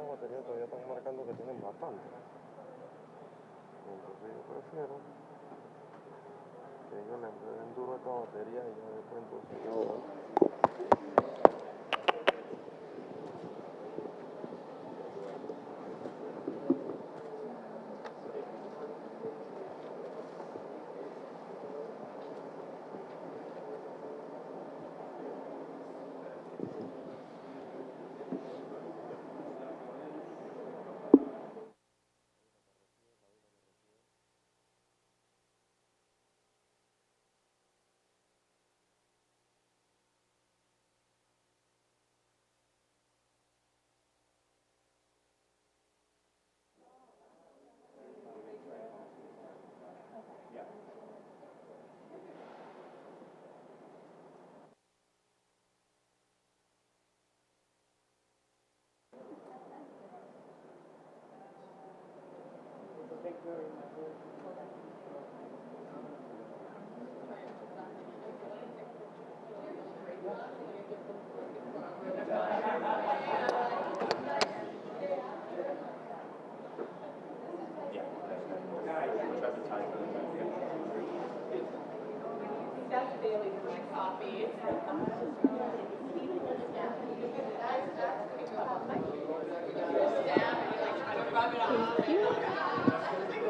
estas baterías todavía están marcando que tienen bastante. Entonces yo prefiero que ellos le den duro a esta batería y ya después entonces yo...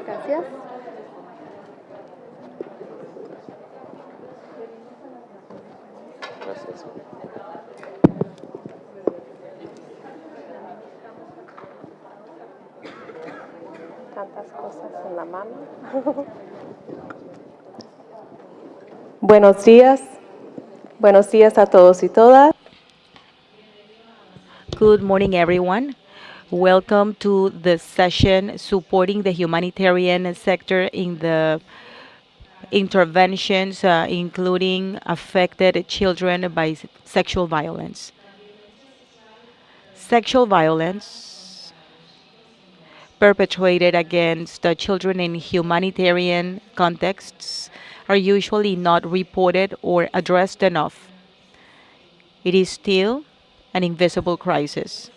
Gracias. Gracias. Tantas cosas en la mano. Buenos días a todos y todas. Good morning, everyone. Welcome to the session supporting the humanitarian sector in the interventions, including affected children by sexual violence. Sexual violence perpetrated against children in humanitarian contexts are usually not reported or addressed enough. It is still an invisible crisis.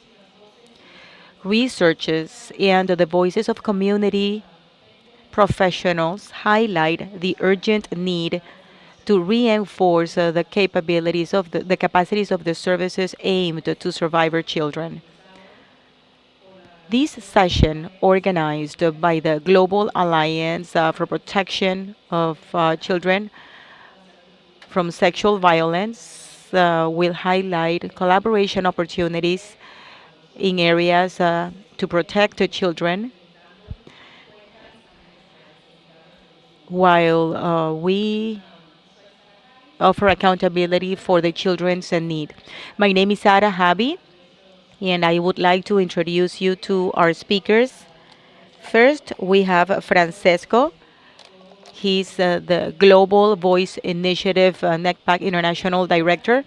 Researches and the voices of community professionals highlight the urgent need to reinforce the capabilities of the capacities of the services aimed to survivor children. This session, organized by the Global Alliance for Protection of Children from Sexual Violence, will highlight collaboration opportunities in areas to protect the children, while we offer accountability for the children's need. My name is Sara Habi, and I would like to introduce you to our speakers. First, we have Francesco. He's the Global Voice Initiative NECPAC International Director,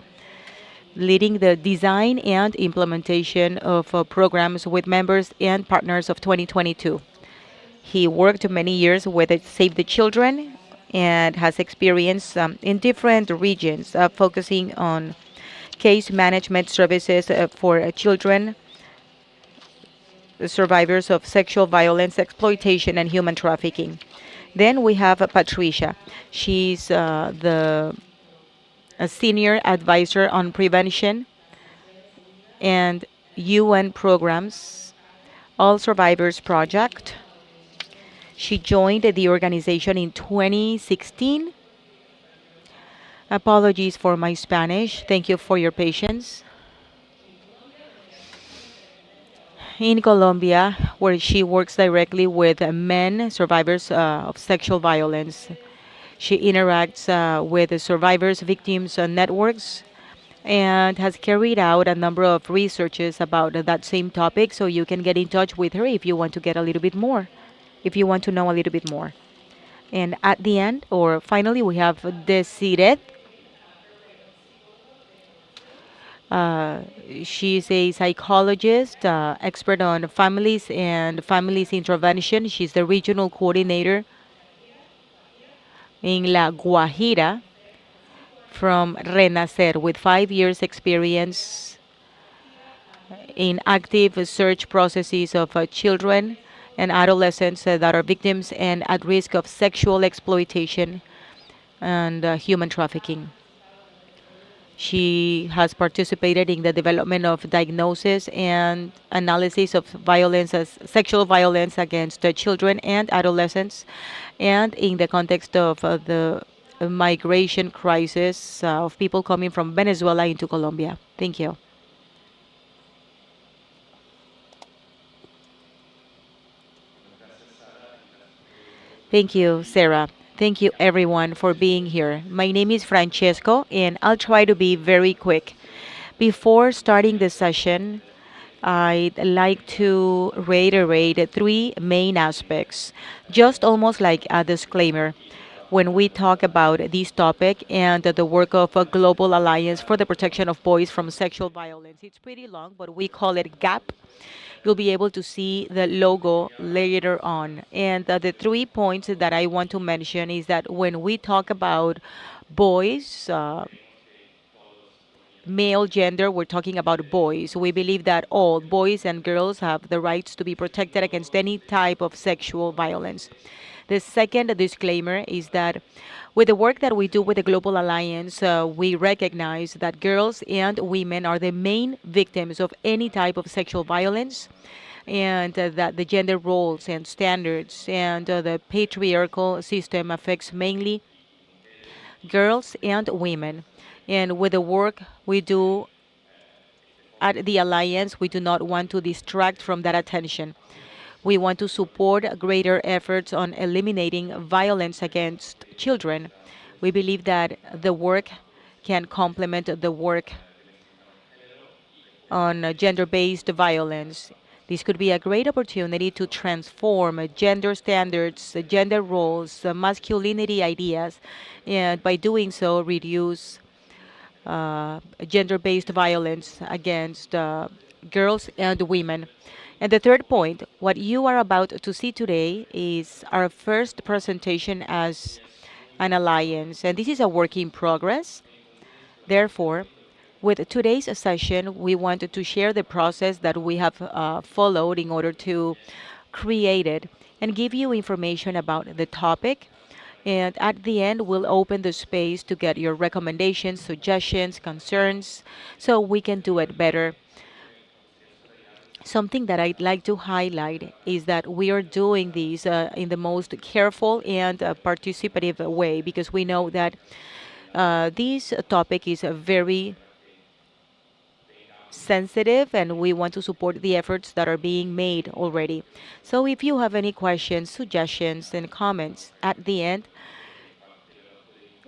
leading the design and implementation of programs with members and partners of 2022. He worked many years with Save the Children and has experience in different regions, focusing on case management services for children, survivors of sexual violence, exploitation, and human trafficking. Then we have Patricia. She's the a senior advisor on prevention and UN programs, All Survivors Project. She joined the organization in 2016. Apologies for my Spanish. Thank you for your patience. In Colombia, where she works directly with men survivors of sexual violence. She interacts with the survivors, victims networks, and has carried out a number of researches about that same topic. So you can get in touch with her if you want to get a little bit more, if you want to know a little bit more. And at the end, or finally, we have Desiree. She's a psychologist, expert on families and families intervention. She's the regional coordinator in La Guajira from Renacer with 5 years experience in active search processes of children and adolescents that are victims and at risk of sexual exploitation and human trafficking. She has participated in the development of diagnosis and analysis of violence as sexual violence against children and adolescents, and in the context of the migration crisis of people coming from Venezuela into Colombia. Thank you. Thank you, Sarah. Thank you, everyone, for being here. My name is Francesco, and I'll try to be very quick. Before starting the session, I'd like to reiterate three main aspects, just almost like a disclaimer when we talk about this topic and the work of a global alliance for the protection of boys from sexual violence. It's pretty long, but we call it GAP. You'll be able to see the logo later on. And the 3 points that I want to mention is that when we talk about boys, male gender, we're talking about boys. We believe that all boys and girls have the rights to be protected against any type of sexual violence. The second disclaimer is that with the work that we do with the Global Alliance, we recognize that girls and women are the main victims of any type of sexual violence, and that the gender roles and standards and the patriarchal system affects mainly girls and women. And with the work we do at the Alliance, we do not want to distract from that attention. We want to support greater efforts on eliminating violence against children. We believe that the work can complement the work on gender-based violence. This could be a great opportunity to transform gender standards, gender roles, masculinity ideas, and by doing so, reduce gender-based violence against girls and women. And the third point, what you are about to see today is our first presentation as an alliance, and this is a work in progress. Therefore, with today's session, we wanted to share the process that we have followed in order to create it and give you information about the topic. And at the end, we'll open the space to get your recommendations, suggestions, concerns, so we can do it better. Something that I'd like to highlight is that we are doing these in the most careful and participative way because we know that this topic is very sensitive and we want to support the efforts that are being made already. So if you have any questions, suggestions, and comments at the end,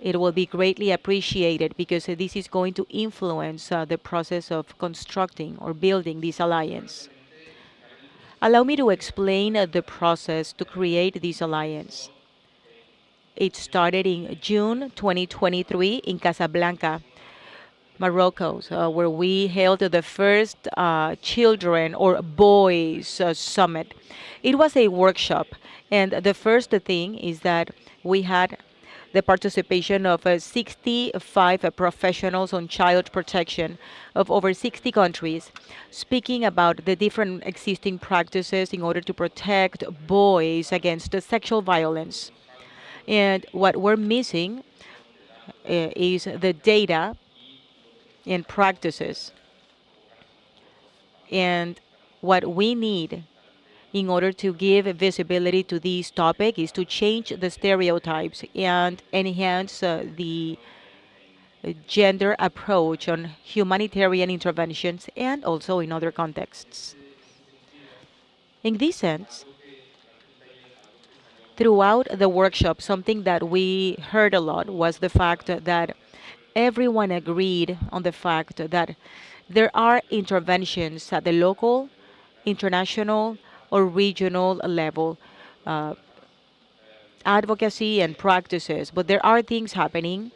it will be greatly appreciated because this is going to influence the process of constructing or building this alliance. Allow me to explain the process to create this alliance. It started in June 2023 in Casablanca, Morocco, where we held the first children or boys summit. It was a workshop, and the first thing is that we had the participation of 65 professionals on child protection of over 60 countries, speaking about the different existing practices in order to protect boys against sexual violence. And what we're missing is the data and practices. And what we need in order to give visibility to this topic is to change the stereotypes and enhance the gender approach on humanitarian interventions and also in other contexts. In this sense, throughout the workshop, something that we heard a lot was the fact that everyone agreed on the fact that there are interventions at the local, international, or regional level, uh, advocacy and practices, but there are things happening,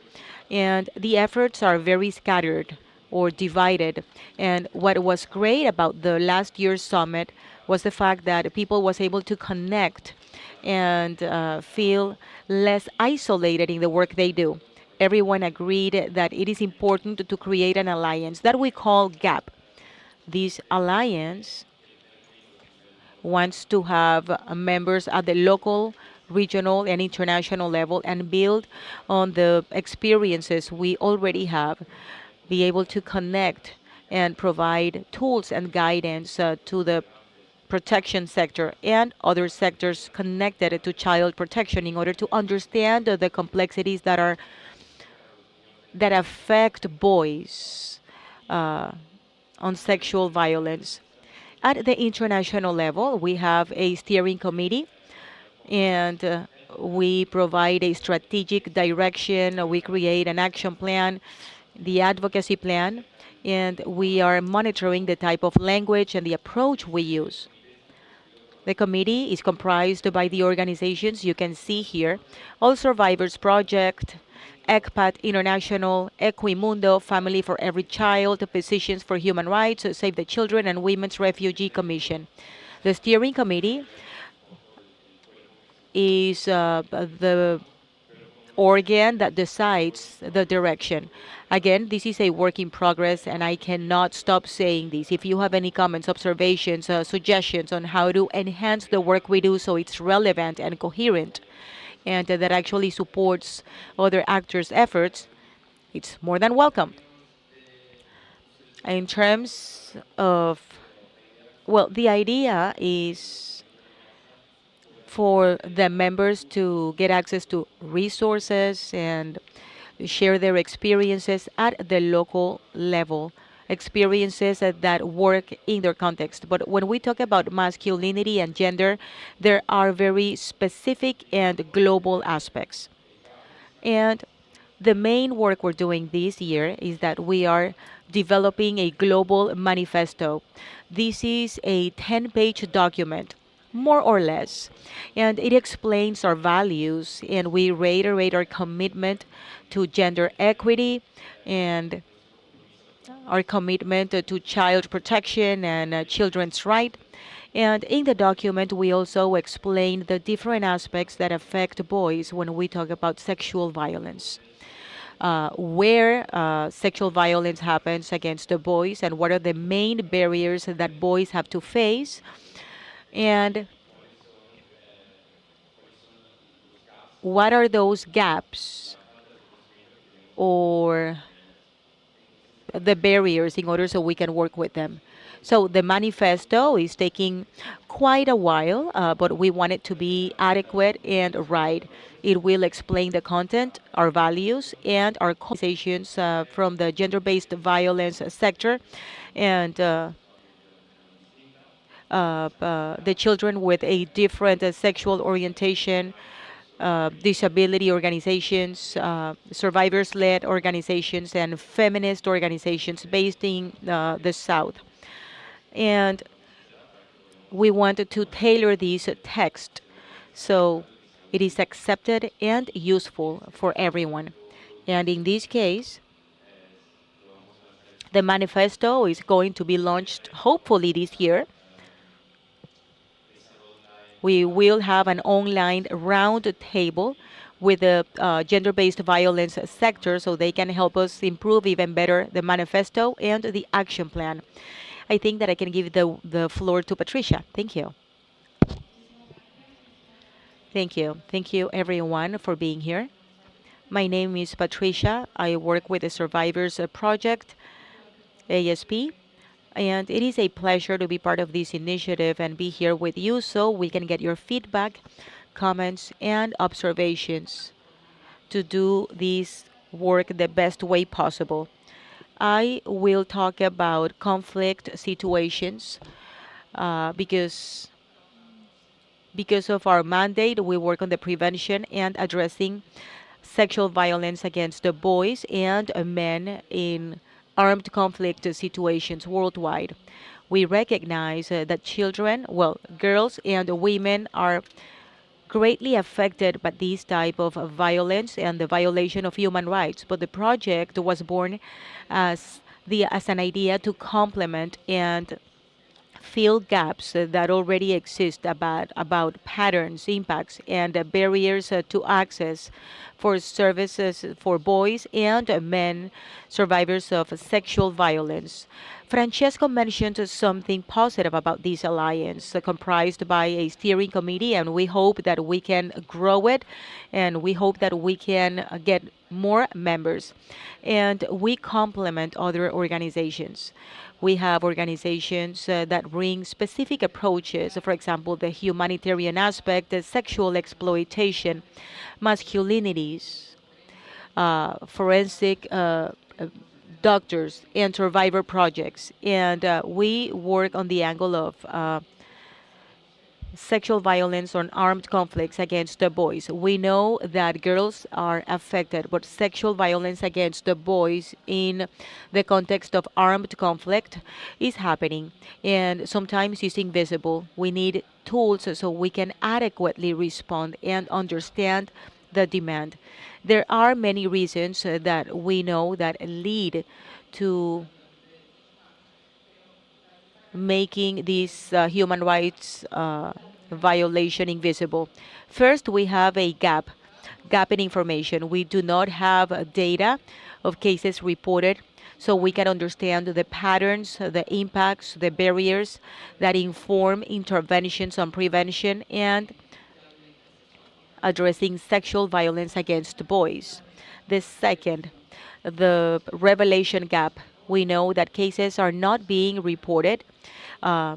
and the efforts are very scattered or divided. And what was great about the last year's summit was the fact that people was able to connect and feel less isolated in the work they do. Everyone agreed that it is important to create an alliance that we call GAP, This alliance wants to have members at the local, regional, and international level and build on the experiences we already have, be able to connect and provide tools and guidance to the protection sector and other sectors connected to child protection in order to understand the complexities that affect boys uh, on sexual violence. At the international level, we have a steering committee and we provide a strategic direction. We create an action plan, the advocacy plan, and we are monitoring the type of language and the approach we use. The committee is comprised by the organizations you can see here: All Survivors Project, ECPAT International, Equimundo, Family for Every Child, Physicians for Human Rights, Save the Children, and Women's Refugee Commission. The steering committee is the organ that decides the direction. Again, this is a work in progress, and I cannot stop saying this. If you have any comments, observations, suggestions on how to enhance the work we do so it's relevant and coherent, and that actually supports other actors' efforts, it's more than welcome. In terms of, well, the idea is for the members to get access to resources and share their experiences at the local level, experiences that work in their context. But when we talk about masculinity and gender, there are very specific and global aspects. And the main work we're doing this year is that we are developing a global manifesto. This is a 10-page document, more or less, and it explains our values and we reiterate our commitment to gender equity and our commitment to child protection and children's rights. And in the document, we also explain the different aspects that affect boys when we talk about sexual violence. Where sexual violence happens against the boys and what are the main barriers that boys have to face, and what are those gaps or the barriers in order so we can work with them. So the manifesto is taking quite a while, but we want it to be adequate and right. It will explain the content, our values, and our conversations from the gender-based violence sector and the children with a different sexual orientation, disability organizations, survivors led organizations, and feminist organizations based in the South. And we wanted to tailor this text so it is accepted and useful for everyone. And in this case, the manifesto is going to be launched hopefully this year. We will have an online round table with the gender-based violence sector so they can help us improve even better the manifesto and the action plan. I think that I can give the floor to Patricia. Thank you. Thank you. Thank you, everyone, for being here. My name is Patricia. I work with the Survivors Project, ASP, and it is a pleasure to be part of this initiative and be here with you so we can get your feedback, comments, and observations to do this work the best way possible. I will talk about conflict situations because of our mandate, we work on the prevention and addressing sexual violence against the boys and men in armed conflict situations worldwide. We recognize that children, well, girls and women are greatly affected by this type of violence and the violation of human rights. But the project was born as an idea to complement and fill gaps that already exist about patterns, impacts, and barriers to access for services for boys and men survivors of sexual violence. Francesco mentioned something positive about this alliance, comprised by a steering committee, and we hope that we can grow it, and we hope that we can get more members. And we complement other organizations. We have organizations that bring specific approaches, for example, the humanitarian aspect, the sexual exploitation, masculinities, forensic doctors, and survivor projects. And we work on the angle of sexual violence or armed conflicts against the boys. We know that girls are affected, but sexual violence against the boys in the context of armed conflict is happening, and sometimes it's invisible. We need tools so we can adequately respond and understand the demand. There are many reasons that we know that lead to making this human rights violation invisible. First, we have a gap in information. We do not have data of cases reported, so we can understand the patterns, the impacts, the barriers that inform interventions on prevention and addressing sexual violence against boys. The second, the revelation gap. We know that cases are not being reported, uh,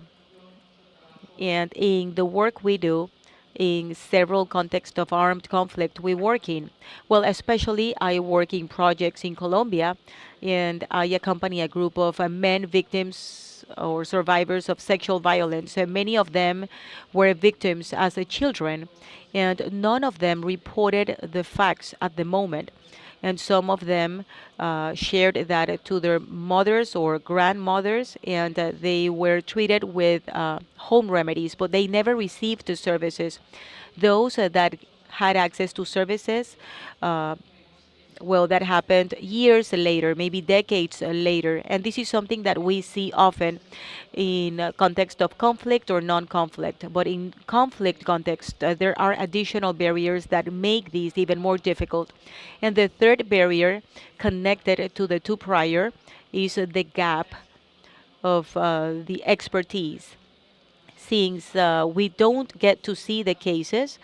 and in the work we do, in several contexts of armed conflict we work in. Well, especially I work in projects in Colombia, and I accompany a group of men victims or survivors of sexual violence. Many of them were victims as a children, and none of them reported the facts at the moment, and some of them shared that to their mothers or grandmothers, and they were treated with home remedies, but they never received the services. Those that had access to services, uh, well, that happened years later, maybe decades later, and this is something that we see often in context of conflict or non-conflict. But in conflict context, there are additional barriers that make this even more difficult. And the third barrier, connected to the two prior, is the gap of the expertise. Since we don't get to see the cases,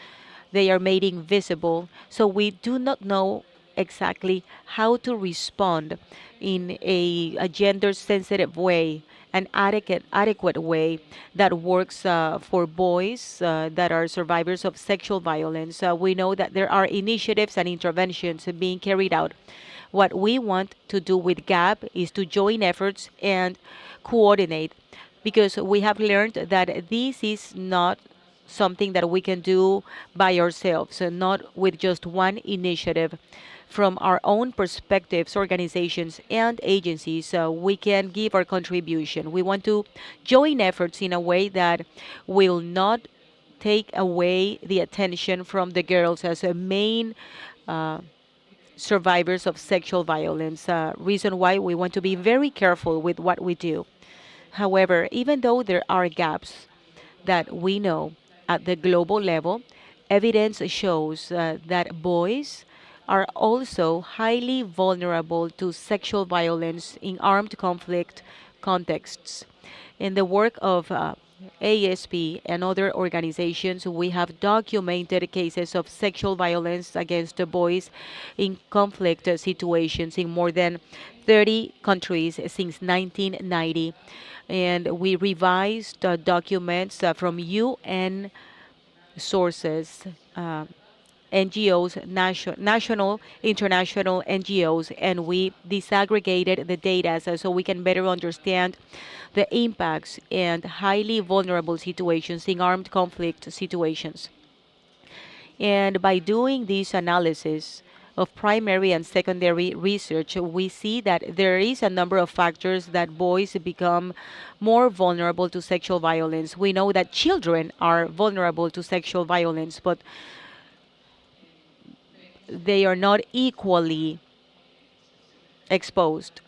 they are made invisible, so we do not know exactly how to respond in a gender sensitive way, an adequate way that works for boys that are survivors of sexual violence. We know that there are initiatives and interventions being carried out. What we want to do with GAP is to join efforts and coordinate, because we have learned that this is not something that we can do by ourselves, not with just one initiative. From our own perspectives, organizations, and agencies, we can give our contribution. We want to join efforts in a way that will not take away the attention from the girls as a main survivors of sexual violence. Reason why we want to be very careful with what we do. However, even though there are gaps that we know at the global level, evidence shows that boys are also highly vulnerable to sexual violence in armed conflict contexts. In the work of ASP and other organizations, we have documented cases of sexual violence against the boys in conflict situations in more than 30 countries since 1990. And we revised documents from UN sources, NGOs, national, international NGOs, and we disaggregated the data so we can better understand the impacts and highly vulnerable situations in armed conflict situations. And by doing this analysis of primary and secondary research, we see that there is a number of factors that boys become more vulnerable to sexual violence. We know that children are vulnerable to sexual violence, but they are not equally exposed.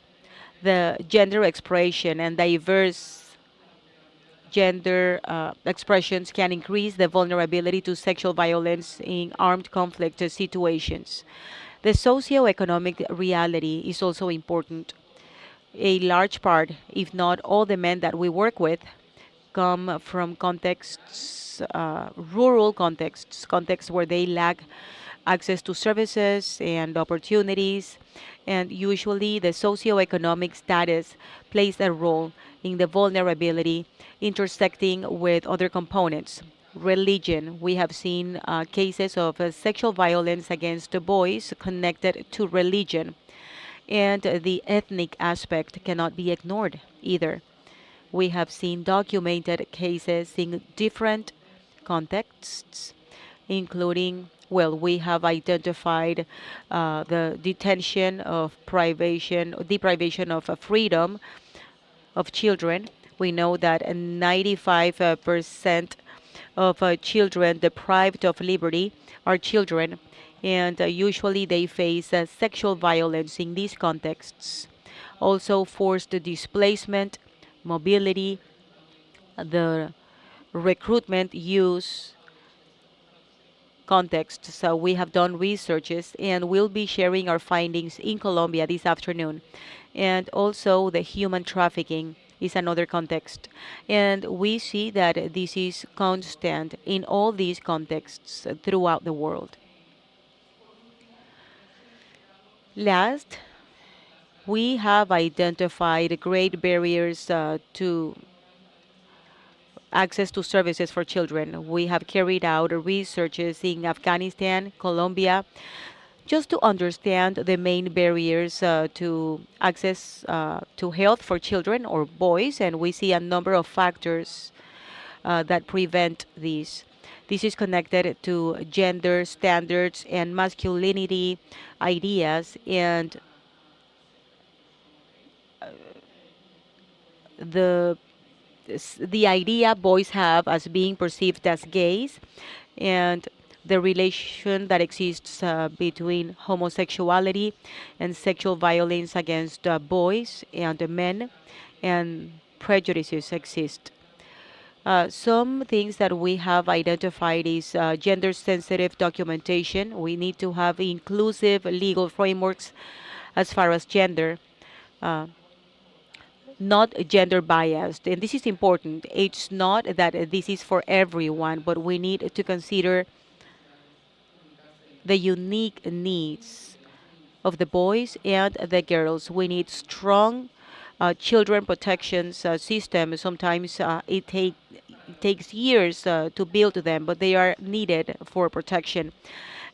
The gender expression and diverse gender expressions can increase the vulnerability to sexual violence in armed conflict situations. The socioeconomic reality is also important. A large part, if not all the men that we work with, come from contexts, rural contexts, contexts where they lack access to services and opportunities. And usually the socioeconomic status plays a role in the vulnerability intersecting with other components. Religion. We have seen cases of sexual violence against the boys connected to religion. And the ethnic aspect cannot be ignored either. We have seen documented cases in different contexts, including, well, we have identified the detention of deprivation of freedom of children. We know that 95% of children deprived of liberty are children, and usually they face sexual violence in these contexts. Also, forced displacement, mobility, the recruitment use context. So we have done researches and we'll be sharing our findings in Colombia this afternoon. And also the human trafficking is another context. And we see that this is constant in all these contexts throughout the world. Last, we have identified great barriers to access to services for children. We have carried out researches in Afghanistan, Colombia, just to understand the main barriers to access to health for children or boys, and we see a number of factors that prevent these. This is connected to gender standards and masculinity ideas and the the idea boys have as being perceived as gays and the relation that exists between homosexuality and sexual violence against boys and men and prejudices exist. Some things that we have identified is gender sensitive documentation. We need to have inclusive legal frameworks as far as gender. Uh, not gender biased. And this is important. It's not that this is for everyone, but we need to consider the unique needs of the boys and the girls. We need strong children protections systems. Sometimes it takes years to build them, but they are needed for protection.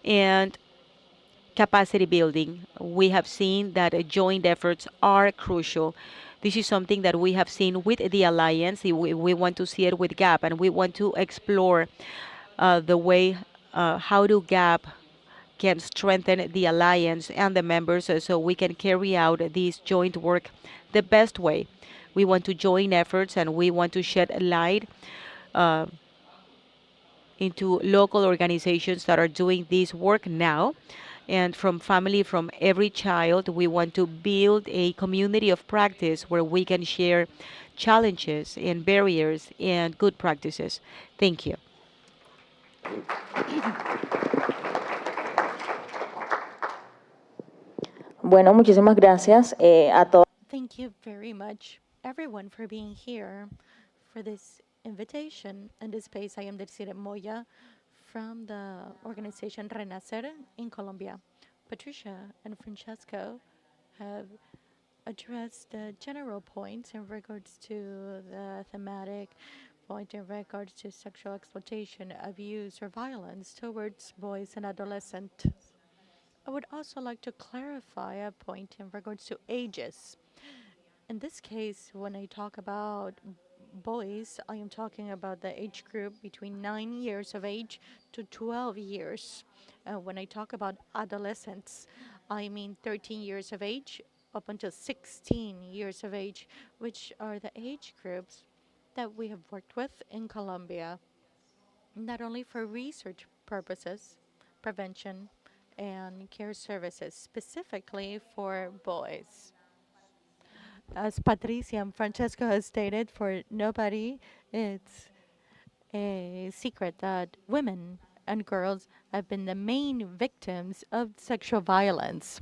And capacity building. We have seen that joint efforts are crucial. This is something that we have seen with the alliance. We want to see it with GAP, and we want to explore the way how do GAP can strengthen the alliance and the members so we can carry out this joint work the best way. We want to join efforts and we want to shed light uh, into local organizations that are doing this work now. And from family, from every child, we want to build a community of practice where we can share challenges and barriers and good practices. Thank you. Bueno, muchísimas gracias a todos. Thank you very much, everyone, for being here for this invitation and this space. I am Dercira Moya from the organization Renacer in Colombia. Patricia and Francesco have addressed the general points in regards to the thematic point in regards to sexual exploitation, abuse, or violence towards boys and adolescents. I would also like to clarify a point in regards to ages. In this case, when I talk about boys, I am talking about the age group between 9 years of age to 12 years. When I talk about adolescents, I mean 13 years of age up until 16 years of age, which are the age groups that we have worked with in Colombia, not only for research purposes, prevention, and care services, specifically for boys. As Patricia and Francesco has stated, for nobody It's a secret that women and girls have been the main victims of sexual violence.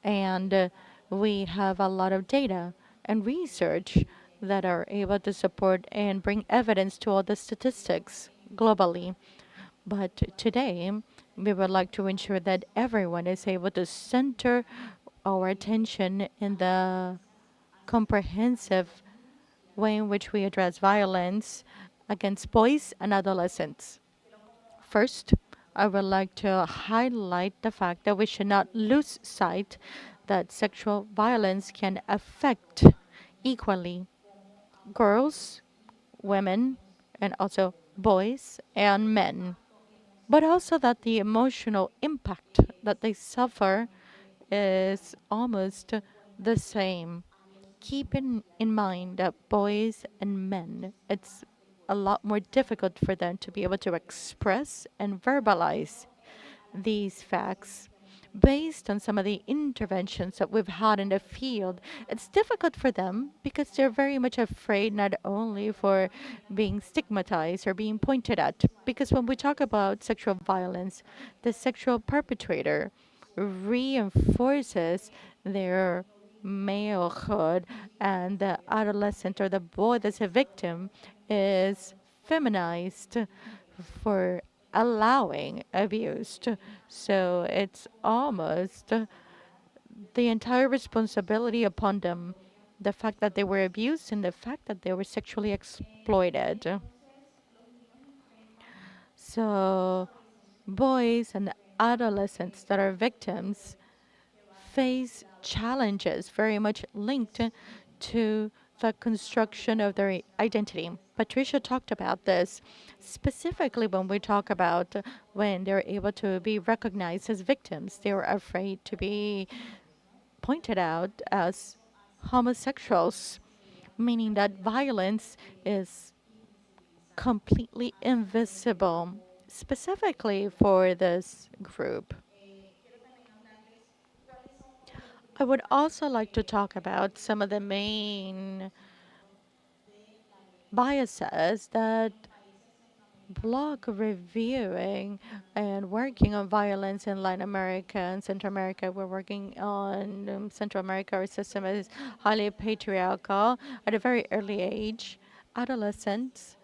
And we have a lot of data and research that are able to support and bring evidence to all the statistics globally. But today, we would like to ensure that everyone is able to center our attention in the comprehensive way in which we address violence against boys and adolescents. First, I would like to highlight the fact that we should not lose sight that sexual violence can affect equally girls, women, and also boys and men, but also that the emotional impact that they suffer is almost the same. Keeping in mind that boys and men, it's a lot more difficult for them to be able to express and verbalize these facts based on some of the interventions that we've had in the field. It's difficult for them because they're very much afraid not only for being stigmatized or being pointed at, because when we talk about sexual violence, the sexual perpetrator reinforces their malehood, and the adolescent or the boy that's a victim is feminized for allowing abuse. So it's almost the entire responsibility upon them. The fact that they were abused and the fact that they were sexually exploited. So boys and adolescents that are victims face challenges very much linked to the construction of their identity. Patricia talked about this specifically when we talk about when they're able to be recognized as victims. They were afraid to be pointed out as homosexuals, meaning that violence is completely invisible, specifically for this group. I would also like to talk about some of the main biases that block reviewing and working on violence in Latin America and Central America. We're working on Central America. Our system is highly patriarchal. At a very early age, adolescents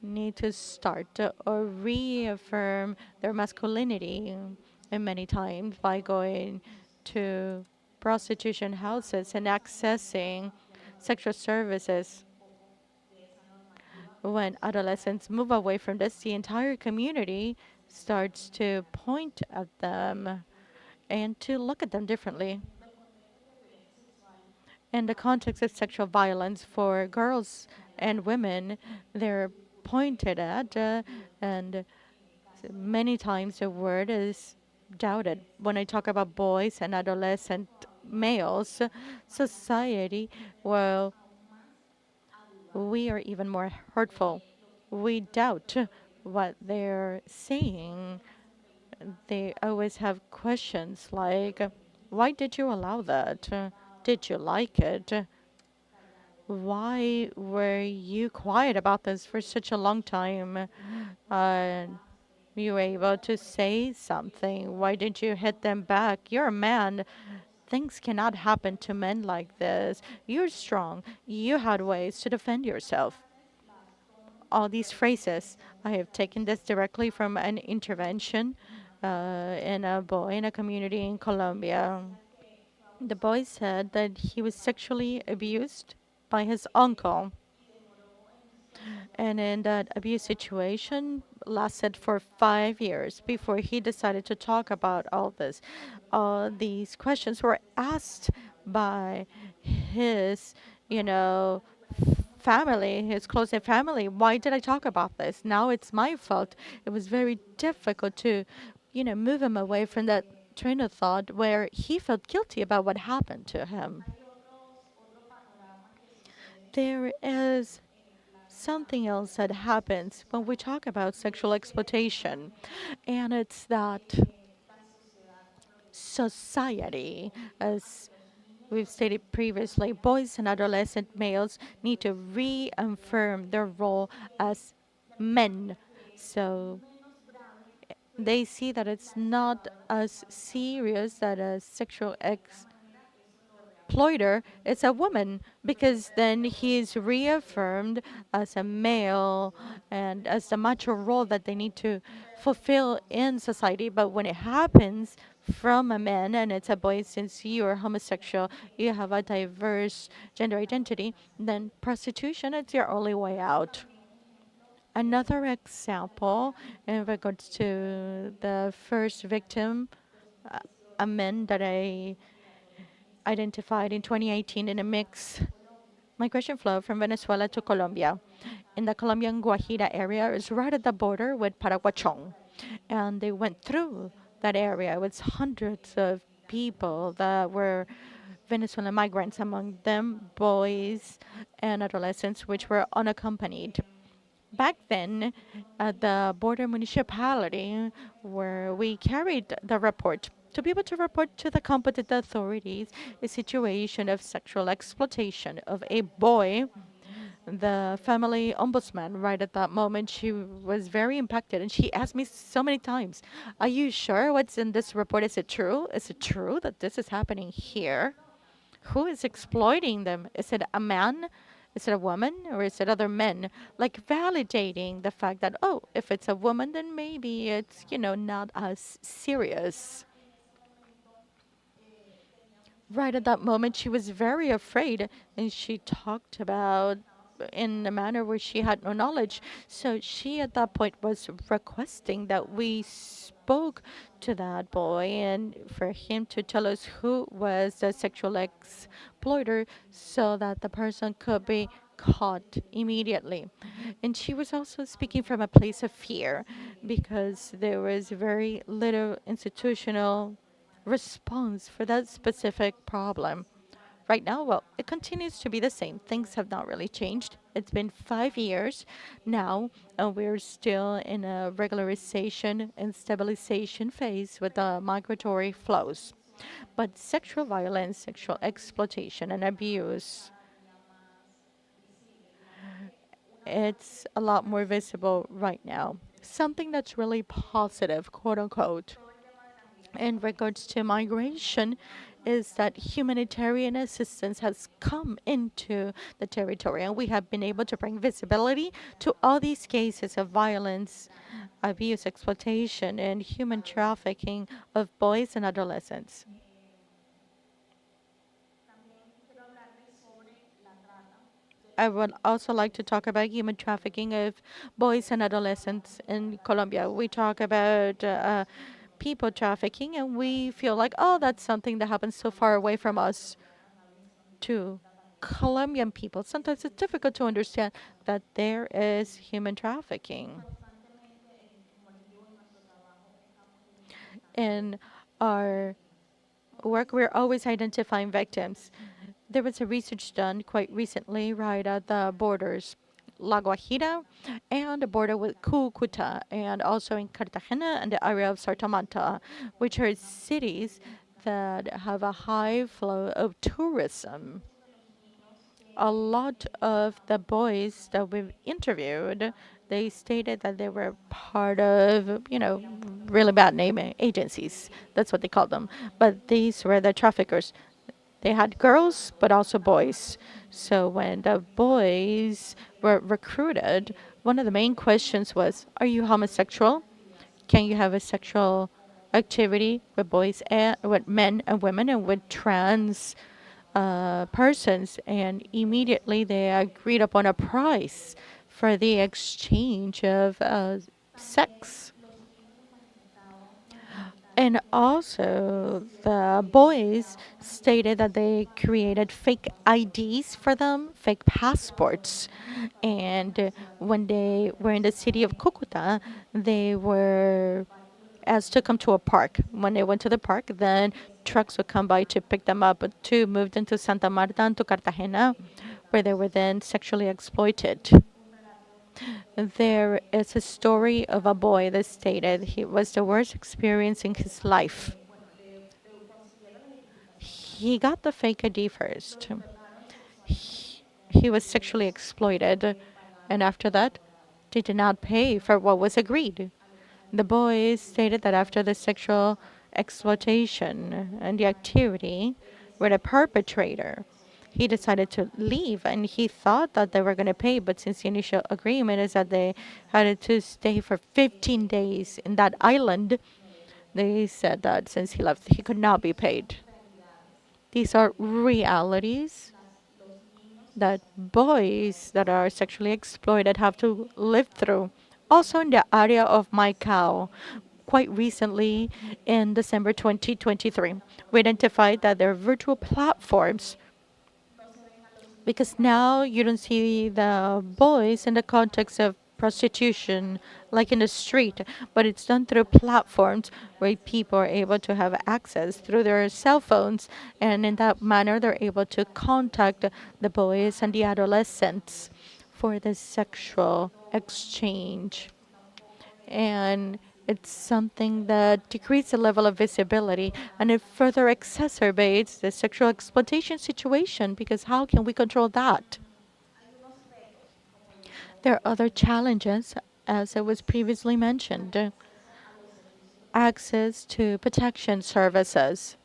need to start or reaffirm their masculinity, and many times by going to prostitution houses and accessing sexual services. When adolescents move away from this, the entire community starts to point at them and to look at them differently. In the context of sexual violence for girls and women, they're pointed at, and many times the word is doubted. When I talk about boys and adolescent males, society, well, we are even more hurtful. We doubt what they're saying. They always have questions like, why did you allow that? Did you like it? Why were you quiet about this for such a long time? Uh, you were able to say something. Why didn't you hit them back? You're a man. Things cannot happen to men like this. You're strong. You had ways to defend yourself. All these phrases, I have taken this directly from an intervention in a boy in a community in Colombia. The boy said that he was sexually abused by his uncle. And in that abuse situation lasted for 5 years before he decided to talk about all this. All these questions were asked by his, you know, family, his close family. Why did I talk about this? Now it's my fault. It was very difficult to, move him away from that train of thought where he felt guilty about what happened to him. There is something else that happens when we talk about sexual exploitation, and it's that society, as we've stated previously, boys and adolescent males need to reaffirm their role as men. So they see that it's not as serious that a sexual exploiter is a woman, because then he is reaffirmed as a male and as the macho role that they need to fulfill in society. But when it happens from a man and it's a boy, since you are homosexual, you have a diverse gender identity, then prostitution is your only way out. Another example in regards to the first victim, uh, a man that I identified in 2018 in a mixed migration flow from Venezuela to Colombia. In the Colombian Guajira area, it's right at the border with Paraguachón. And they went through that area. It was hundreds of people that were Venezuelan migrants, among them boys and adolescents, which were unaccompanied. Back then, at the border municipality where we carried the report, to be able to report to the competent authorities a situation of sexual exploitation of a boy, the family ombudsman, right at that moment, she was very impacted and she asked me so many times, "Are you sure what's in this report? Is it true? Is it true that this is happening here? Who is exploiting them? Is it a man? Is it a woman? Or is it other men?" Like validating the fact that, oh, if it's a woman, then maybe it's, not as serious. Right at that moment, she was very afraid and she talked about in a manner where she had no knowledge. So she at that point was requesting that we spoke to that boy and for him to tell us who was the sexual exploiter so that the person could be caught immediately. And she was also speaking from a place of fear because there was very little institutional response for that specific problem. Right now, well, it continues to be the same. Things have not really changed. It's been 5 years now, and we're still in a regularization and stabilization phase with the migratory flows. But sexual violence, sexual exploitation, and abuse, it's a lot more visible right now. Something that's really positive, quote unquote, in regards to migration is that humanitarian assistance has come into the territory and we have been able to bring visibility to all these cases of violence, abuse, exploitation, and human trafficking of boys and adolescents. I would also like to talk about human trafficking of boys and adolescents in Colombia. We talk about people trafficking, and we feel like, oh, that's something that happens so far away from us. To Colombian people, sometimes it's difficult to understand that there is human trafficking. In our work, we're always identifying victims. There was a research done quite recently right at the borders, La Guajira, and the border with Cúcuta, and also in Cartagena and the area of Sartamanta, which are cities that have a high flow of tourism. A lot of the boys that we've interviewed, they stated that they were part of, really bad name agencies. That's what they called them. But these were the traffickers. They had girls, but also boys. So when the boys were recruited, one of the main questions was, are you homosexual? Can you have a sexual activity with boys and with men and women and with trans persons? And immediately they agreed upon a price for the exchange of sex. And also, the boys stated that they created fake IDs for them, fake passports. And when they were in the city of Cucuta, they were asked to come to a park. When they went to the park, then trucks would come by to pick them up to move them to Santa Marta and to Cartagena, where they were then sexually exploited. There is a story of a boy that stated he was the worst experience in his life. he got the fake ID first. He was sexually exploited, and after that, they did not pay for what was agreed. The boy stated that after the sexual exploitation and the activity with a perpetrator, he decided to leave and he thought that they were going to pay, but since the initial agreement is that they had to stay for 15 days in that island, they said that since he left, he could not be paid. These are realities that boys that are sexually exploited have to live through. Also, in the area of Maicao, quite recently in December 2023, we identified that there are virtual platforms because now you don't see the boys in the context of prostitution like in the street, but it's done through platforms where people are able to have access through their cell phones, and in that manner they're able to contact the boys and the adolescents for the sexual exchange. And it's something that decreases the level of visibility and it further exacerbates the sexual exploitation situation because how can we control that? There are other challenges, as it was previously mentioned. Access to protection services.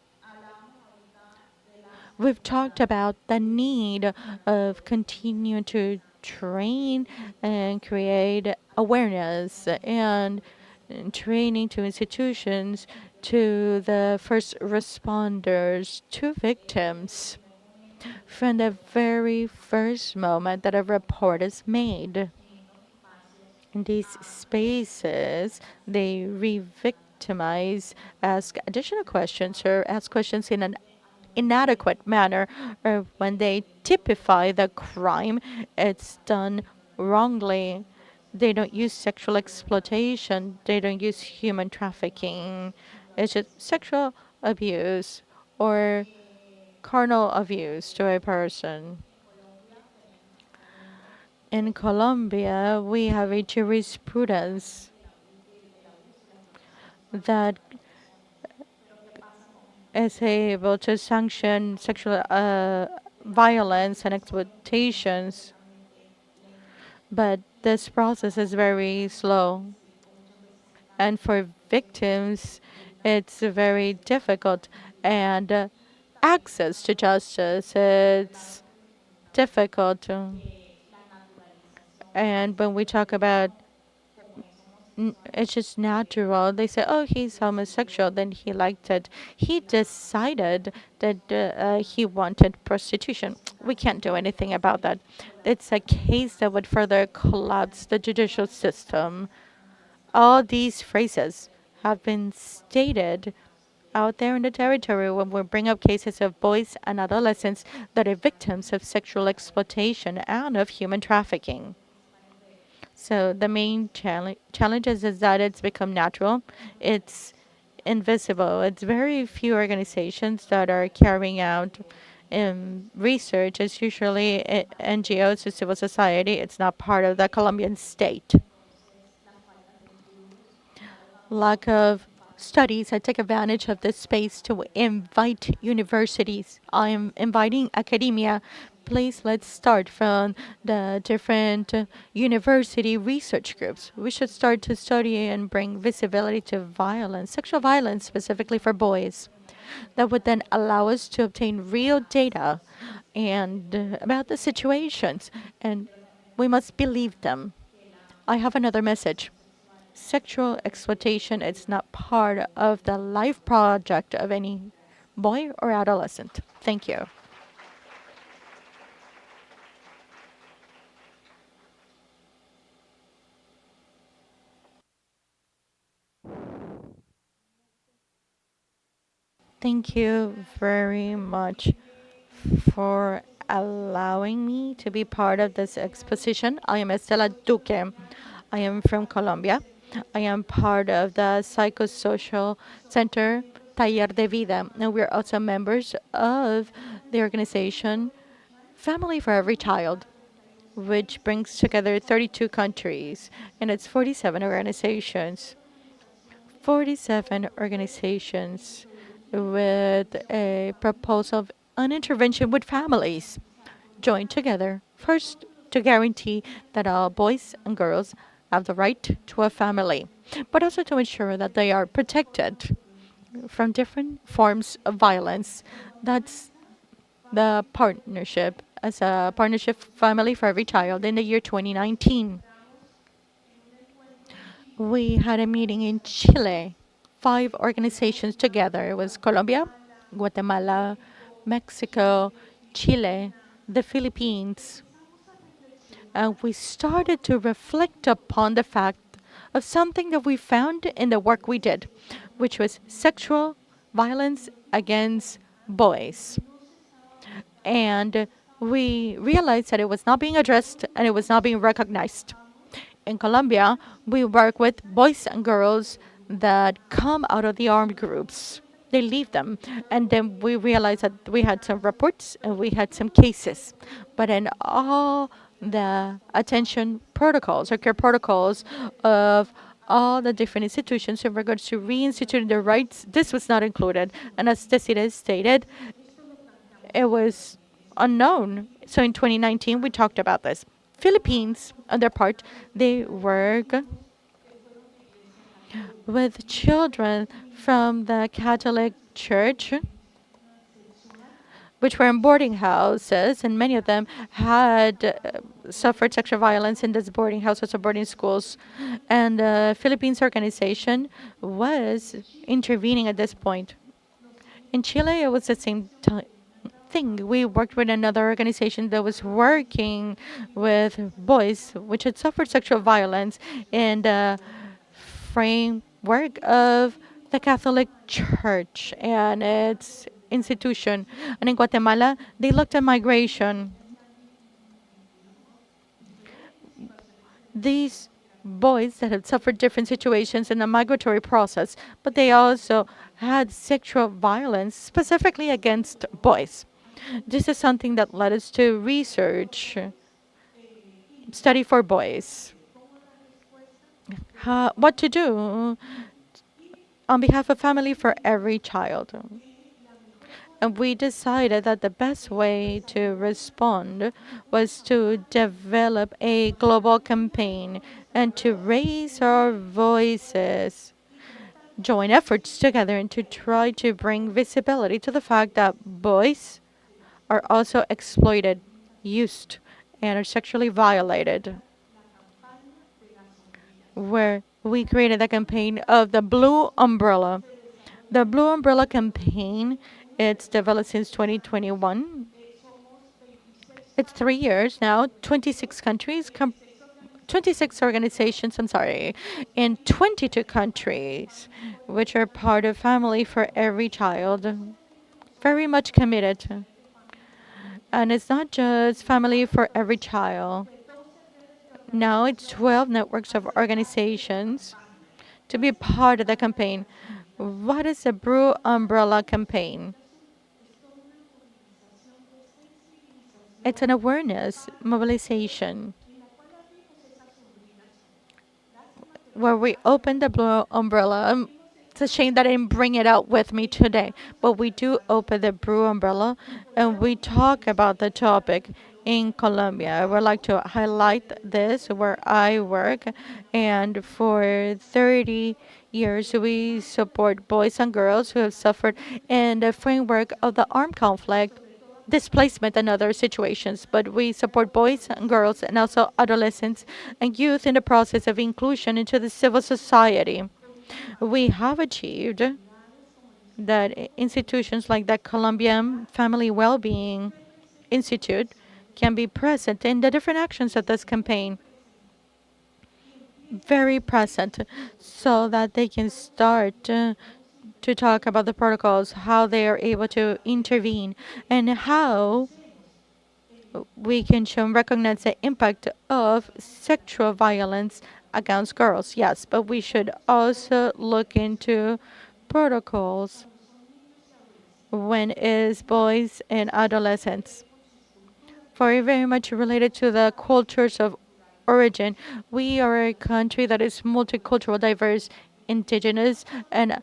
We've talked about the need of continuing to train and create awareness and training to institutions, to the first responders, to victims from the very first moment that a report is made. In these spaces, they re-victimize, ask additional questions, or ask questions in an inadequate manner, or when they typify the crime, it's done wrongly. They don't use sexual exploitation, they don't use human trafficking. It's just sexual abuse or carnal abuse to a person. In Colombia, we have a jurisprudence that is able to sanction sexual violence and exploitations, but this process is very slow. And for victims, it's very difficult. And access to justice, it's difficult. And when we talk about it's just natural. They say, oh, he's homosexual, then he liked it. He decided that he wanted prostitution. We can't do anything about that. It's a case that would further collapse the judicial system. All these phrases have been stated out there in the territory when we bring up cases of boys and adolescents that are victims of sexual exploitation and of human trafficking. So the main challenges is that it's become natural. It's invisible. It's very few organizations that are carrying out research. It's usually NGOs, to civil society. It's not part of the Colombian state. Lack of studies. I take advantage of this space to invite universities. I'm inviting academia. Please, let's start from the different university research groups. We should start to study and bring visibility to violence, sexual violence specifically for boys. That would then allow us to obtain real data and about the situations, and we must believe them. I have another message. Sexual exploitation is not part of the life project of any boy or adolescent. Thank you. Thank you very much for allowing me to be part of this exposition. I am Estela Duque. I am from Colombia. I am part of the Psychosocial Center Taller de Vida, and we're also members of the organization Family for Every Child, which brings together 32 countries and it's 47 organizations. 47 organizations with a proposal of an intervention with families joined together. First, to guarantee that all boys and girls have the right to a family, but also to ensure that they are protected from different forms of violence. That's the partnership as a partnership family for every child in the year 2019. We had a meeting in Chile, 5 organizations together. It was Colombia, Guatemala, Mexico, Chile, the Philippines. And we started to reflect upon the fact of something that we found in the work we did, which was sexual violence against boys. And we realized that it was not being addressed and it was not being recognized. In Colombia, we work with boys and girls that come out of the armed groups. They leave them. And then we realized that we had some reports and we had some cases. But in all the attention protocols or care protocols of all the different institutions in regards to reinstituting their rights, this was not included. And as Desiree stated, it was unknown. So in 2019, we talked about this. Philippines, on their part, they work with children from the Catholic Church, which were in boarding houses, and many of them had suffered sexual violence in these boarding houses or boarding schools. And the Philippines organization was intervening at this point. In Chile, it was the same thing. We worked with another organization that was working with boys which had suffered sexual violence in the framework of the Catholic Church and its institution. And in Guatemala, they looked at migration. These boys that had suffered different situations in the migratory process, but they also had sexual violence specifically against boys. This is something that led us to research, study for boys. What to do on behalf of family for every child. And we decided that the best way to respond was to develop a global campaign and to raise our voices, join efforts together, and to try to bring visibility to the fact that boys are also exploited, used, and are sexually violated. Where we created a campaign of the Blue Umbrella. The Blue Umbrella campaign, it's developed since 2021. It's 3 years now, 26 countries, 26 organizations, I'm sorry, in 22 countries, which are part of Family for Every Child. Very much committed. And it's not just Family for Every Child. Now it's 12 networks of organizations to be part of the campaign. What is the Blue Umbrella campaign? It's an awareness mobilization where we open the Blue Umbrella. It's a shame that I didn't bring it out with me today, but we do open the Blue Umbrella and we talk about the topic in Colombia. I would like to highlight this where I work, and for 30 years we support boys and girls who have suffered in the framework of the armed conflict, displacement, and other situations. But we support boys and girls and also adolescents and youth in the process of inclusion into the civil society. We have achieved that institutions like the Colombian Family Wellbeing Institute can be present in the different actions of this campaign. Very present, so that they can start to talk about the protocols, how they are able to intervene, and how we can show and recognize the impact of sexual violence against girls. Yes, but we should also look into protocols when it's boys and adolescents. Very much related to the cultures of origin. We are a country that is multicultural, diverse, indigenous, and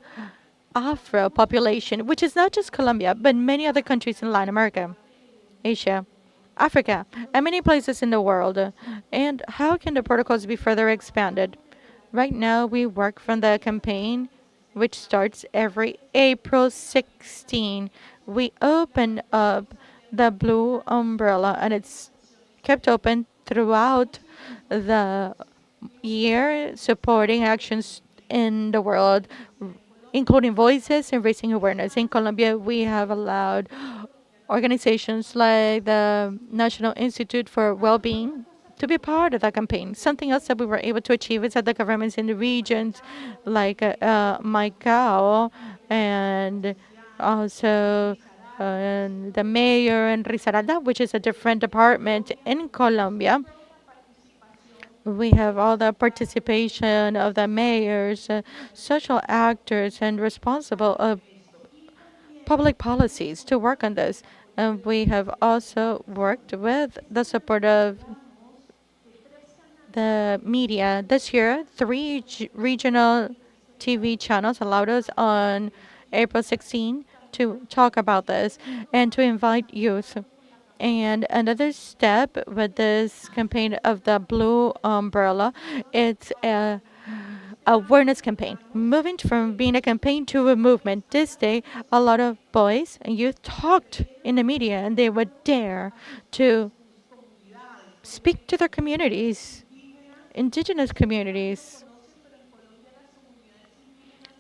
Afro population, which is not just Colombia, but many other countries in Latin America, Asia, Africa, and many places in the world. And how can the protocols be further expanded? Right now, we work from the campaign, which starts every April 16. We open up the blue umbrella, and it's kept open throughout the year, supporting actions in the world, including voices and raising awareness. In Colombia, we have allowed organizations like the National Institute for Well-being to be part of that campaign. Something else that we were able to achieve is that the governments in the regions, like Maicao, and also the mayor and Risaralda, which is a different department in Colombia. We have all the participation of the mayors, social actors, and responsible public policies to work on this. And we have also worked with the support of the media. This year, three regional TV channels allowed us on April 16 to talk about this and to invite youth. And another step with this campaign of the Blue Umbrella, it's a awareness campaign, moving from being a campaign to a movement. This day, a lot of boys and youth talked in the media, and they would dare to speak to their communities, indigenous communities.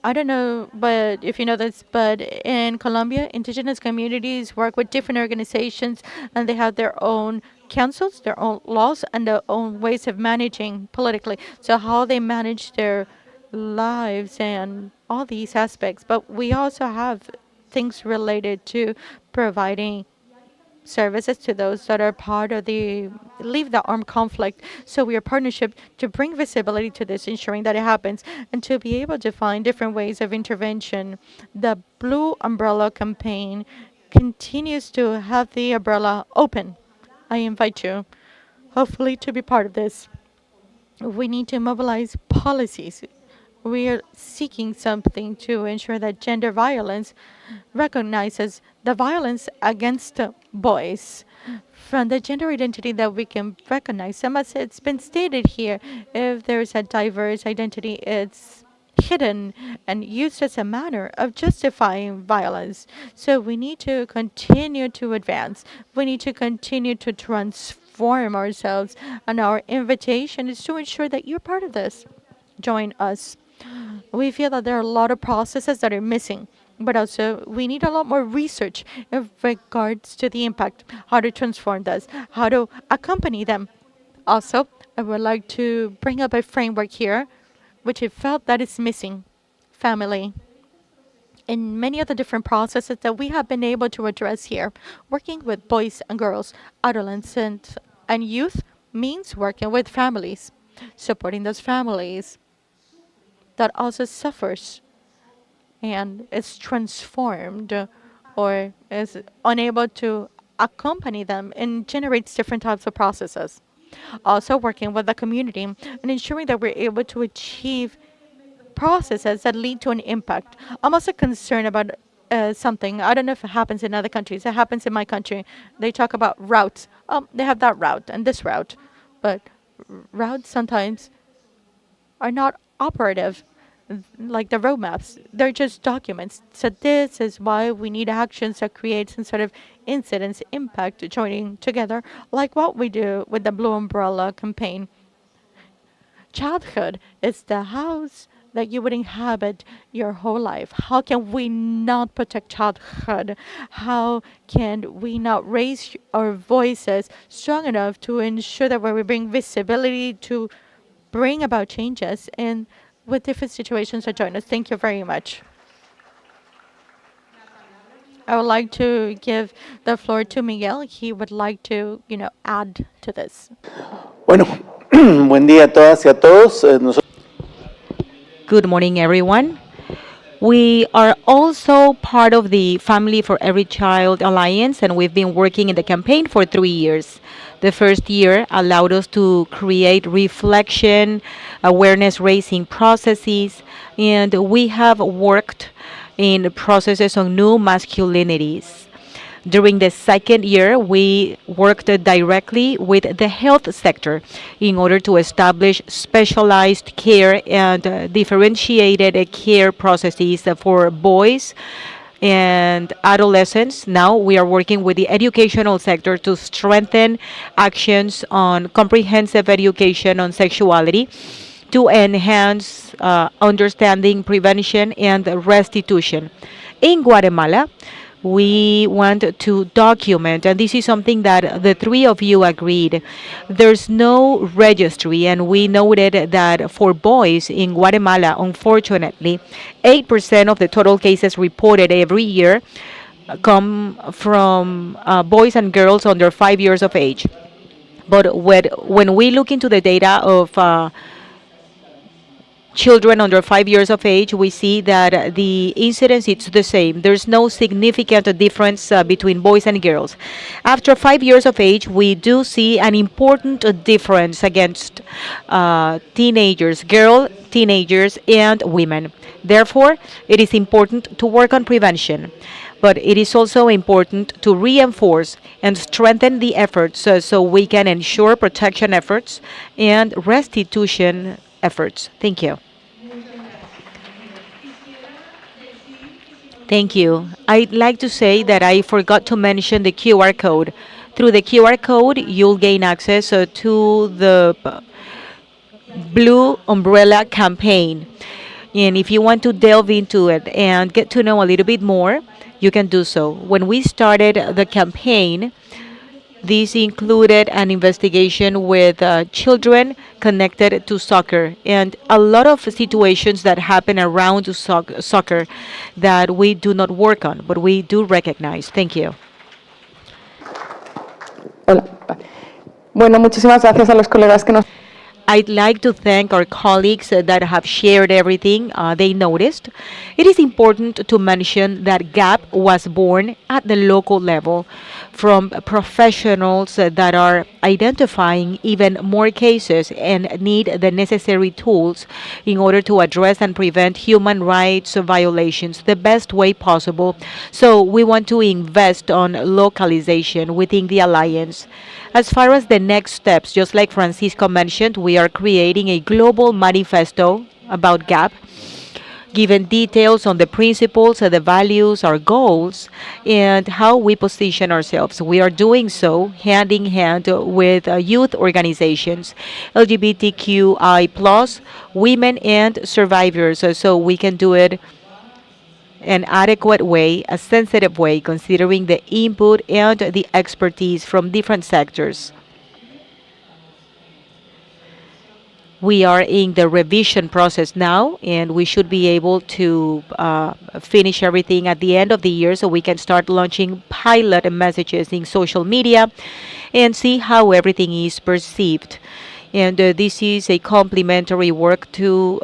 I don't know, but if you know this, but in Colombia, indigenous communities work with different organizations, and they have their own councils, their own laws, and their own ways of managing politically. So how they manage their lives and all these aspects. But we also have things related to providing services to those that are part of the leave the armed conflict. So we are partnership to bring visibility to this, ensuring that it happens, and to be able to find different ways of intervention. The Blue Umbrella campaign continues to have the umbrella open. I invite you, hopefully, to be part of this. We need to mobilize policies. We are seeking something to ensure that gender violence recognizes the violence against boys from the gender identity that we can recognize. Some as it's been stated here, if there's a diverse identity, it's hidden and used as a manner of justifying violence. So we need to continue to advance. We need to continue to transform ourselves. And our invitation is to ensure that you're part of this. Join us. We feel that there are a lot of processes that are missing, but also we need a lot more research in regards to the impact, how to transform this, how to accompany them. Also, I would like to bring up a framework here, which I felt that is missing: family. In many of the different processes that we have been able to address here, working with boys and girls, adolescents, and youth means working with families, supporting those families that also suffers and is transformed or is unable to accompany them and generates different types of processes. Also working with the community and ensuring that we're able to achieve processes that lead to an impact. I'm also concerned about something. I don't know if it happens in other countries. It happens in my country. They talk about routes. They have that route and this route. But routes sometimes are not operative, like the roadmaps. They're just documents. So this is why we need actions that create some sort of incidence impact joining together, like what we do with the Blue Umbrella campaign. Childhood is the house that you would inhabit your whole life. How can we not protect childhood? How can we not raise our voices strong enough to ensure that when we bring visibility to bring about changes and with different situations that join us? Thank you very much. I would like to give the floor to Miguel. He would like to, add to this. Bueno, buen día a todas y a todos. Good morning, everyone. We are also part of the Family for Every Child Alliance, and we've been working in the campaign for 3 years. The first year allowed us to create reflection, awareness raising processes, and we have worked in processes on new masculinities. During the second year, we worked directly with the health sector in order to establish specialized care and differentiated care processes for boys and adolescents. Now we are working with the educational sector to strengthen actions on comprehensive education on sexuality to enhance understanding, prevention, and restitution. In Guatemala, we want to document, and this is something that the three of you agreed. There's no registry, and we noted that for boys in Guatemala, unfortunately, 8% of the total cases reported every year come from boys and girls under 5 years of age. But when we look into the data of children under 5 years of age, we see that the incidence is the same. There's no significant difference between boys and girls. After 5 years of age, we do see an important difference against teenagers, and women. Therefore, it is important to work on prevention. But it is also important to reinforce and strengthen the efforts so we can ensure protection efforts and restitution efforts. Thank you. Thank you. I'd like to say that I forgot to mention the QR code. Through the QR code, you'll gain access to the Blue Umbrella campaign. And if you want to delve into it and get to know a little bit more, you can do so. When we started the campaign, this included an investigation with children connected to soccer and a lot of situations that happen around soccer that we do not work on, but we do recognize. Thank you. Hola. Bueno, muchísimas gracias a los colegas que nos... I'd like to thank our colleagues that have shared everything they noticed. It is important to mention that GAP was born at the local level from professionals that are identifying even more cases and need the necessary tools in order to address and prevent human rights violations the best way possible. So we want to invest on localization within the alliance. As far as the next steps, just like Francisco mentioned, we are creating a global manifesto about GAP, giving details on the principles, the values, our goals, and how we position ourselves. We are doing so hand in hand with youth organizations, LGBTQI+, women and survivors, so we can do it an adequate way, a sensitive way, considering the input and the expertise from different sectors. We are in the revision process now, and we should be able to finish everything at the end of the year so we can start launching pilot messages in social media and see how everything is perceived. And this is a complementary work to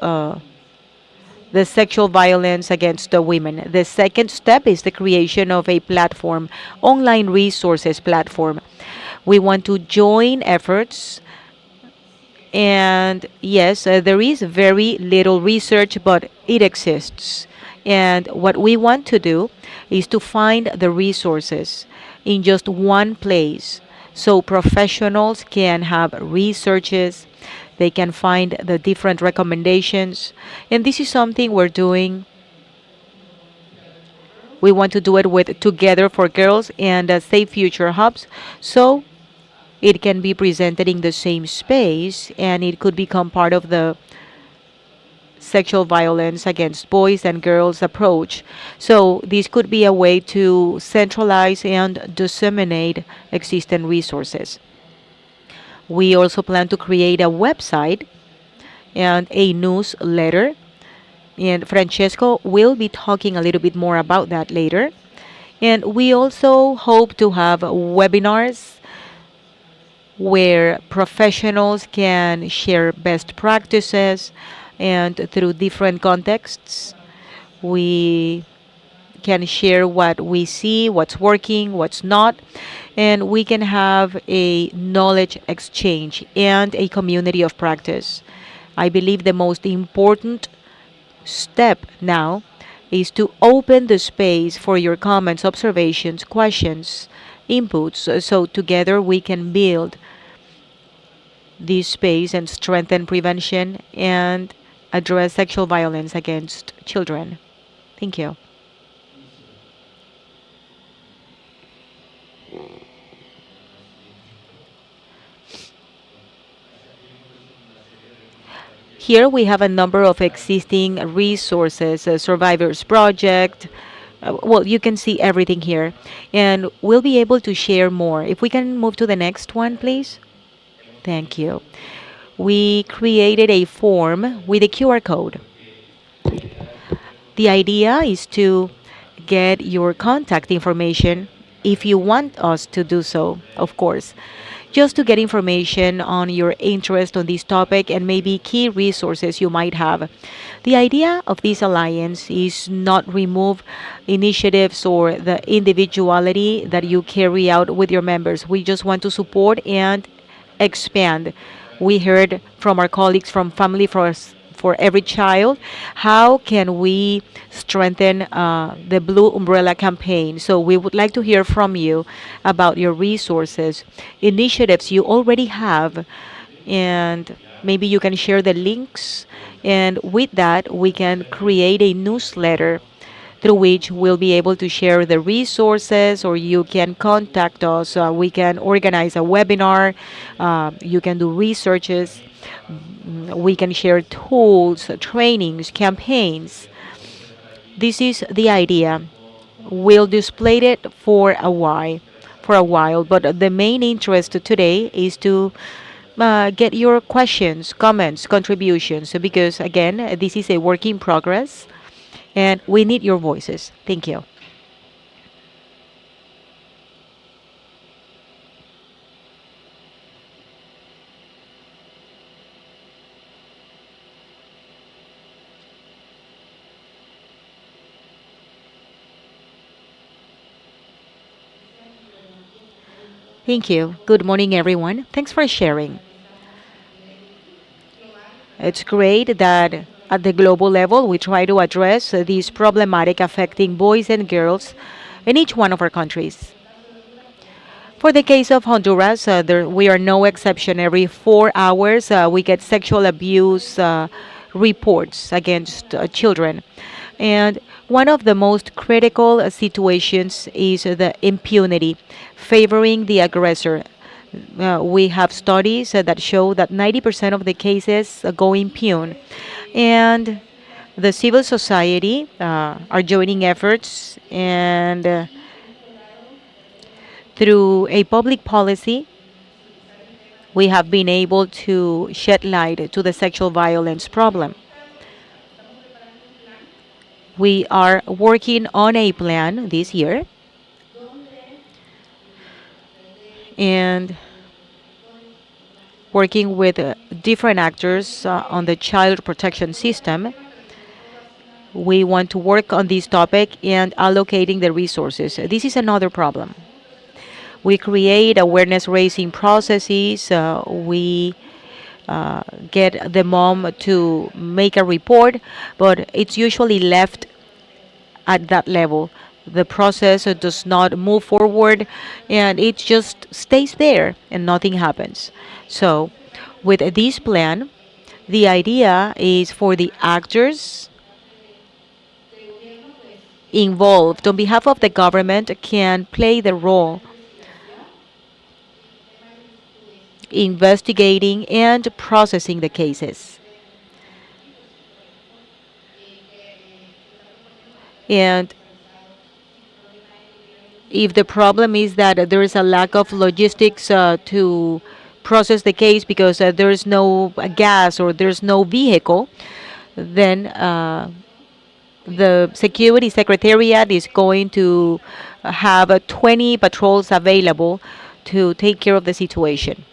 the sexual violence against the women. The second step is the creation of a platform, online resources platform. We want to join efforts. And yes, there is very little research, but it exists. And what we want to do is to find the resources in just one place so professionals can have researches, they can find the different recommendations. And this is something we're doing. We want to do it with Together for Girls and Safe Future Hubs. So it can be presented in the same space and it could become part of the sexual violence against boys and girls approach. So this could be a way to centralize and disseminate existing resources. We also plan to create a website and a newsletter. And Francesco will be talking a little bit more about that later. And we also hope to have webinars where professionals can share best practices, and through different contexts, we can share what we see, what's working, what's not, and we can have a knowledge exchange and a community of practice. I believe the most important step now is to open the space for your comments, observations, questions, inputs, so together we can build this space and strengthen prevention and address sexual violence against children. Thank you. Here we have a number of existing resources, Survivors Project. Well, you can see everything here. And we'll be able to share more. If we can move to the next one, please. Thank you. We created a form with a QR code. The idea is to get your contact information if you want us to do so, of course, just to get information on your interest on this topic and maybe key resources you might have. The idea of this alliance is not remove initiatives or the individuality that you carry out with your members. We just want to support and expand. We heard from our colleagues from Family for Every Child. How can we strengthen the Blue Umbrella campaign? So we would like to hear from you about your resources, initiatives you already have, and maybe you can share the links. And with that, we can create a newsletter through which we'll be able to share the resources, or you can contact us. We can organize a webinar. You can do researches. We can share tools, trainings, campaigns. This is the idea. We'll display it for a while, but the main interest today is to get your questions, comments, contributions, because again, this is a work in progress and we need your voices. Thank you. Thank you. Good morning, everyone. Thanks for sharing. It's great that at the global level we try to address this problematic affecting boys and girls in each one of our countries. For the case of Honduras, we are no exception. Every 4 hours, we get sexual abuse reports against children. And one of the most critical situations is the impunity, favoring the aggressor. We have studies that show that 90% of the cases go impune. And the civil society are joining efforts, and through a public policy, we have been able to shed light to the sexual violence problem. We are working on a plan this year, and working with different actors on the child protection system. We want to work on this topic and allocating the resources. This is another problem. We create awareness raising processes. We get the mom to make a report, but it's usually left at that level. The process does not move forward, and it just stays there and nothing happens. So, with this plan, the idea is for the actors involved on behalf of the government can play the role investigating and processing the cases. And if the problem is that there is a lack of logistics to process the case because there is no gas or there's no vehicle, then the security secretariat is going to have 20 patrols available to take care of the situation.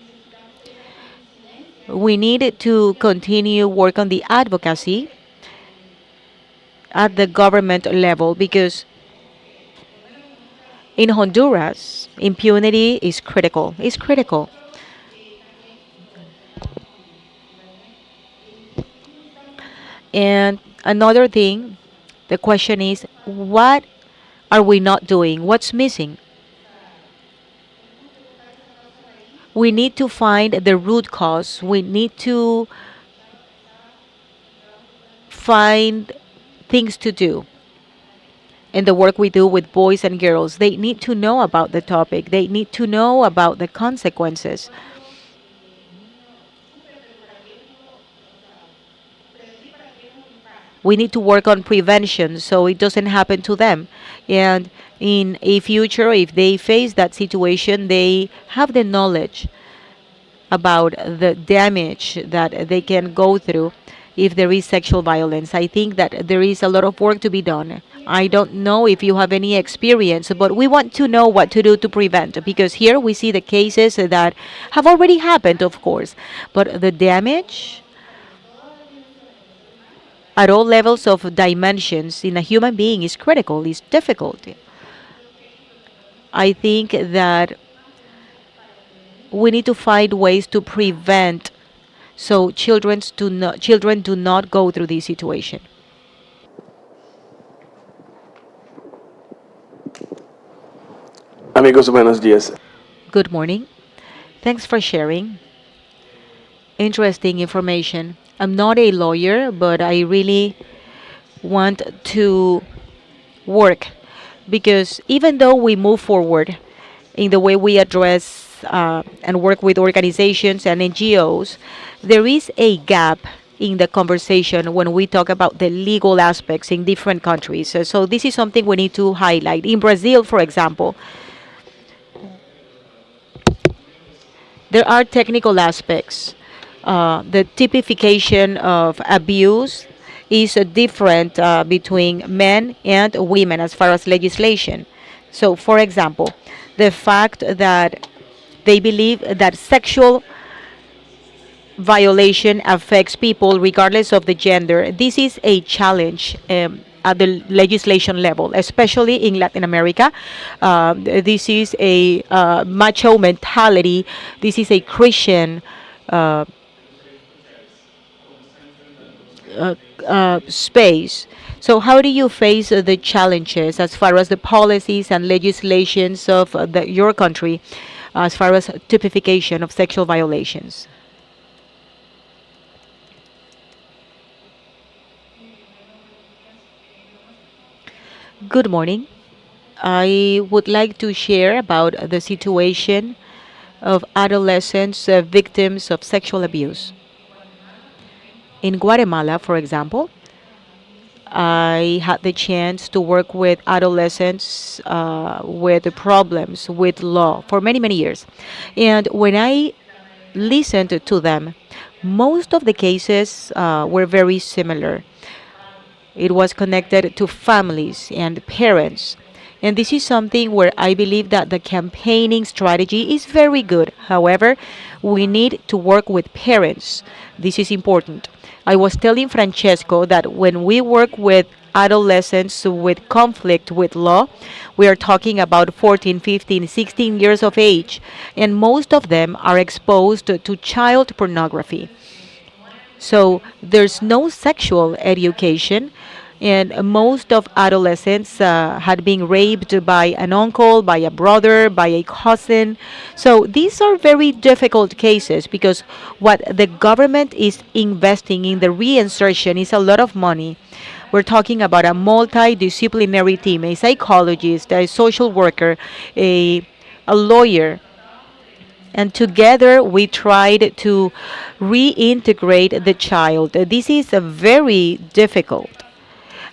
We need to continue work on the advocacy at the government level, because in Honduras, impunity is critical. It's critical. And another thing The question is, what are we not doing? What's missing? We need to find the root cause. We need to find things to do. In the work we do with boys and girls, they need to know about the topic, they need to know about the consequences. We need to work on prevention so it doesn't happen to them. And in a future, if they face that situation, they have the knowledge about the damage that they can go through if there is sexual violence. I think that there is a lot of work to be done. I don't know if you have any experience, but we want to know what to do to prevent, because here we see the cases that have already happened, of course, but the damage at all levels of dimensions in a human being is critical, is difficult. I think that we need to find ways to prevent so children do not go through this situation. Amigos, buenos días. Good morning. Thanks for sharing interesting information. I'm not a lawyer, but I really want to work, because even though we move forward in the way we address and work with organizations and NGOs, there is a gap in the conversation when we talk about the legal aspects in different countries. So this is something we need to highlight. In Brazil, for example, there are technical aspects. The typification of abuse is different between men and women as far as legislation. So, for example, the fact that they believe that sexual violation affects people regardless of the gender, this is a challenge at the legislation level, especially in Latin America. This is a macho mentality. This is a Christian uh, space. So, how do you face the challenges as far as the policies and legislations of your country, as far as typification of sexual violations? Good morning. I would like to share about the situation of adolescents victims of sexual abuse. In Guatemala, for example, I had the chance to work with adolescents with the problems with law for many, many years. And when I listened to them, most of the cases were very similar. It was connected to families and parents. And this is something where I believe that the campaigning strategy is very good. However, we need to work with parents. This is important. I was telling Francesco that when we work with adolescents with conflict with law, we are talking about 14, 15, 16 years of age, and most of them are exposed to child pornography. So there's no sexual education, and most of adolescents had been raped by an uncle, by a brother, by a cousin. So these are very difficult cases, because what the government is investing in the reinsertion is a lot of money. We're talking about a multidisciplinary team, a psychologist, a social worker, a lawyer, and together we tried to reintegrate the child. This is a very difficult.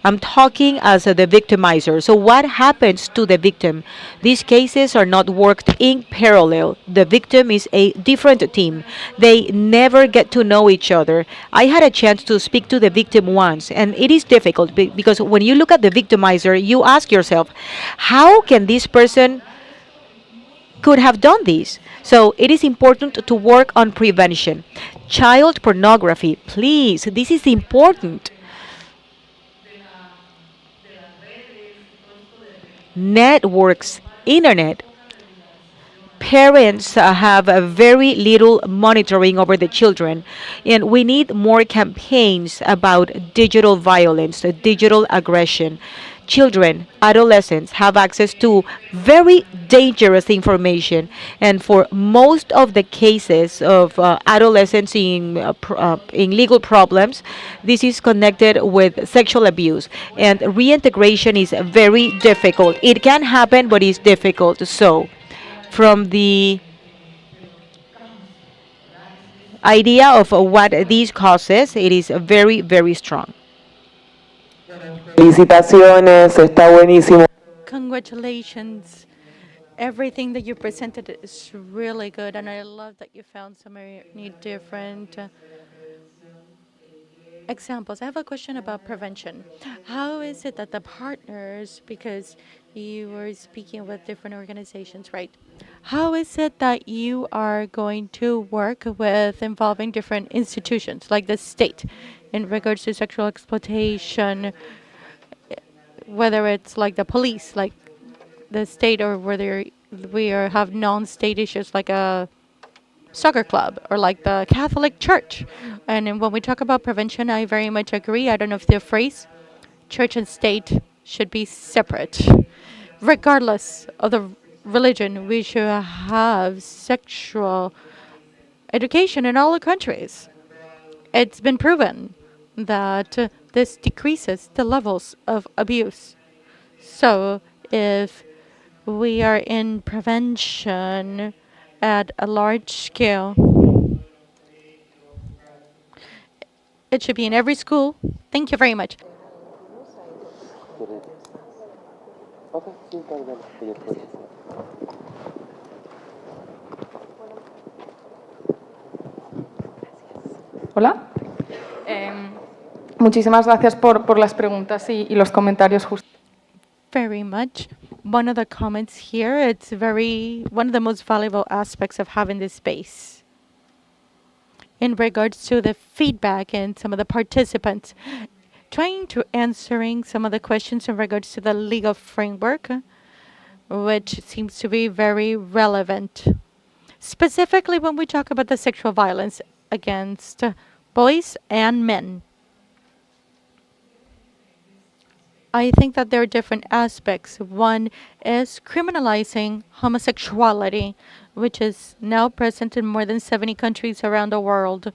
I'm talking as the victimizer. So, what happens to the victim? These cases are not worked in parallel. The victim is a different team. They never get to know each other. I had a chance to speak to the victim once, and it is difficult because when you look at the victimizer, you ask yourself, how can this person could have done this? So it is important to work on prevention. Child pornography, please, this is important. Networks, internet, parents have a very little monitoring over the children, and we need more campaigns about digital violence, digital aggression. Children, adolescents have access to very dangerous information, and for most of the cases of adolescents in legal problems, this is connected with sexual abuse, and reintegration is very difficult. It can happen, but it's difficult. So, from the idea of what these causes, it is very, very strong. Felicitaciones, está buenísimo. Congratulations. Everything that you presented is really good, and I love that you found so many different examples. I have a question about prevention. How is it that the partners, because you were speaking with different organizations, right? How is it that you are going to work with involving different institutions like the state in regards to sexual exploitation, whether it's like the police, like the state, or whether have non-state issues like a soccer club or like the Catholic Church. And then when we talk about prevention, I very much agree. I don't know if the phrase church and state should be separate. Regardless of the religion, we should have sexual education in all the countries. It's been proven that this decreases the levels of abuse. So if we are in prevention at a large scale, it should be in every school. Thank you very much. Ok, sí, dale, dale, que ya estoy. Hola. Muchísimas gracias por las preguntas y los comentarios justos. Very much. One of the comments here, it's one of the most valuable aspects of having this space. In regards to the feedback and some of the participants, trying to answering some of the questions in regards to the legal framework, which seems to be very relevant. Specifically when we talk about the sexual violence against boys and men. I think that there are different aspects. One is criminalizing homosexuality, which is now present in more than 70 countries around the world.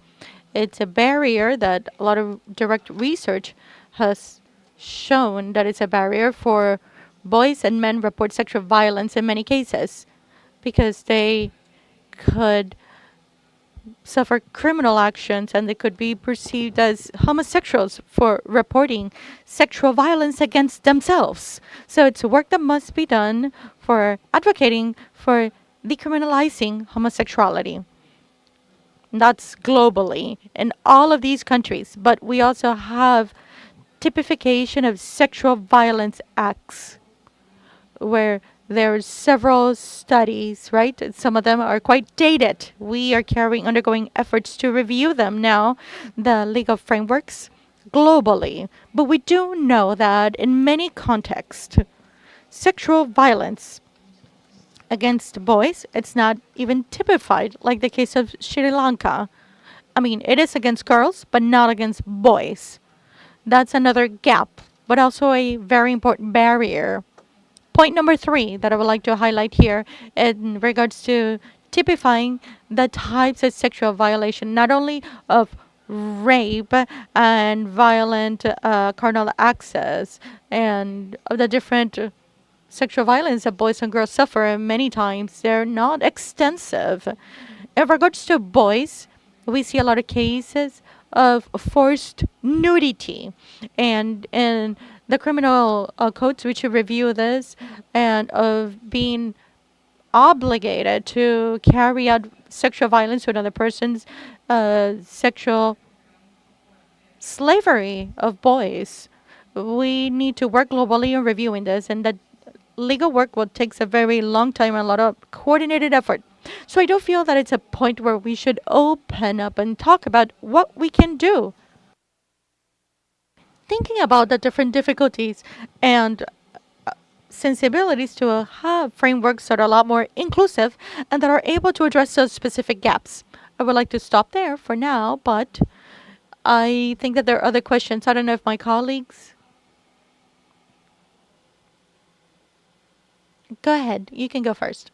It's a barrier that a lot of direct research has shown that it's a barrier for boys and men report sexual violence in many cases because they could suffer criminal actions and they could be perceived as homosexuals for reporting sexual violence against themselves. So it's work that must be done for advocating for decriminalizing homosexuality. That's globally in all of these countries, but we also have typification of sexual violence acts where there are several studies, right? Some of them are quite dated. We are undergoing efforts to review them now, the legal frameworks globally. But we do know that in many contexts, sexual violence against boys, it's not even typified, like the case of Sri Lanka. I mean, it is against girls, but not against boys. That's another gap, but also a very important barrier. Point number 3 that I would like to highlight here in regards to typifying the types of sexual violation, not only of rape and violent carnal access and of the different sexual violence that boys and girls suffer, and many times they're not extensive. In regards to boys, we see a lot of cases of forced nudity, and in the criminal codes, we should review this, and of being obligated to carry out sexual violence to another person's sexual slavery of boys. We need to work globally in reviewing this, and that legal work will takes a very long time and a lot of coordinated effort. So I do feel that it's a point where we should open up and talk about what we can do. Thinking about the different difficulties and sensibilities to have frameworks that are a lot more inclusive and that are able to address those specific gaps. I would like to stop there for now, but I think that there are other questions. I don't know if my colleagues. Go ahead. You can go first.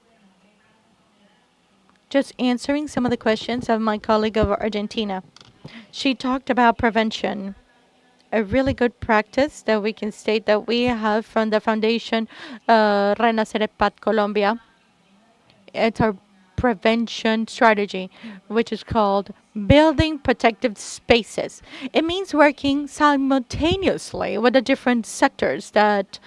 Just answering some of the questions of my colleague of Argentina. She talked about prevention. A really good practice that we can state that we have from the foundation Renacer Pat Colombia. It's our prevention strategy, which is called building protective spaces. It means working simultaneously with the different sectors that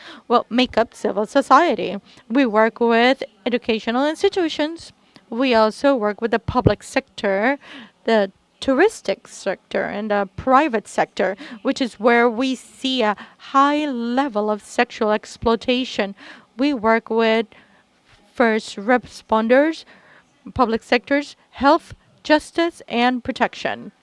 make up civil society. We work with educational institutions. We also work with the public sector, the touristic sector, and the private sector, which is where we see a high level of sexual exploitation. We work with first responders, public sectors, health, justice, and protection.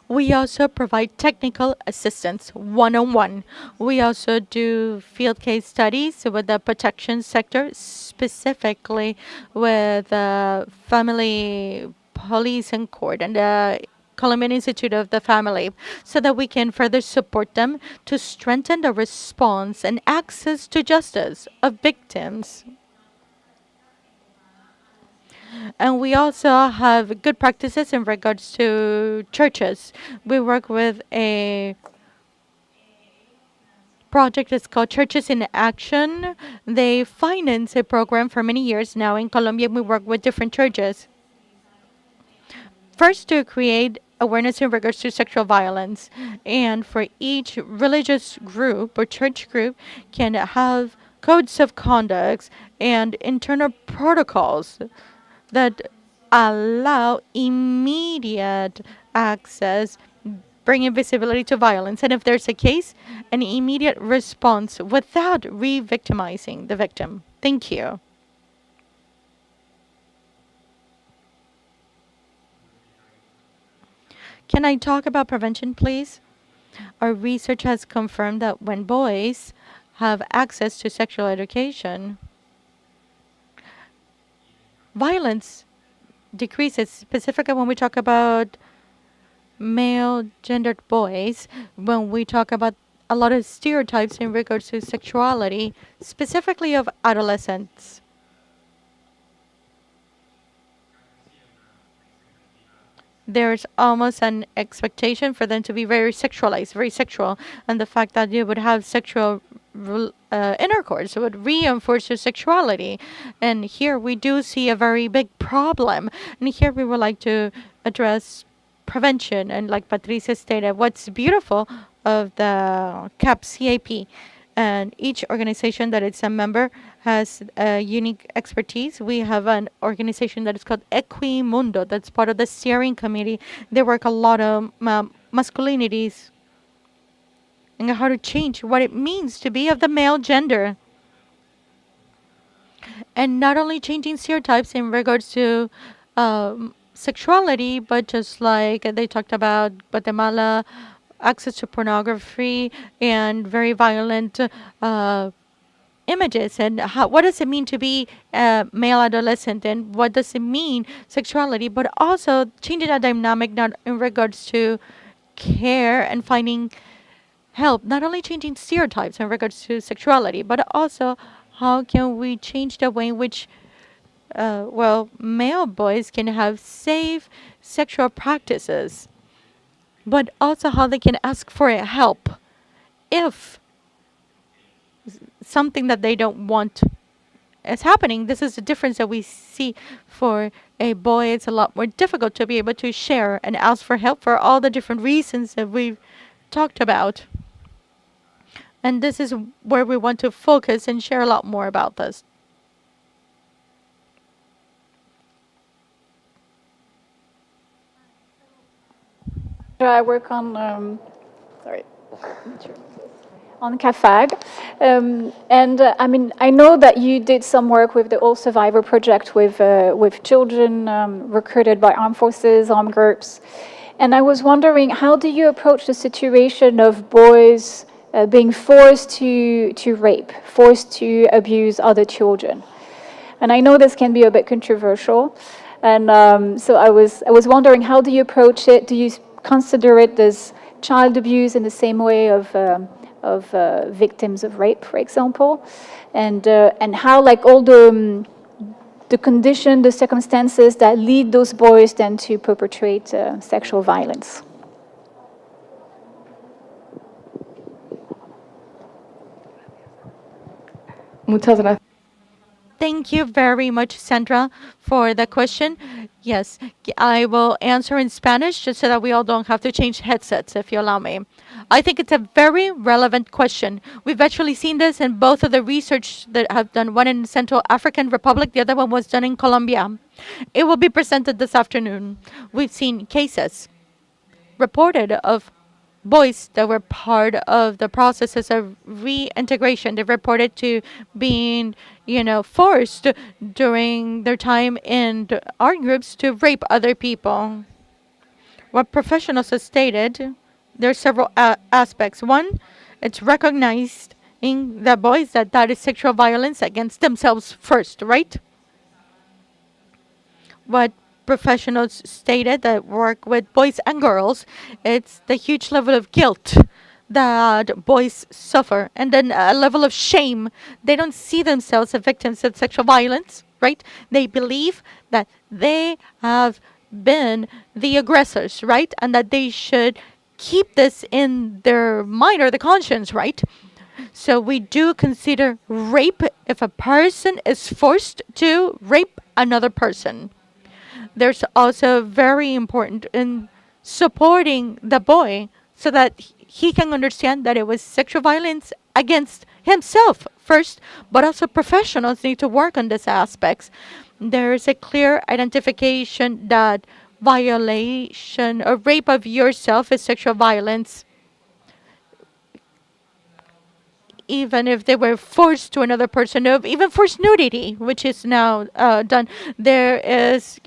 We also provide technical assistance one-on-one. We also do field case studies with the protection sector, specifically with family police and court and the Colombian Institute of the Family, so that we can further support them to strengthen the response and access to justice of victims. And we also have good practices in regards to churches. We work with a project that's called Churches in Action. They finance a program for many years now in Colombia. We work with different churches. First, to create awareness in regards to sexual violence. And for each religious group or church group can have codes of conduct and internal protocols that allow immediate access, bringing visibility to violence. And if there's a case, an immediate response without re-victimizing the victim. Thank you. Can I talk about prevention, please? Our research has confirmed that when boys have access to sexual education, violence decreases, specifically when we talk about male gendered boys, when we talk about a lot of stereotypes in regards to sexuality, specifically of adolescents. There's almost an expectation for them to be very sexualized, very sexual, and the fact that you would have sexual intercourse would reinforce your sexuality. And here we do see a very big problem. And here we would like to address prevention. And like Patricia stated, what's beautiful of the CAP, and each organization that it's a member has a unique expertise. We have an organization that is called Equimundo, that's part of the steering committee. They work a lot of masculinities and how to change what it means to be of the male gender. And not only changing stereotypes in regards to sexuality, but just like they talked about Guatemala, access to pornography and very violent images, and what does it mean to be a male adolescent, and what does it mean sexuality, but also changing that dynamic not in regards to care and finding help, not only changing stereotypes in regards to sexuality, but also how can we change the way in which male boys can have safe sexual practices, but also how they can ask for help if something that they don't want is happening. This is the difference that we see. For a boy, it's a lot more difficult to be able to share and ask for help for all the different reasons that we've talked about. And this is where we want to focus and share a lot more about this. I work on, on CAFAG. I mean, I know that you did some work with the All Survivor Project with children recruited by armed forces, armed groups. And I was wondering, how do you approach the situation of boys being forced to rape, forced to abuse other children. And I know this can be a bit controversial, and so I was wondering, how do you approach it? Do you consider it as child abuse in the same way of victims of rape, for example, and how, like, all the condition, the circumstances that lead those boys then to perpetrate sexual violence? Muchas gracias. Thank you very much, Sandra, for the question. Yes, I will answer in Spanish just so that we all don't have to change headsets, if you allow me. I think it's a very relevant question. We've actually seen this in both of the research that have done, one in Central African Republic, the other one was done in Colombia. It will be presented this afternoon. We've seen cases reported of boys that were part of the processes of reintegration. They reported to being, forced during their time in art groups to rape other people. What professionals have stated, there are several aspects. One, it's recognized in the boys that is sexual violence against themselves first, right? What professionals stated that work with boys and girls, it's the huge level of guilt that boys suffer, and then a level of shame. They don't see themselves as victims of sexual violence, right? They believe that they have been the aggressors, right? And that they should keep this in their mind or the conscience, right? So we do consider rape if a person is forced to rape another person. There's also very important in supporting the boy so that he can understand that it was sexual violence against himself first, but also professionals need to work on these aspects. There's a clear identification that violation or rape of yourself is sexual violence, even if they were forced to another person, or even forced nudity, which is now done. There is,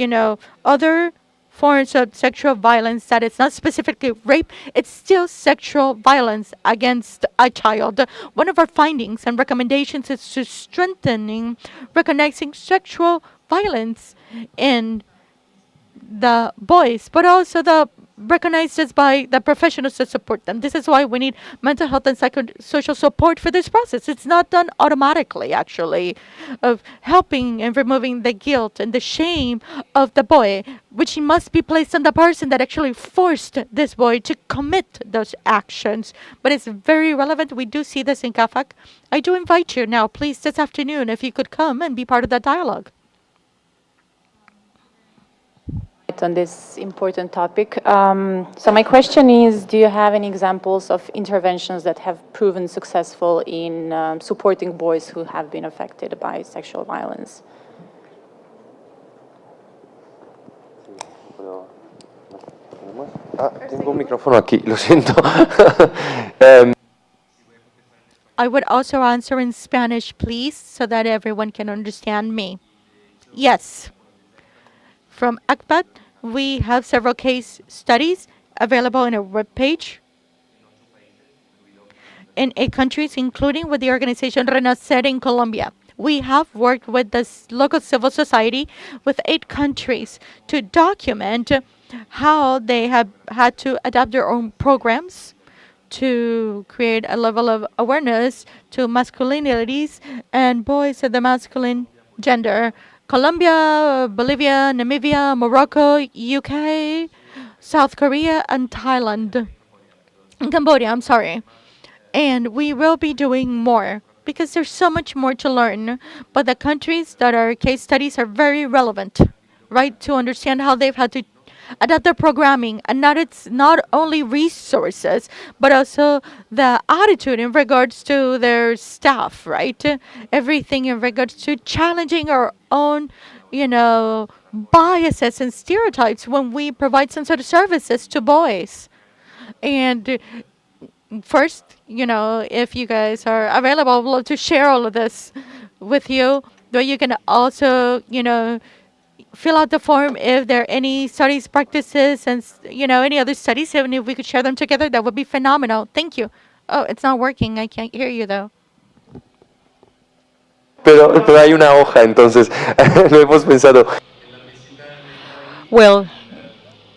other forms of sexual violence that is not specifically rape. It's still sexual violence against a child. One of our findings and recommendations is to strengthening recognizing sexual violence in the boys, but also the recognized as by the professionals that support them. This is why we need mental health and psychosocial support for this process. It's not done automatically, actually, of helping and removing the guilt and the shame of the boy, which must be placed on the person that actually forced this boy to commit those actions. But it's very relevant. We do see this in CAFAC. I do invite you now, please, this afternoon, if you could come and be part of that dialogue. On this important topic. So my question is, do you have any examples of interventions that have proven successful in supporting boys who have been affected by sexual violence? Tengo un micrófono aquí, lo siento. I would also answer in Spanish, please, so that everyone can understand me. Yes. From ACPAT, we have several case studies available on our webpage in 8 countries, including with the organization Renacer in Colombia. We have worked with the local civil society with 8 countries to document how they have had to adapt their own programs to create a level of awareness to masculinities and boys of the masculine gender. Colombia, Bolivia, Namibia, Morocco, UK, South Korea, and Thailand. And Cambodia, I'm sorry. And we will be doing more because there's so much more to learn. But the countries that are case studies are very relevant, right? To understand how they've had to adapt their programming, and it's not only resources, but also the attitude in regards to their staff, right? Everything in regards to challenging our own, biases and stereotypes when we provide some sort of services to boys. And first, if you guys are available, I'd love to share all of this with you. But you can also, fill out the form if there are any studies, practices, and any other studies. And if we could share them together, that would be phenomenal. Thank you. Oh, it's not working. I can't hear you though. Pero hay una hoja, entonces lo hemos pensado. Well,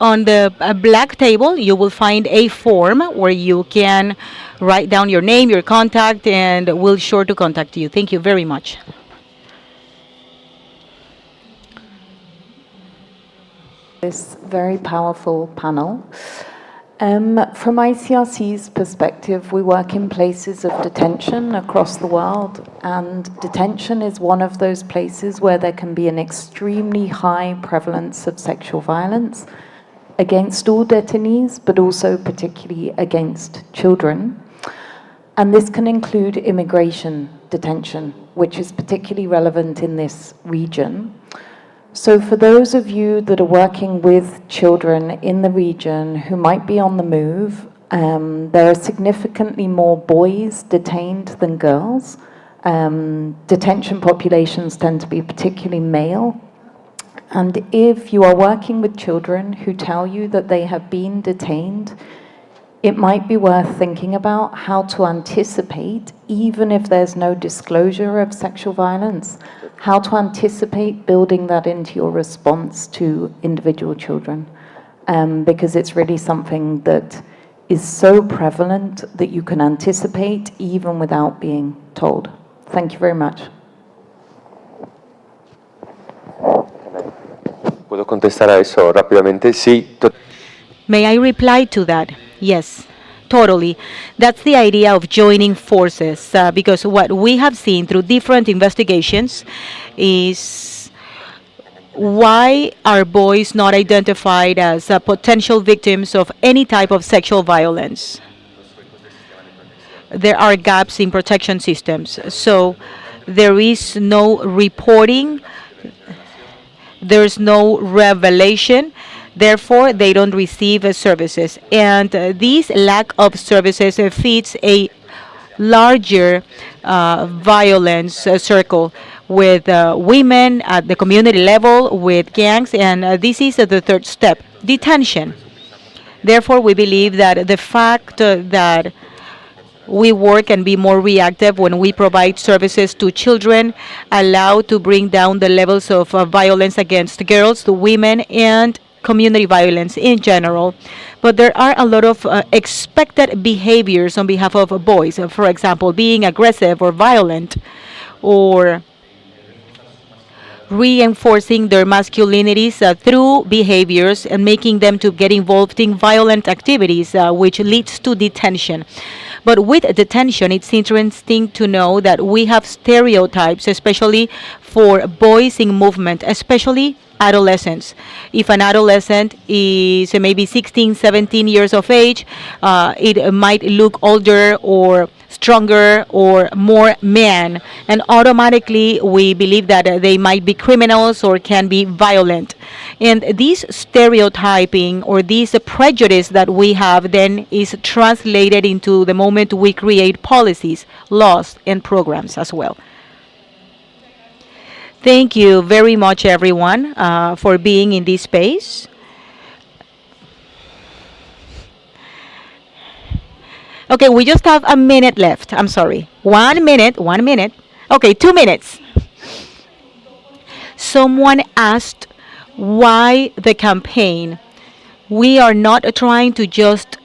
on the black table, you will find a form where you can write down your name, your contact, and we'll sure to contact you. Thank you very much. This very powerful panel. From ICRC's perspective, we work in places of detention across the world, and detention is one of those places where there can be an extremely high prevalence of sexual violence against all detainees, but also particularly against children. And this can include immigration detention, which is particularly relevant in this region. So for those of you that are working with children in the region who might be on the move, there are significantly more boys detained than girls. Detention populations tend to be particularly male. And if you are working with children who tell you that they have been detained, it might be worth thinking about how to anticipate, even if there's no disclosure of sexual violence, how to anticipate building that into your response to individual children. Because it's really something that is so prevalent that you can anticipate even without being told. Thank you very much. ¿Puedo contestar a eso rápidamente? Sí. May I reply to that? Yes, totally. That's the idea of joining forces, because what we have seen through different investigations is why are boys not identified as potential victims of any type of sexual violence? There are gaps in protection systems. So there is no reporting, there's no revelation. Therefore, they don't receive services. And this lack of services feeds a larger violence circle with women at the community level, with gangs, and this is the third step, detention. Therefore, we believe that the fact that we work and be more reactive when we provide services to children, allow to bring down the levels of violence against girls, to women, and community violence in general. But there are a lot of expected behaviors on behalf of boys. For example, being aggressive or violent, or reinforcing their masculinities through behaviors and making them to get involved in violent activities, which leads to detention. But with detention, it's interesting to know that we have stereotypes, especially for boys in movement, especially adolescents. If an adolescent is maybe 16, 17 years of age, it might look older or stronger or more man, and automatically we believe that they might be criminals or can be violent. And this stereotyping or this prejudice that we have then is translated into the moment we create policies, laws, and programs as well. Thank you very much, everyone, for being in this space. Okay, we just have a minute left. I'm sorry. 1 minute, 1 minute. Okay, 2 minutes. Someone asked why the campaign. We are not trying to just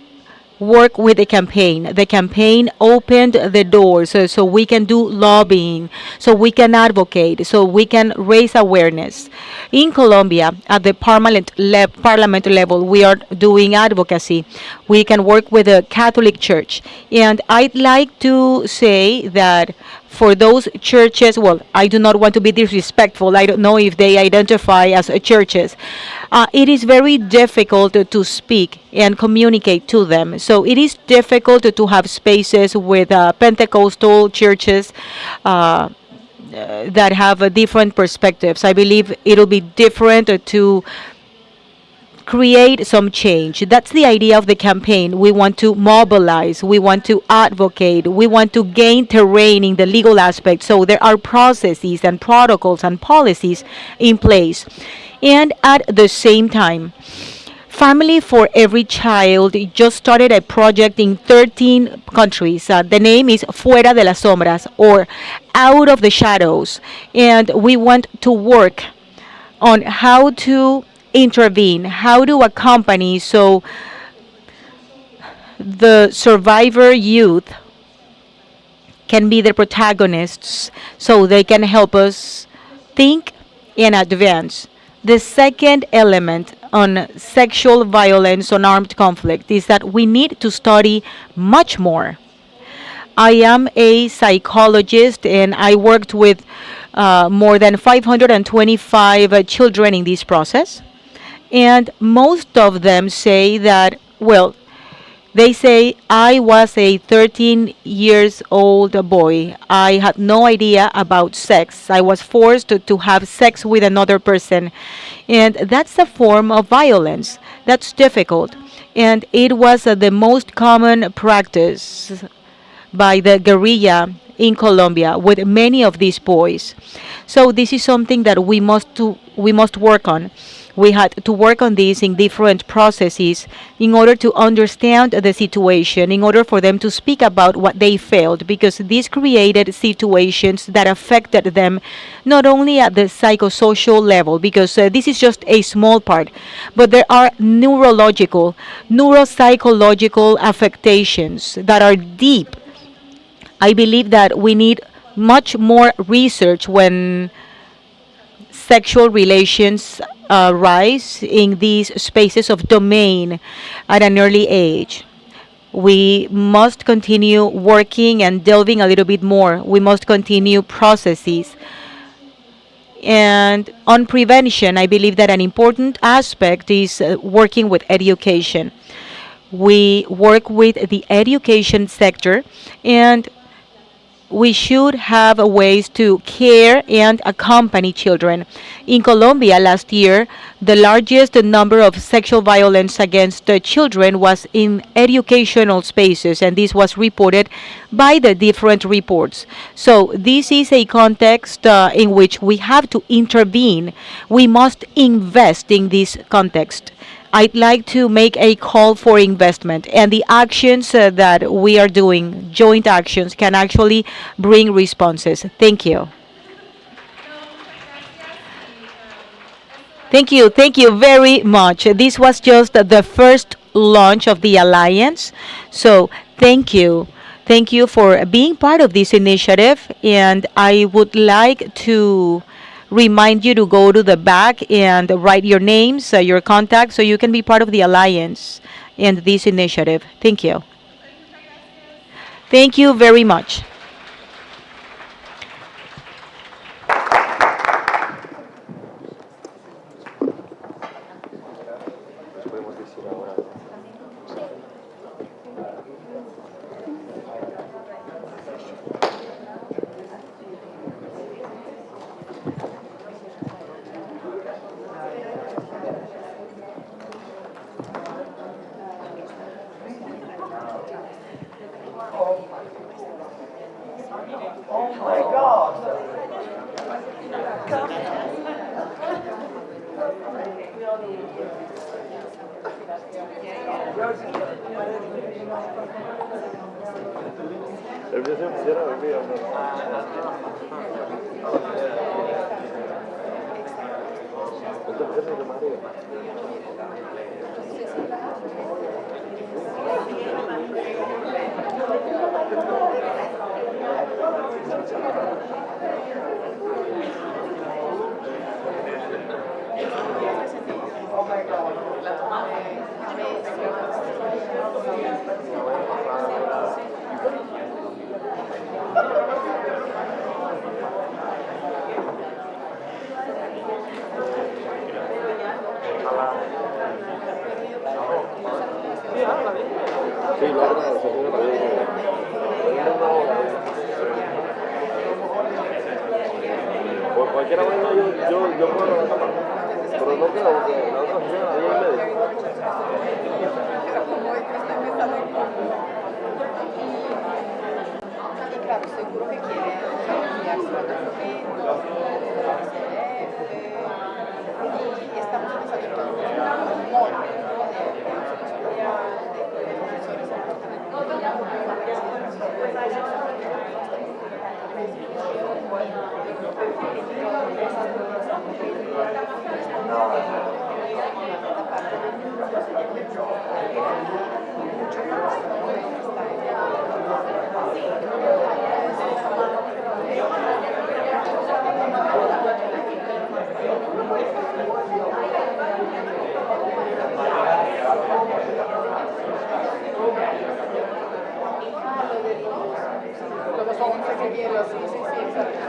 work with the campaign. The campaign opened the doors so we can do lobbying, so we can advocate, so we can raise awareness. In Colombia, at the parliament level, we are doing advocacy. We can work with the Catholic Church. And I'd like to say that for those churches, well, I do not want to be disrespectful. I don't know if they identify as churches. It is very difficult to speak and communicate to them. So it is difficult to have spaces with Pentecostal churches that have different perspectives. I believe it'll be different to create some change. That's the idea of the campaign. We want to mobilize, we want to advocate, we want to gain terrain in the legal aspect. So there are processes and protocols and policies in place. And at the same time, Family for Every Child just started a project in 13 countries. The name is Fuera de las Sombras, or Out of the Shadows. And we want to work on how to intervene, how to accompany so the survivor youth can be the protagonists so they can help us think and advance. The second element on sexual violence on armed conflict is that we need to study much more. I am a psychologist and I worked with more than 525 children in this process. And most of them say that, well, they say, I was a 13 years old boy. I had no idea about sex. I was forced to have sex with another person. And that's a form of violence. That's difficult. And it was the most common practice by the guerrilla in Colombia with many of these boys. So this is something that we must work on. We had to work on this in different processes in order to understand the situation, in order for them to speak about what they felt, because this created situations that affected them not only at the psychosocial level, because this is just a small part, but there are neurological, neuropsychological affectations that are deep. I believe that we need much more research when sexual relations rise in these spaces of domain at an early age. We must continue working and delving a little bit more. We must continue processes. And on prevention, I believe that an important aspect is working with education. We work with the education sector, and we should have ways to care and accompany children. In Colombia last year, the largest number of sexual violence against children was in educational spaces, and this was reported by the different reports. So this is a context in which we have to intervene. We must invest in this context. I'd like to make a call for investment, and the actions that we are doing, joint actions, can actually bring responses. Thank you. Thank you very much. This was just the first launch of the Alliance. So thank you for being part of this initiative, and I would like to remind you to go to the back and write your names, your contacts, so you can be part of the Alliance and this initiative. Thank you. Thank you very much. Podemos decir ahora. Sí, la otra, se tiene la por cualquier manera yo puedo la cámara. Pero no quiero porque la otra se tiene la 10 y media. Y claro, seguro que quiere enviarse a y estamos pensando en todo. Los 11 que quiero, sí, sí, sí, exacto.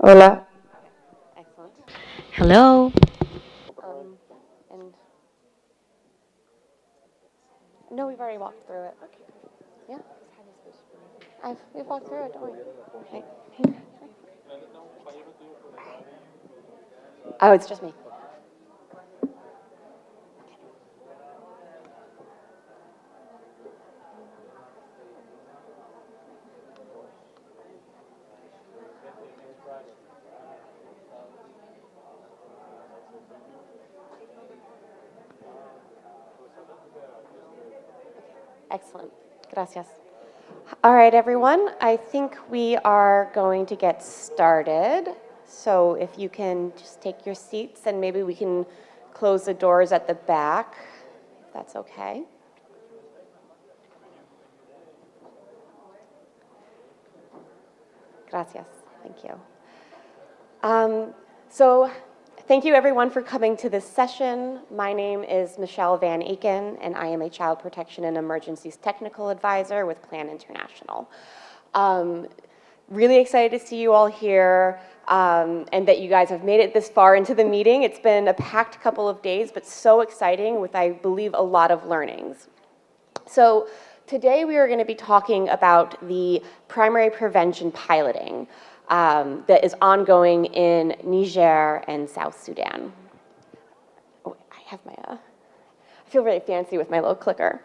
Hola. Excellent. Hello. And no, we've already walked through it. Yeah. We've walked through it, don't we? Okay. Oh, it's just me. Excellent. Gracias. All right, everyone. I think we are going to get started. So if you can just take your seats and maybe we can close the doors at the back, if that's okay. Gracias. Thank you. So thank you, everyone, for coming to this session. My name is Michelle Van Aken, and I am a Child Protection and Emergencies Technical Advisor with Plan International. Really excited to see you all here and that you guys have made it this far into the meeting. It's been a packed couple of days, but so exciting with, I believe, a lot of learnings. So today we are going to be talking about the primary prevention piloting that is ongoing in Niger and South Sudan. Oh, I have my, I feel really fancy with my little clicker.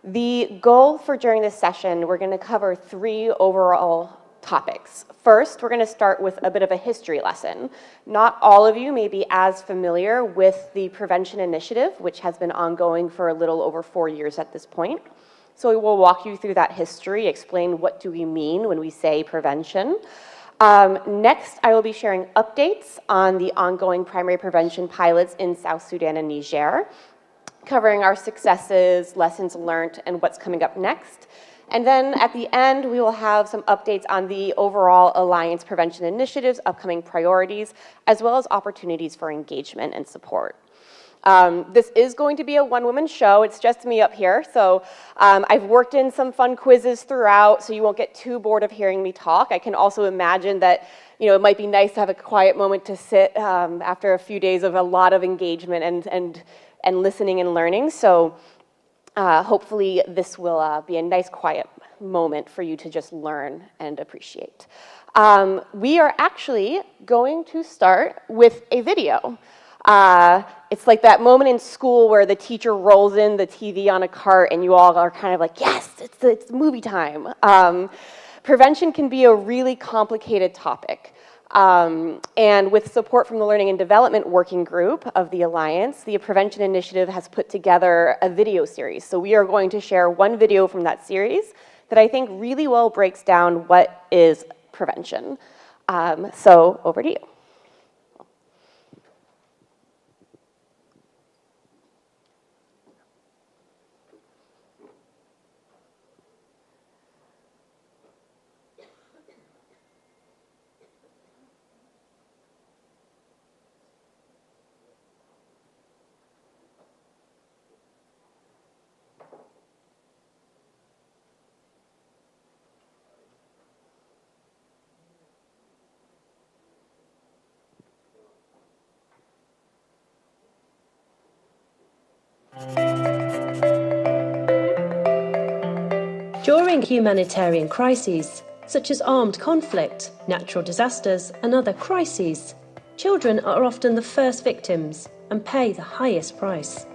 The goal for during this session, we're going to cover 3 overall topics. First, we're going to start with a bit of a history lesson. Not all of you may be as familiar with the Prevention Initiative, which has been ongoing for a little over 4 years at this point. So we will walk you through that history, explain what do we mean when we say prevention. Next, I will be sharing updates on the ongoing primary prevention pilots in South Sudan and Niger, covering our successes, lessons learned, and what's coming up next. And then at the end, we will have some updates on the overall Alliance Prevention Initiative's upcoming priorities, as well as opportunities for engagement and support. This is going to be a one-woman show. It's just me up here. So I've worked in some fun quizzes throughout, so you won't get too bored of hearing me talk. I can also imagine that it might be nice to have a quiet moment to sit after a few days of a lot of engagement and listening and learning. So hopefully this will be a nice quiet moment for you to just learn and appreciate. We are actually going to start with a video. It's like that moment in school where the teacher rolls in the TV on a cart and you all are kind of like, yes, it's movie time. Prevention can be a really complicated topic. And with support from the Learning and Development Working Group of the Alliance, the Prevention Initiative has put together a video series. So we are going to share one video from that series that I think really well breaks down what is prevention. So over to you. During humanitarian crises, such as armed conflict, natural disasters, and other crises, children are often the first victims and pay the highest price.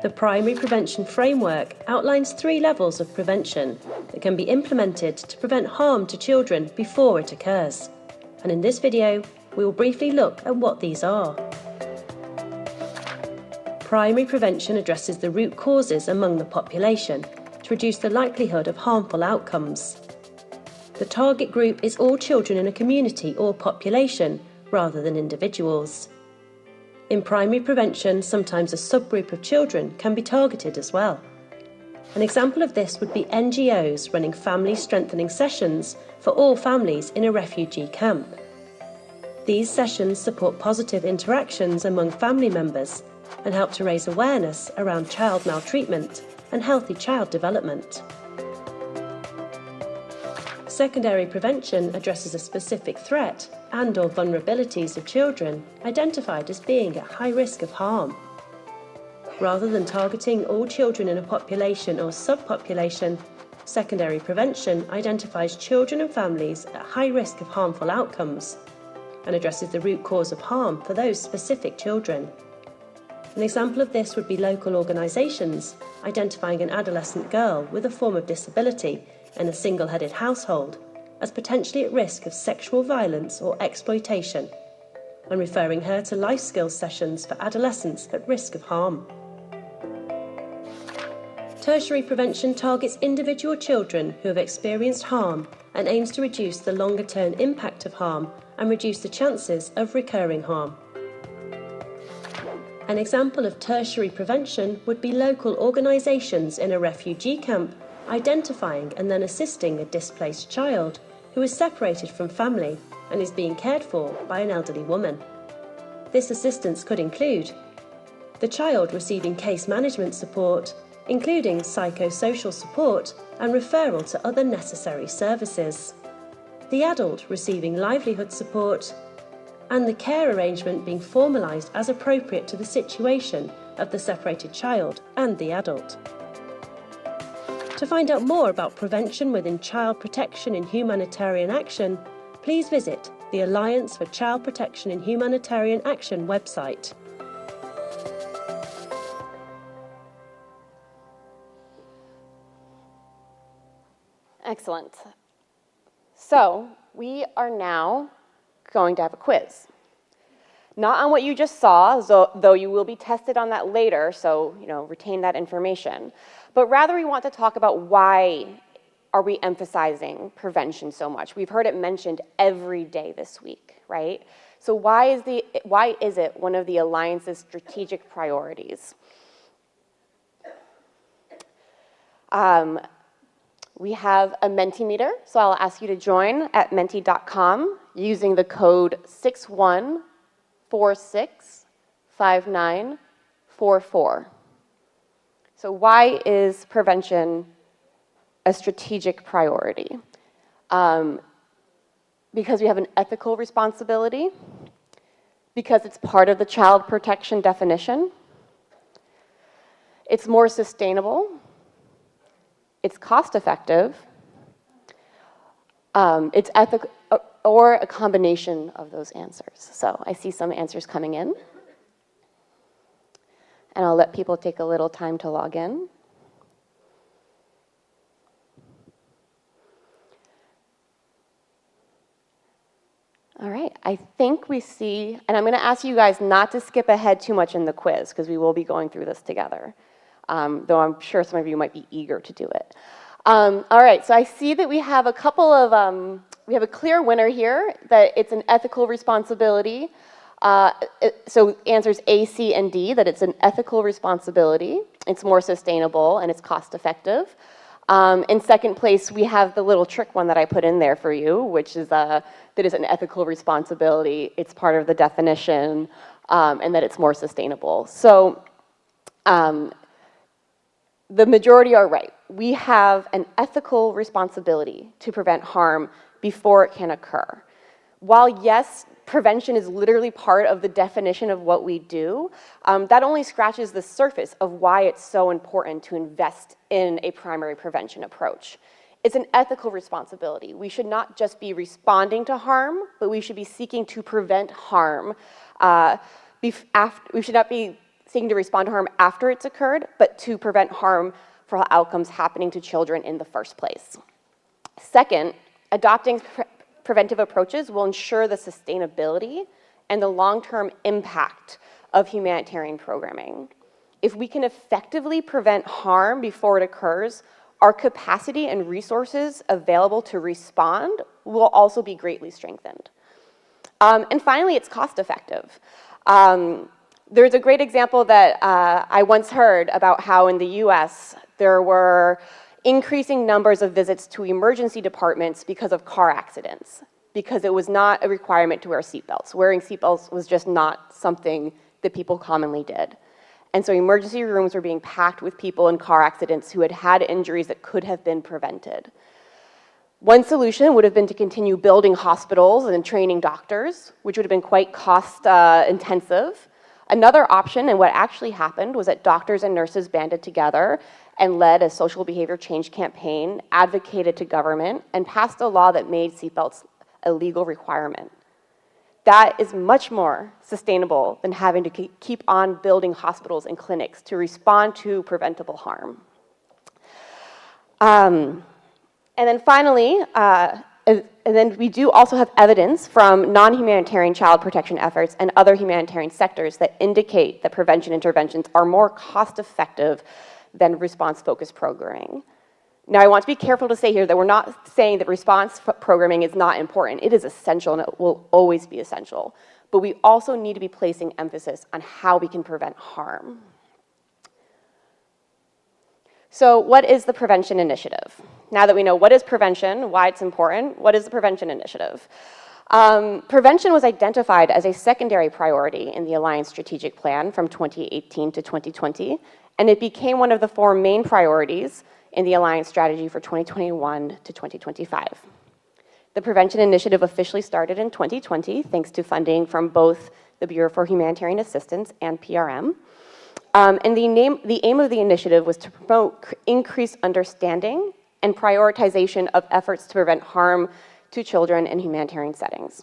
The Primary Prevention Framework outlines 3 levels of prevention that can be implemented to prevent harm to children before it occurs. And in this video, we will briefly look at what these are. Primary prevention addresses the root causes among the population to reduce the likelihood of harmful outcomes. The target group is all children in a community or population rather than individuals. In primary prevention, sometimes a subgroup of children can be targeted as well. An example of this would be NGOs running family strengthening sessions for all families in a refugee camp. These sessions support positive interactions among family members and help to raise awareness around child maltreatment and healthy child development. Secondary prevention addresses a specific threat and/or vulnerabilities of children identified as being at high risk of harm. Rather than targeting all children in a population or subpopulation, secondary prevention identifies children and families at high risk of harmful outcomes and addresses the root cause of harm for those specific children. An example of this would be local organisations identifying an adolescent girl with a form of disability in a single-headed household as potentially at risk of sexual violence or exploitation, and referring her to life skills sessions for adolescents at risk of harm. Tertiary prevention targets individual children who have experienced harm and aims to reduce the longer-term impact of harm and reduce the chances of recurring harm. An example of tertiary prevention would be local organisations in a refugee camp identifying and then assisting a displaced child who is separated from family and is being cared for by an elderly woman. This assistance could include the child receiving case management support, including psychosocial support and referral to other necessary services, the adult receiving livelihood support, and the care arrangement being formalised as appropriate to the situation of the separated child and the adult. To find out more about prevention within child protection in Humanitarian Action, please visit the Alliance for Child Protection in Humanitarian Action website. Excellent. So we are now going to have a quiz. Not on what you just saw, though you will be tested on that later, so retain that information. But rather we want to talk about why are we emphasizing prevention so much? We've heard it mentioned every day this week, right? So why is it one of the Alliance's strategic priorities? We have a Mentimeter, so I'll ask you to join at menti.com using the code 61465944. So why is prevention a strategic priority? Because we have an ethical responsibility, because it's part of the child protection definition, it's more sustainable, it's cost-effective, it's ethical, or a combination of those answers. So I see some answers coming in. And I'll let people take a little time to log in. All right, I think we see, and I'm going to ask you guys not to skip ahead too much in the quiz, because we will be going through this together. Though I'm sure some of you might be eager to do it. All right, so I see that we have a couple of, we have a clear winner here, that it's an ethical responsibility. So answers A, C, and D, that it's an ethical responsibility, it's more sustainable, and it's cost effective. In second place, we have the little trick one that I put in there for you, which is that it's an ethical responsibility, it's part of the definition, and that it's more sustainable. So the majority are right. We have an ethical responsibility to prevent harm before it can occur. While yes, prevention is literally part of the definition of what we do, that only scratches the surface of why it's so important to invest in a primary prevention approach. It's an ethical responsibility. We should not just be responding to harm, but we should be seeking to prevent harm. We should not be seeking to respond to harm after it's occurred, but to prevent harm for outcomes happening to children in the first place. Second, adopting preventive approaches will ensure the sustainability and the long-term impact of humanitarian programming. If we can effectively prevent harm before it occurs, our capacity and resources available to respond will also be greatly strengthened. And finally, it's cost-effective. There's a great example that I once heard about how in the US there were increasing numbers of visits to emergency departments because of car accidents, because it was not a requirement to wear seatbelts. Wearing seatbelts was just not something that people commonly did. And so emergency rooms were being packed with people in car accidents who had had injuries that could have been prevented. One solution would have been to continue building hospitals and training doctors, which would have been quite cost intensive. Another option, and what actually happened, was that doctors and nurses banded together and led a social behavior change campaign, advocated to government, and passed a law that made seatbelts a legal requirement. That is much more sustainable than having to keep on building hospitals and clinics to respond to preventable harm. And then finally, and then we do also have evidence from non-humanitarian child protection efforts and other humanitarian sectors that indicate that prevention interventions are more cost-effective than response-focused programming. Now, I want to be careful to say here that we're not saying that response programming is not important. It is essential and it will always be essential. But we also need to be placing emphasis on how we can prevent harm. So what is the prevention initiative? Now that we know what is prevention, why it's important, what is the prevention initiative? Prevention was identified as a secondary priority in the Alliance Strategic Plan from 2018 to 2020, and it became one of the 4 main priorities in the Alliance strategy for 2021 to 2025. The Prevention Initiative officially started in 2020, thanks to funding from both the Bureau for Humanitarian Assistance and PRM. And the aim of the initiative was to promote increased understanding and prioritization of efforts to prevent harm to children in humanitarian settings.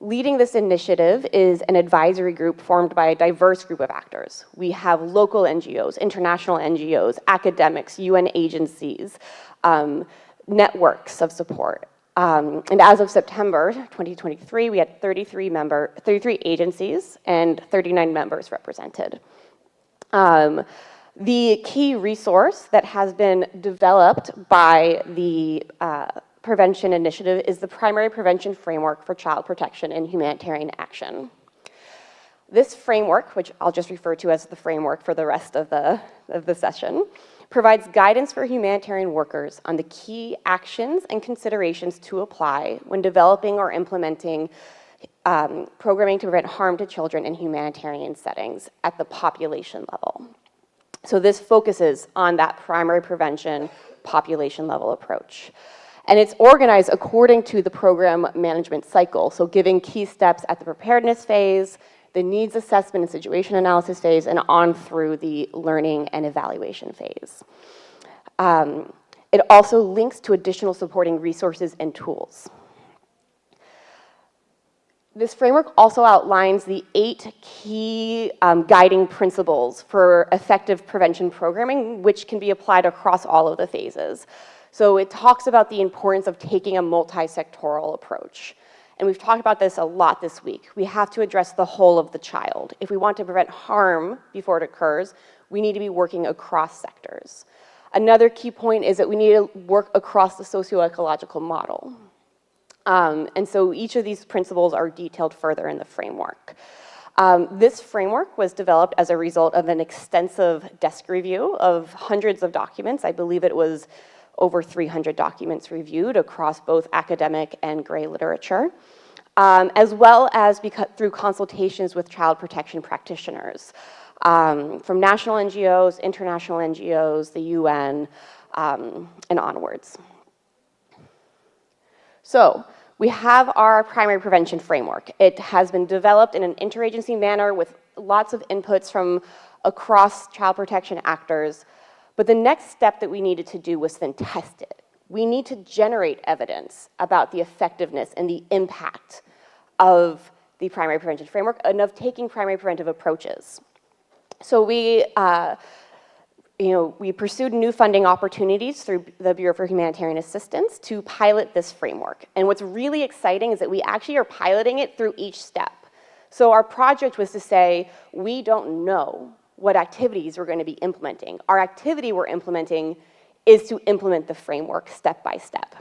Leading this initiative is an advisory group formed by a diverse group of actors. We have local NGOs, international NGOs, academics, UN agencies, networks of support. And as of September 2023, we had 33 agencies and 39 members represented. The key resource that has been developed by the Prevention Initiative is the Primary Prevention Framework for Child Protection and Humanitarian Action. This framework, which I'll just refer to as the framework for the rest of the session, provides guidance for humanitarian workers on the key actions and considerations to apply when developing or implementing programming to prevent harm to children in humanitarian settings at the population level. So this focuses on that primary prevention population level approach. And it's organized according to the program management cycle, so giving key steps at the preparedness phase, the needs assessment and situation analysis phase, and on through the learning and evaluation phase. It also links to additional supporting resources and tools. This framework also outlines the 8 key guiding principles for effective prevention programming, which can be applied across all of the phases. So it talks about the importance of taking a multi-sectoral approach. And we've talked about this a lot this week. We have to address the whole of the child. If we want to prevent harm before it occurs, we need to be working across sectors. Another key point is that we need to work across the socio-ecological model. And so each of these principles are detailed further in the framework. This framework was developed as a result of an extensive desk review of hundreds of documents. I believe it was over 300 documents reviewed across both academic and gray literature, as well as through consultations with child protection practitioners from national NGOs, international NGOs, the UN, and onwards. So we have our primary prevention framework. It has been developed in an interagency manner with lots of inputs from across child protection actors. But the next step that we needed to do was then test it. We need to generate evidence about the effectiveness and the impact of the primary prevention framework and of taking primary preventive approaches. So we pursued new funding opportunities through the Bureau for Humanitarian Assistance to pilot this framework. And what's really exciting is that we actually are piloting it through each step. So our project was to say, we don't know what activities we're going to be implementing. Our activity we're implementing is to implement the framework step by step.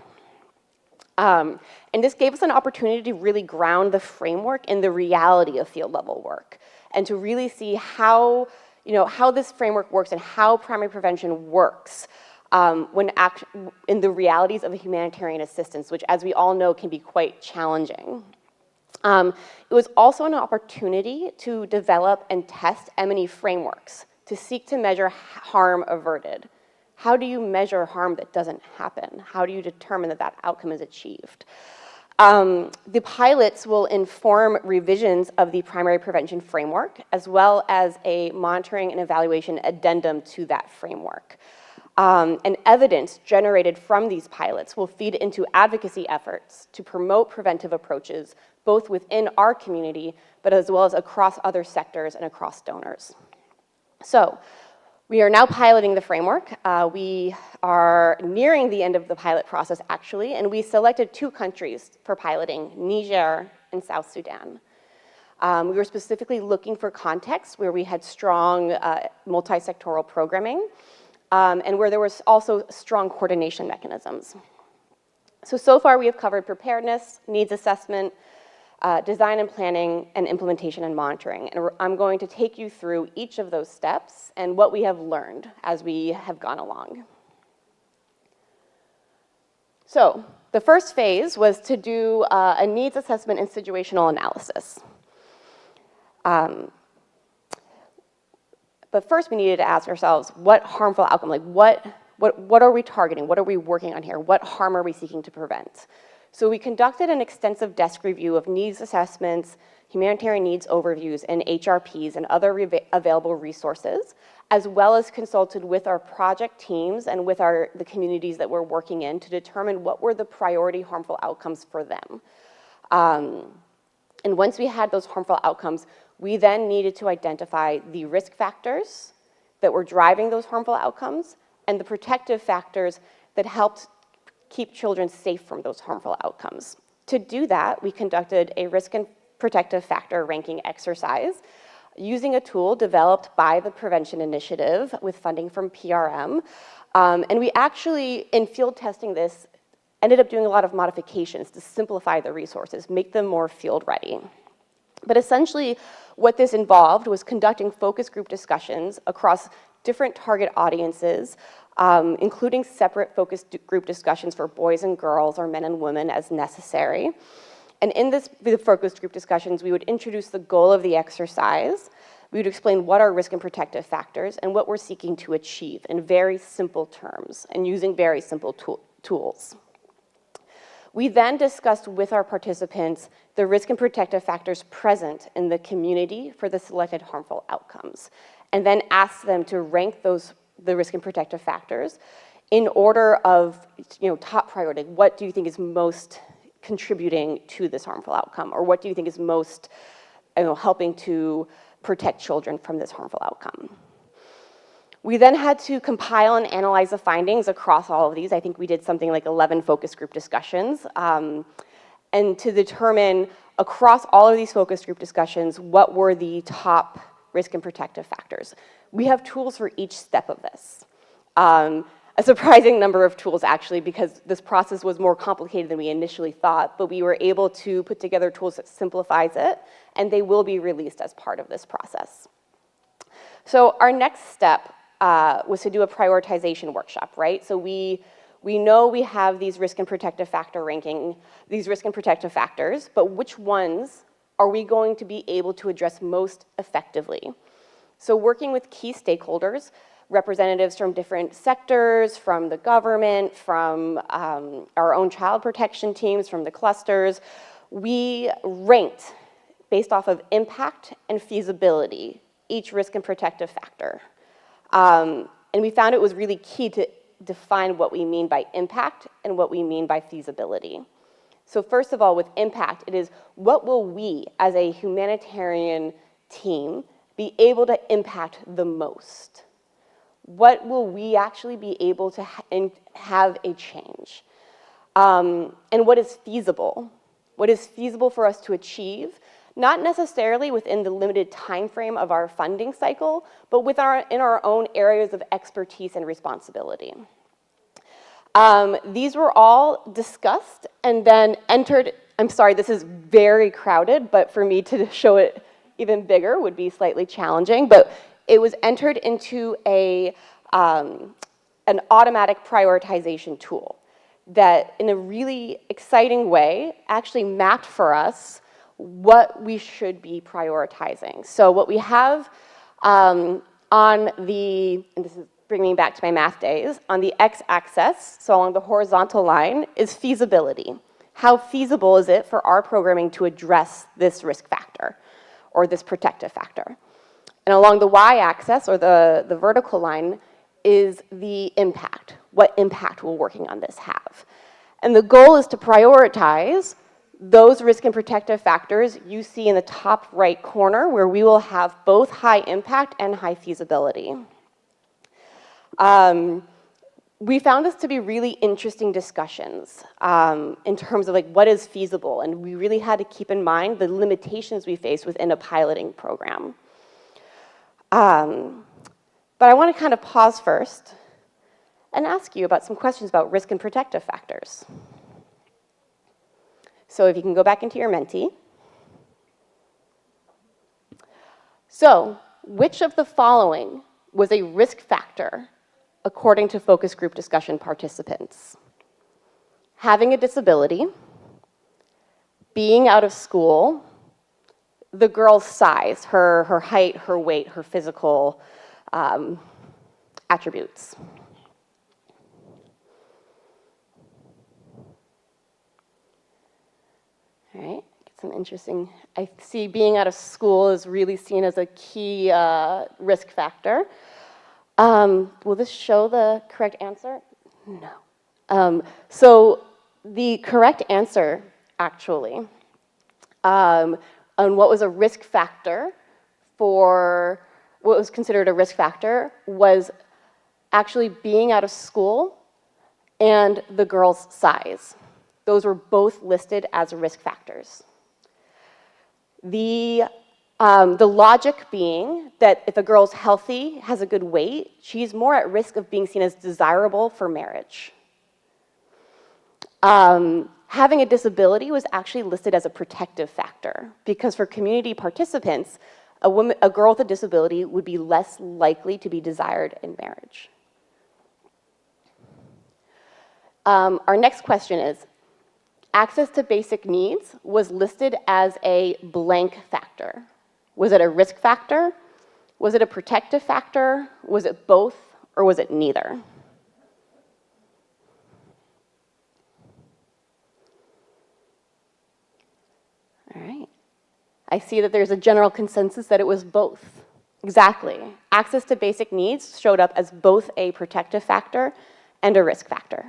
And this gave us an opportunity to really ground the framework in the reality of field level work and to really see how this framework works and how primary prevention works in the realities of humanitarian assistance, which, as we all know, can be quite challenging. It was also an opportunity to develop and test M&E frameworks to seek to measure harm averted. how do you measure harm that doesn't happen? How do you determine that that outcome is achieved? The pilots will inform revisions of the primary prevention framework, as well as a monitoring and evaluation addendum to that framework. And evidence generated from these pilots will feed into advocacy efforts to promote preventive approaches, both within our community, but as well as across other sectors and across donors. So, we are now piloting the framework. We are nearing the end of the pilot process, actually, and we selected 2 countries for piloting, Niger and South Sudan. We were specifically looking for contexts where we had strong multi-sectoral programming, and where there was also strong coordination mechanisms. So far we have covered preparedness, needs assessment, design and planning, and implementation and monitoring. And I'm going to take you through each of those steps and what we have learned as we have gone along. So the first phase was to do a needs assessment and situational analysis. But first we needed to ask ourselves, what harmful outcome, like what are we targeting? What are we working on here? What harm are we seeking to prevent? So we conducted an extensive desk review of needs assessments, humanitarian needs overviews, and HRPs and other available resources, as well as consulted with our project teams and with the communities that we're working in to determine what were the priority harmful outcomes for them. And once we had those harmful outcomes, we then needed to identify the risk factors that were driving those harmful outcomes and the protective factors that helped keep children safe from those harmful outcomes. To do that, we conducted a risk and protective factor ranking exercise using a tool developed by the Prevention Initiative with funding from PRM. And we actually, in field testing this, ended up doing a lot of modifications to simplify the resources, make them more field ready. But essentially, what this involved was conducting focus group discussions across different target audiences, including separate focus group discussions for boys and girls or men and women as necessary. And in the focus group discussions, we would introduce the goal of the exercise. We would explain what are risk and protective factors and what we're seeking to achieve in very simple terms and using very simple tools. We then discussed with our participants the risk and protective factors present in the community for the selected harmful outcomes, and then asked them to rank the risk and protective factors in order of top priority. What do you think is most contributing to this harmful outcome? Or what do you think is most helping to protect children from this harmful outcome? We then had to compile and analyze the findings across all of these. I think we did something like 11 focus group discussions, and to determine across all of these focus group discussions what were the top risk and protective factors. We have tools for each step of this. A surprising number of tools, actually, because this process was more complicated than we initially thought, but we were able to put together tools that simplifies it, and they will be released as part of this process. So our next step was to do a prioritization workshop, right? So we know we have these risk and protective factor ranking, these risk and protective factors, but which ones are we going to be able to address most effectively? So working with key stakeholders, representatives from different sectors, from the government, from our own child protection teams, from the clusters, we ranked based off of impact and feasibility, each risk and protective factor. And we found it was really key to define what we mean by impact and what we mean by feasibility. So first of all, with impact, it is what will we as a humanitarian team be able to impact the most? What will we actually be able to have a change? And what is feasible? What is feasible for us to achieve? Not necessarily within the limited time frame of our funding cycle, but in our own areas of expertise and responsibility. These were all discussed and then entered. I'm sorry, this is very crowded, but for me to show it even bigger would be slightly challenging, but it was entered into an automatic prioritization tool that in a really exciting way actually mapped for us what we should be prioritizing. So what we have on the, and this is bring me back to my math days, on the x-axis, so along the horizontal line, is feasibility. How feasible is it for our programming to address this risk factor or this protective factor? And along the y-axis, or the vertical line, is the impact. What impact will working on this have? And the goal is to prioritize those risk and protective factors you see in the top right corner, where we will have both high impact and high feasibility. We found this to be really interesting discussions in terms of like what is feasible, and we really had to keep in mind the limitations we face within a piloting program. But I want to kind of pause first and ask you about some questions about risk and protective factors. So if you can go back into your Menti. So, which of the following was a risk factor according to focus group discussion participants? Having a disability, being out of school, the girl's size, her height, her weight, her physical attributes. All right, get some interesting, I see being out of school is really seen as a key risk factor. Will this show the correct answer? No. So the correct answer, actually, on what was a risk factor for what was considered a risk factor was actually being out of school and the girl's size. Those were both listed as risk factors. The logic being that if a girl's healthy, has a good weight, she's more at risk of being seen as desirable for marriage. Having a disability was actually listed as a protective factor because for community participants, a girl with a disability would be less likely to be desired in marriage. Our next question is, access to basic needs was listed as a blank factor. Was it a risk factor? Was it a protective factor? Was it both, or was it neither? All right. I see that there's a general consensus that it was both. Exactly. Access to basic needs showed up as both a protective factor and a risk factor.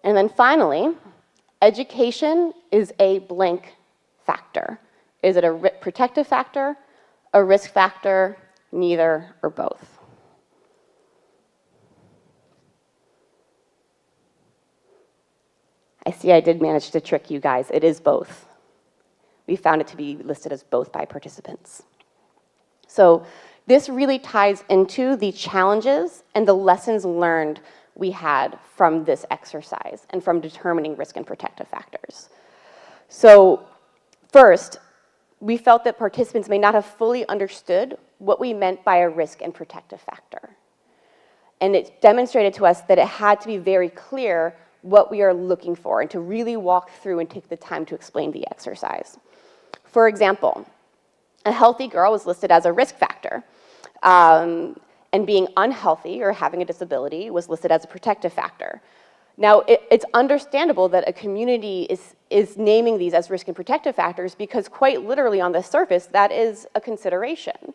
And then finally, education is a blank factor. Is it a protective factor, a risk factor, neither, or both? I see I did manage to trick you guys. It is both. We found it to be listed as both by participants. So this really ties into the challenges and the lessons learned we had from this exercise and from determining risk and protective factors. So first, we felt that participants may not have fully understood what we meant by a risk and protective factor. And it demonstrated to us that it had to be very clear what we are looking for and to really walk through and take the time to explain the exercise. For example, a healthy girl was listed as a risk factor, and being unhealthy or having a disability was listed as a protective factor. Now, it's understandable that a community is naming these as risk and protective factors because quite literally on the surface, that is a consideration.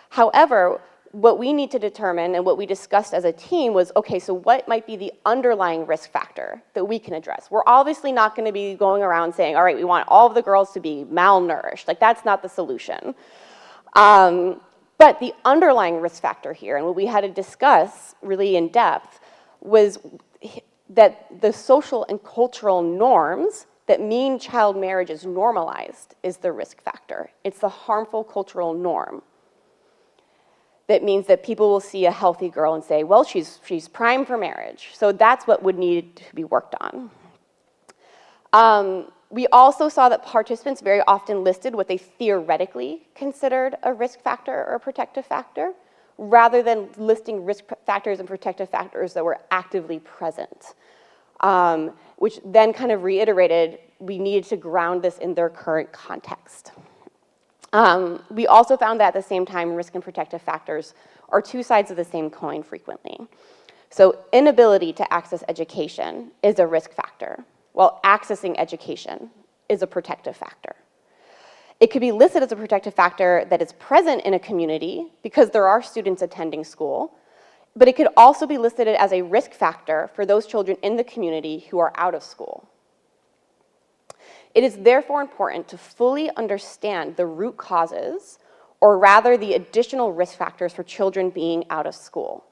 However, what we need to determine and what we discussed as a team was, okay, so what might be the underlying risk factor that we can address? We're obviously not going to be going around saying, all right, we want all of the girls to be malnourished. Like, that's not the solution. But the underlying risk factor here, and what we had to discuss really in depth, was that the social and cultural norms that mean child marriage is normalized is the risk factor. It's the harmful cultural norm. That means that people will see a healthy girl and say, well, she's primed for marriage. So that's what would need to be worked on. We also saw that participants very often listed what they theoretically considered a risk factor or a protective factor, rather than listing risk factors and protective factors that were actively present, which then kind of reiterated we needed to ground this in their current context. We also found that at the same time, risk and protective factors are two sides of the same coin frequently. So inability to access education is a risk factor, while accessing education is a protective factor. It could be listed as a protective factor that is present in a community because there are students attending school, but it could also be listed as a risk factor for those children in the community who are out of school. It is therefore important to fully understand the root causes, or rather the additional risk factors for children being out of school.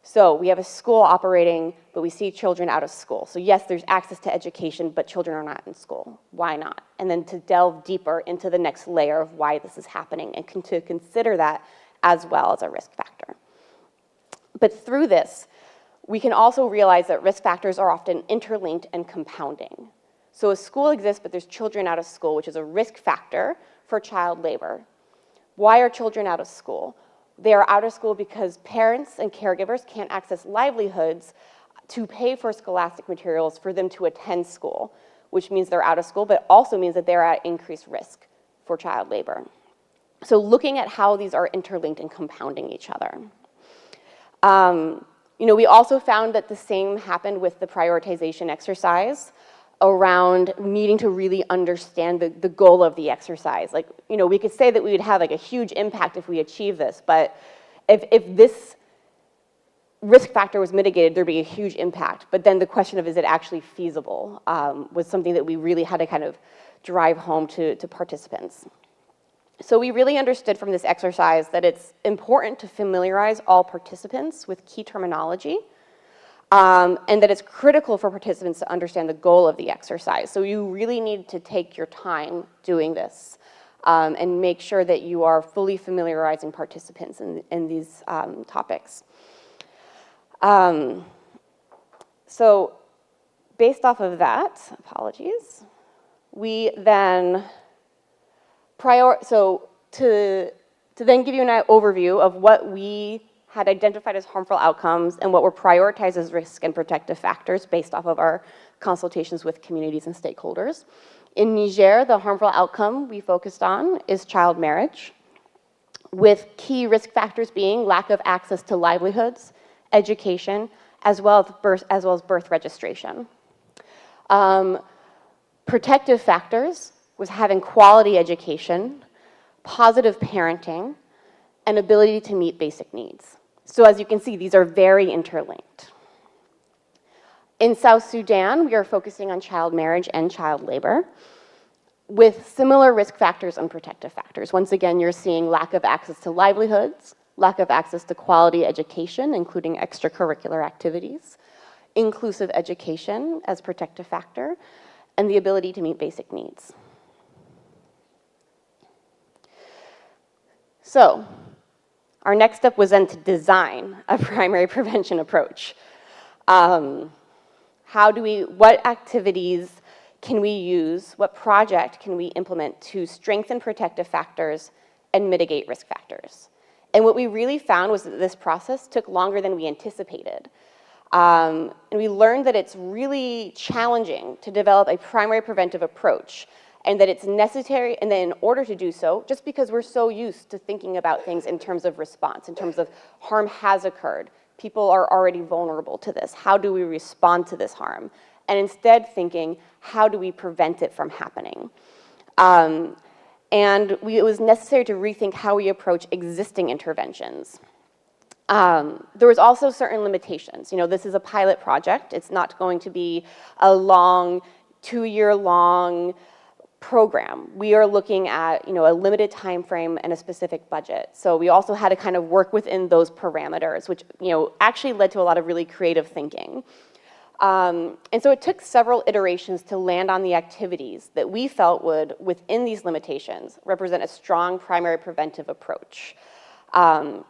So we have a school operating, but we see children out of school. So yes, there's access to education, but children are not in school. Why not? And then to delve deeper into the next layer of why this is happening and to consider that as well as a risk factor. But through this, we can also realize that risk factors are often interlinked and compounding. So a school exists, but there's children out of school, which is a risk factor for child labor. Why are children out of school? They are out of school because parents and caregivers can't access livelihoods to pay for scholastic materials for them to attend school, which means they're out of school, but also means that they're at increased risk for child labor. So looking at how these are interlinked and compounding each other. We also found that the same happened with the prioritization exercise around needing to really understand the goal of the exercise. Like, we could say that we would have like a huge impact if we achieve this, but if this risk factor was mitigated, there'd be a huge impact. But then the question of, is it actually feasible, was something that we really had to kind of drive home to participants. So we really understood from this exercise that it's important to familiarize all participants with key terminology, and that it's critical for participants to understand the goal of the exercise. So you really need to take your time doing this and make sure that you are fully familiarizing participants in these topics. So based off of that, apologies, we then to then give you an overview of what we had identified as harmful outcomes and what were prioritized as risk and protective factors based off of our consultations with communities and stakeholders. In Niger, the harmful outcome we focused on is child marriage, with key risk factors being lack of access to livelihoods, education, as well as birth registration. Protective factors was having quality education, positive parenting, and ability to meet basic needs. So as you can see, these are very interlinked. In South Sudan, we are focusing on child marriage and child labor with similar risk factors and protective factors. Once again, you're seeing lack of access to livelihoods, lack of access to quality education, including extracurricular activities, inclusive education as protective factor, and the ability to meet basic needs. So, our next step was then to design a primary prevention approach. What activities can we use, what project can we implement to strengthen protective factors and mitigate risk factors? And what we really found was that this process took longer than we anticipated. And we learned that it's really challenging to develop a primary preventive approach, and that it's necessary, and that in order to do so, just because we're so used to thinking about things in terms of response, in terms of harm has occurred, people are already vulnerable to this, how do we respond to this harm? And instead thinking, how do we prevent it from happening? It was necessary to rethink how we approach existing interventions. There was also certain limitations. This is a pilot project. It's not going to be a long, 2-year-long program. We are looking at, a limited time frame and a specific budget. So we also had to kind of work within those parameters, which, actually led to a lot of really creative thinking. And so it took several iterations to land on the activities that we felt would, within these limitations, represent a strong primary preventive approach. And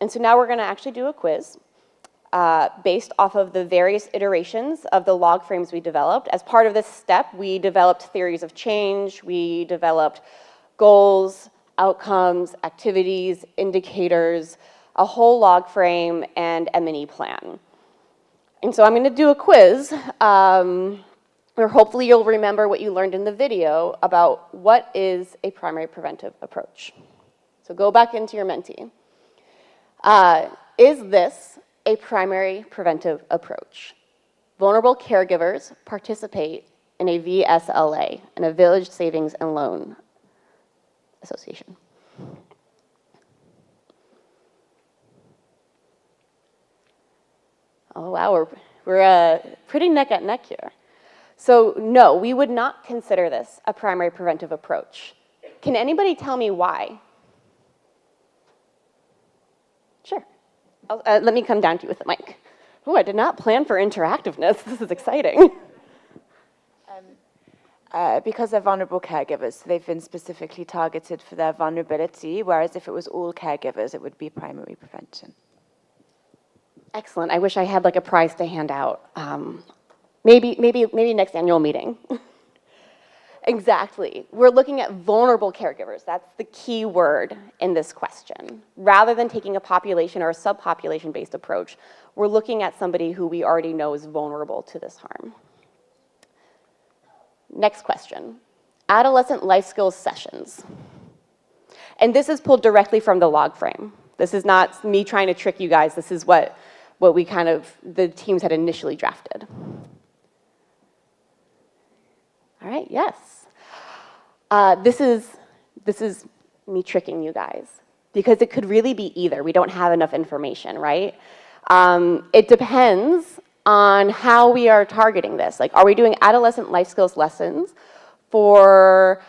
so now we're going to actually do a quiz based off of the various iterations of the log frames we developed. As part of this step, we developed theories of change, we developed goals, outcomes, activities, indicators, a whole log frame, and M&E plan. And so I'm going to do a quiz. or hopefully you'll remember what you learned in the video about what is a primary preventive approach. So go back into your Menti. Is this a primary preventive approach? Vulnerable caregivers participate in a VSLA, in a Village Savings and Loan Association. Oh wow, we're pretty neck and neck here. So no, we would not consider this a primary preventive approach. Can anybody tell me why? Sure. Let me come down to you with the mic. Oh, I did not plan for interactiveness. This is exciting. Because they're vulnerable caregivers, they've been specifically targeted for their vulnerability, whereas if it was all caregivers, it would be primary prevention. Excellent. I wish I had like a prize to hand out. Maybe next annual meeting. Exactly. We're looking at vulnerable caregivers. That's the key word in this question. Rather than taking a population or a subpopulation-based approach, we're looking at somebody who we already know is vulnerable to this harm. Next question. Adolescent life skills sessions. And this is pulled directly from the log frame. This is not me trying to trick you guys. This is what we the teams had initially drafted. All right, yes. This is me tricking you guys because it could really be either. We don't have enough information, right? It depends on how we are targeting this. Like, are we doing adolescent life skills lessons for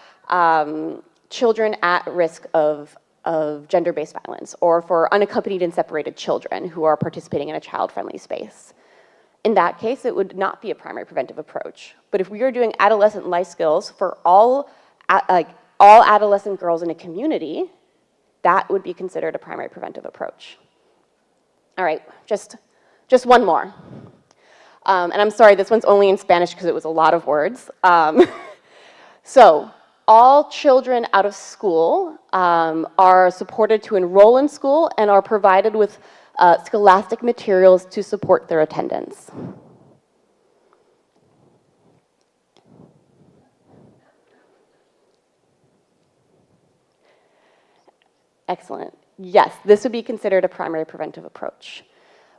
children at risk of gender-based violence or for unaccompanied and separated children who are participating in a child-friendly space? In that case, it would not be a primary preventive approach. But if we are doing adolescent life skills for all adolescent girls in a community, that would be considered a primary preventive approach. All right, just one more. And I'm sorry, this one's only in Spanish because it was a lot of words. So, all children out of school are supported to enroll in school and are provided with scholastic materials to support their attendance. Excellent. Yes, this would be considered a primary preventive approach.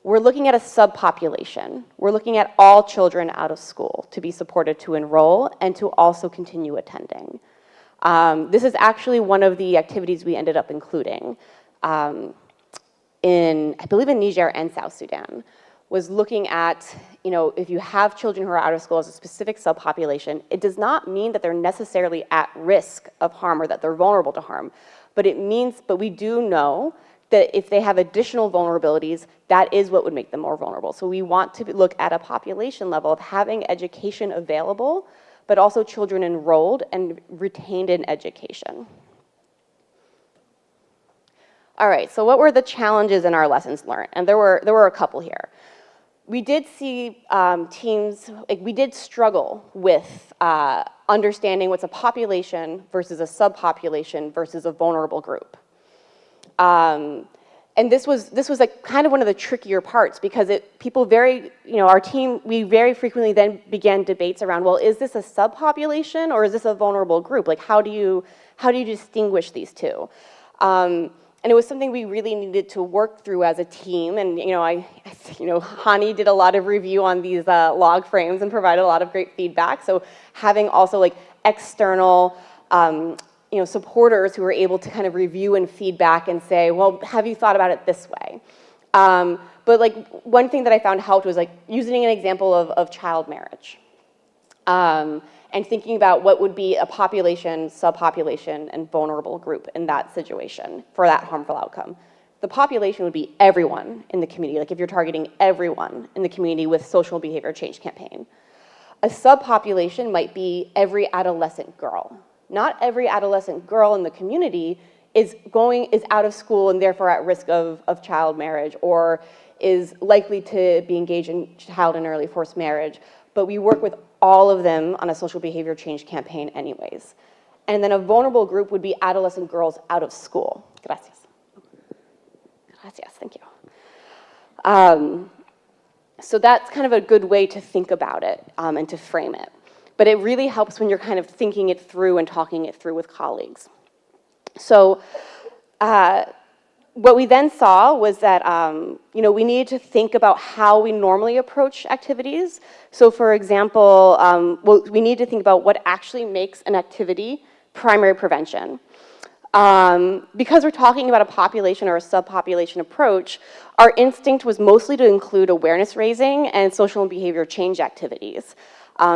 We're looking at a subpopulation. We're looking at all children out of school to be supported to enroll and to also continue attending. This is actually one of the activities we ended up including I believe in Niger and South Sudan, was looking at, if you have children who are out of school as a specific subpopulation, it does not mean that they're necessarily at risk of harm or that they're vulnerable to harm, but we do know that if they have additional vulnerabilities, that is what would make them more vulnerable. So we want to look at a population level of having education available, but also children enrolled and retained in education. All right, so what were the challenges in our lessons learned? And there were a couple here. We did see teams, we did struggle with understanding what's a population versus a subpopulation versus a vulnerable group. And this was like kind of one of the trickier parts because our team, we very frequently then began debates around, well, is this a subpopulation or is this a vulnerable group? Like, how do you distinguish these two? And it was something we really needed to work through as a team. And Hani did a lot of review on these log frames and provided a lot of great feedback. So having also like external supporters who were able to kind of review and feedback and say, well, have you thought about it this way? But like one thing that I found helped was like using an example of child marriage. And thinking about what would be a population, subpopulation, and vulnerable group in that situation for that harmful outcome. The population would be everyone in the community, like if you're targeting everyone in the community with social behavior change campaign. A subpopulation might be every adolescent girl. Not every adolescent girl in the community is out of school and therefore at risk of child marriage or is likely to be engaged in child and early forced marriage. But we work with all of them on a social behavior change campaign anyways. And then a vulnerable group would be adolescent girls out of school. Gracias. Gracias, thank you. So that's kind of a good way to think about it and to frame it. But it really helps when you're kind of thinking it through and talking it through with colleagues. So what we then saw was that we needed to think about how we normally approach activities. So for example, we need to think about what actually makes an activity primary prevention. Because we're talking about a population or a subpopulation approach, our instinct was mostly to include awareness raising and social and behavior change activities.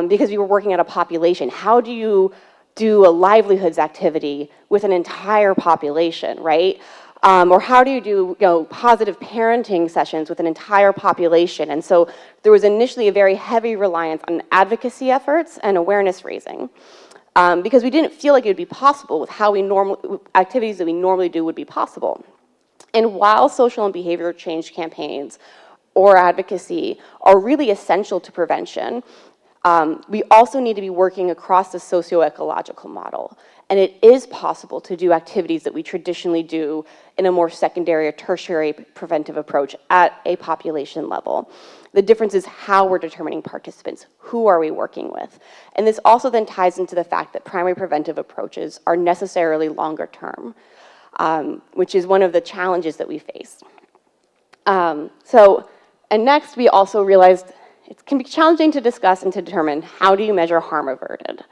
Because we were working at a population. How do you do a livelihoods activity with an entire population, right? Or how do you do positive parenting sessions with an entire population? And so there was initially a very heavy reliance on advocacy efforts and awareness raising. Because we didn't feel like it would be possible with how activities that we normally do would be possible. And while social and behavioral change campaigns or advocacy are really essential to prevention, we also need to be working across the socio-ecological model. And it is possible to do activities that we traditionally do in a more secondary or tertiary preventive approach at a population level. The difference is how we're determining participants. Who are we working with? And this also then ties into the fact that primary preventive approaches are necessarily longer term, which is one of the challenges that we face. And next, we also realized it can be challenging to discuss and to determine how do you measure harm averted.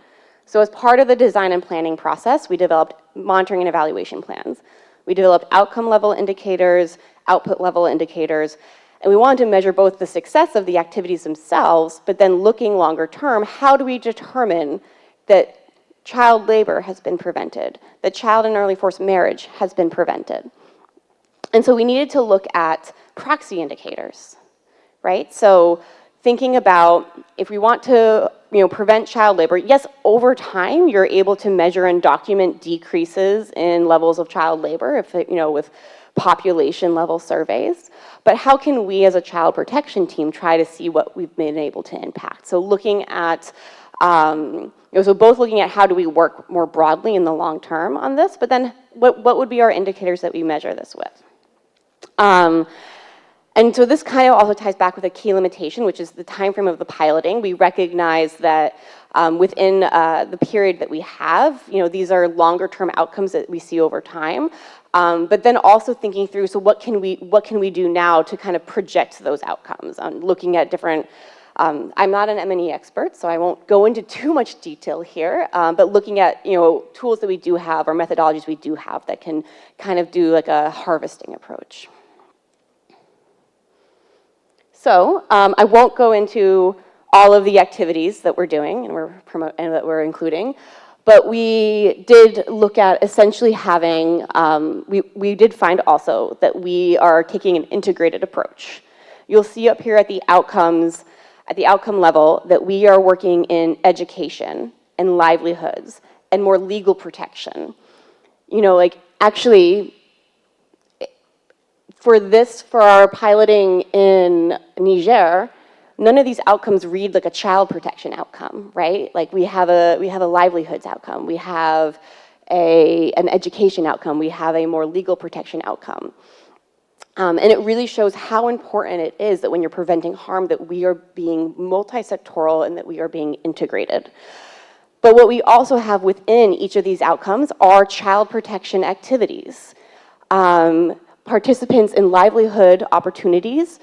So as part of the design and planning process, we developed monitoring and evaluation plans. We developed outcome level indicators, output level indicators, and we wanted to measure both the success of the activities themselves, but then looking longer term, how do we determine that child labor has been prevented, that child and early forced marriage has been prevented? And so we needed to look at proxy indicators, right? So thinking about if we want to prevent child labor, yes, over time you're able to measure and document decreases in levels of child labor with population level surveys, but how can we as a child protection team try to see what we've been able to impact? So looking at, so both looking at how do we work more broadly in the long term on this, but then what would be our indicators that we measure this with? And so this kind of also ties back with a key limitation, which is the time frame of the piloting. We recognize that within the period that we have, these are longer term outcomes that we see over time. But then also thinking through, so what can we do now to kind of project those outcomes? Looking at different, I'm not an M&E expert, so I won't go into too much detail here, but looking at tools that we do have or methodologies we do have that can kind of do like a harvesting approach. So I won't go into all of the activities that we're doing and that we're including, but we did look at essentially having, we did find also that we are taking an integrated approach. You'll see up here at the outcomes, at the outcome level, that we are working in education and livelihoods and more legal protection. Actually, for our piloting in Niger, none of these outcomes read like a child protection outcome, right? Like we have a livelihoods outcome, we have an education outcome, we have a more legal protection outcome. And it really shows how important it is that when you're preventing harm that we are being multi-sectoral and that we are being integrated. But what we also have within each of these outcomes are child protection activities. Participants in livelihood opportunities,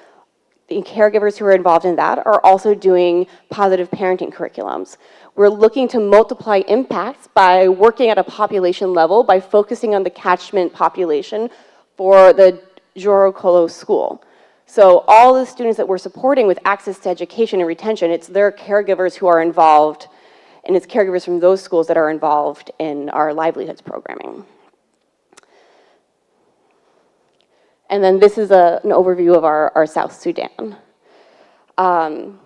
the caregivers who are involved in that are also doing positive parenting curriculums. We're looking to multiply impacts by working at a population level by focusing on the catchment population for the Jorokolo school. So all the students that we're supporting with access to education and retention, it's their caregivers who are involved, and it's caregivers from those schools that are involved in our livelihoods programming. And then this is an overview of our South Sudan. And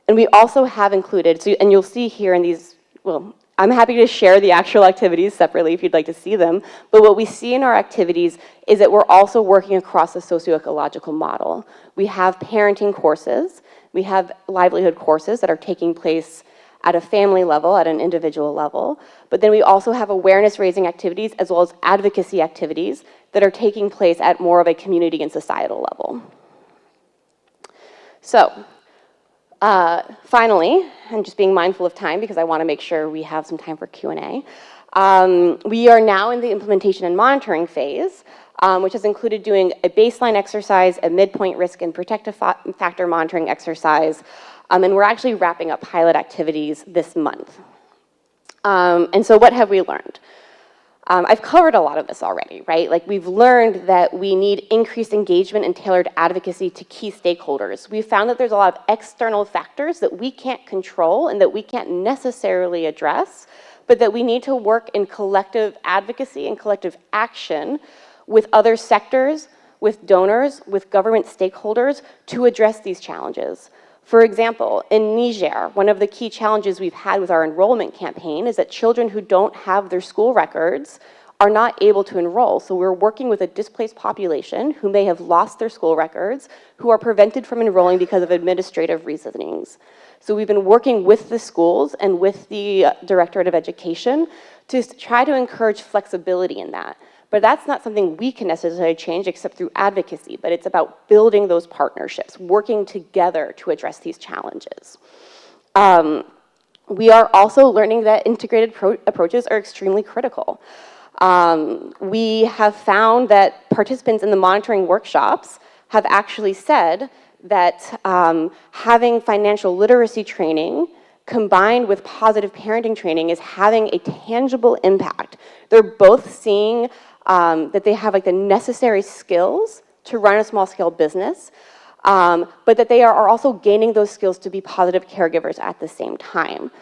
we also have included, and you'll see here in these, well, I'm happy to share the actual activities separately if you'd like to see them, but what we see in our activities is that we're also working across the socio-ecological model. We have parenting courses, we have livelihood courses that are taking place at a family level, at an individual level, but then we also have awareness raising activities as well as advocacy activities that are taking place at more of a community and societal level. So, Finally, and just being mindful of time because I want to make sure we have some time for Q&A, we are now in the implementation and monitoring phase, which has included doing a baseline exercise, a midpoint risk and protective factor monitoring exercise, and we're actually wrapping up pilot activities this month. And so what have we learned? I've covered a lot of this already, right? Like we've learned that we need increased engagement and tailored advocacy to key stakeholders. We've found that there's a lot of external factors that we can't control and that we can't necessarily address, but that we need to work in collective advocacy and collective action with other sectors, with donors, with government stakeholders to address these challenges. For example, in Niger, one of the key challenges we've had with our enrollment campaign is that children who don't have their school records are not able to enroll. So we're working with a displaced population who may have lost their school records, who are prevented from enrolling because of administrative reasonings. So we've been working with the schools and with the Directorate of Education to try to encourage flexibility in that. But that's not something we can necessarily change except through advocacy, but it's about building those partnerships, working together to address these challenges. We are also learning that integrated approaches are extremely critical. We have found that participants in the monitoring workshops have actually said that having financial literacy training combined with positive parenting training is having a tangible impact. They're both seeing that they have like the necessary skills to run a small scale business, but that they are also gaining those skills to be positive caregivers at the same time.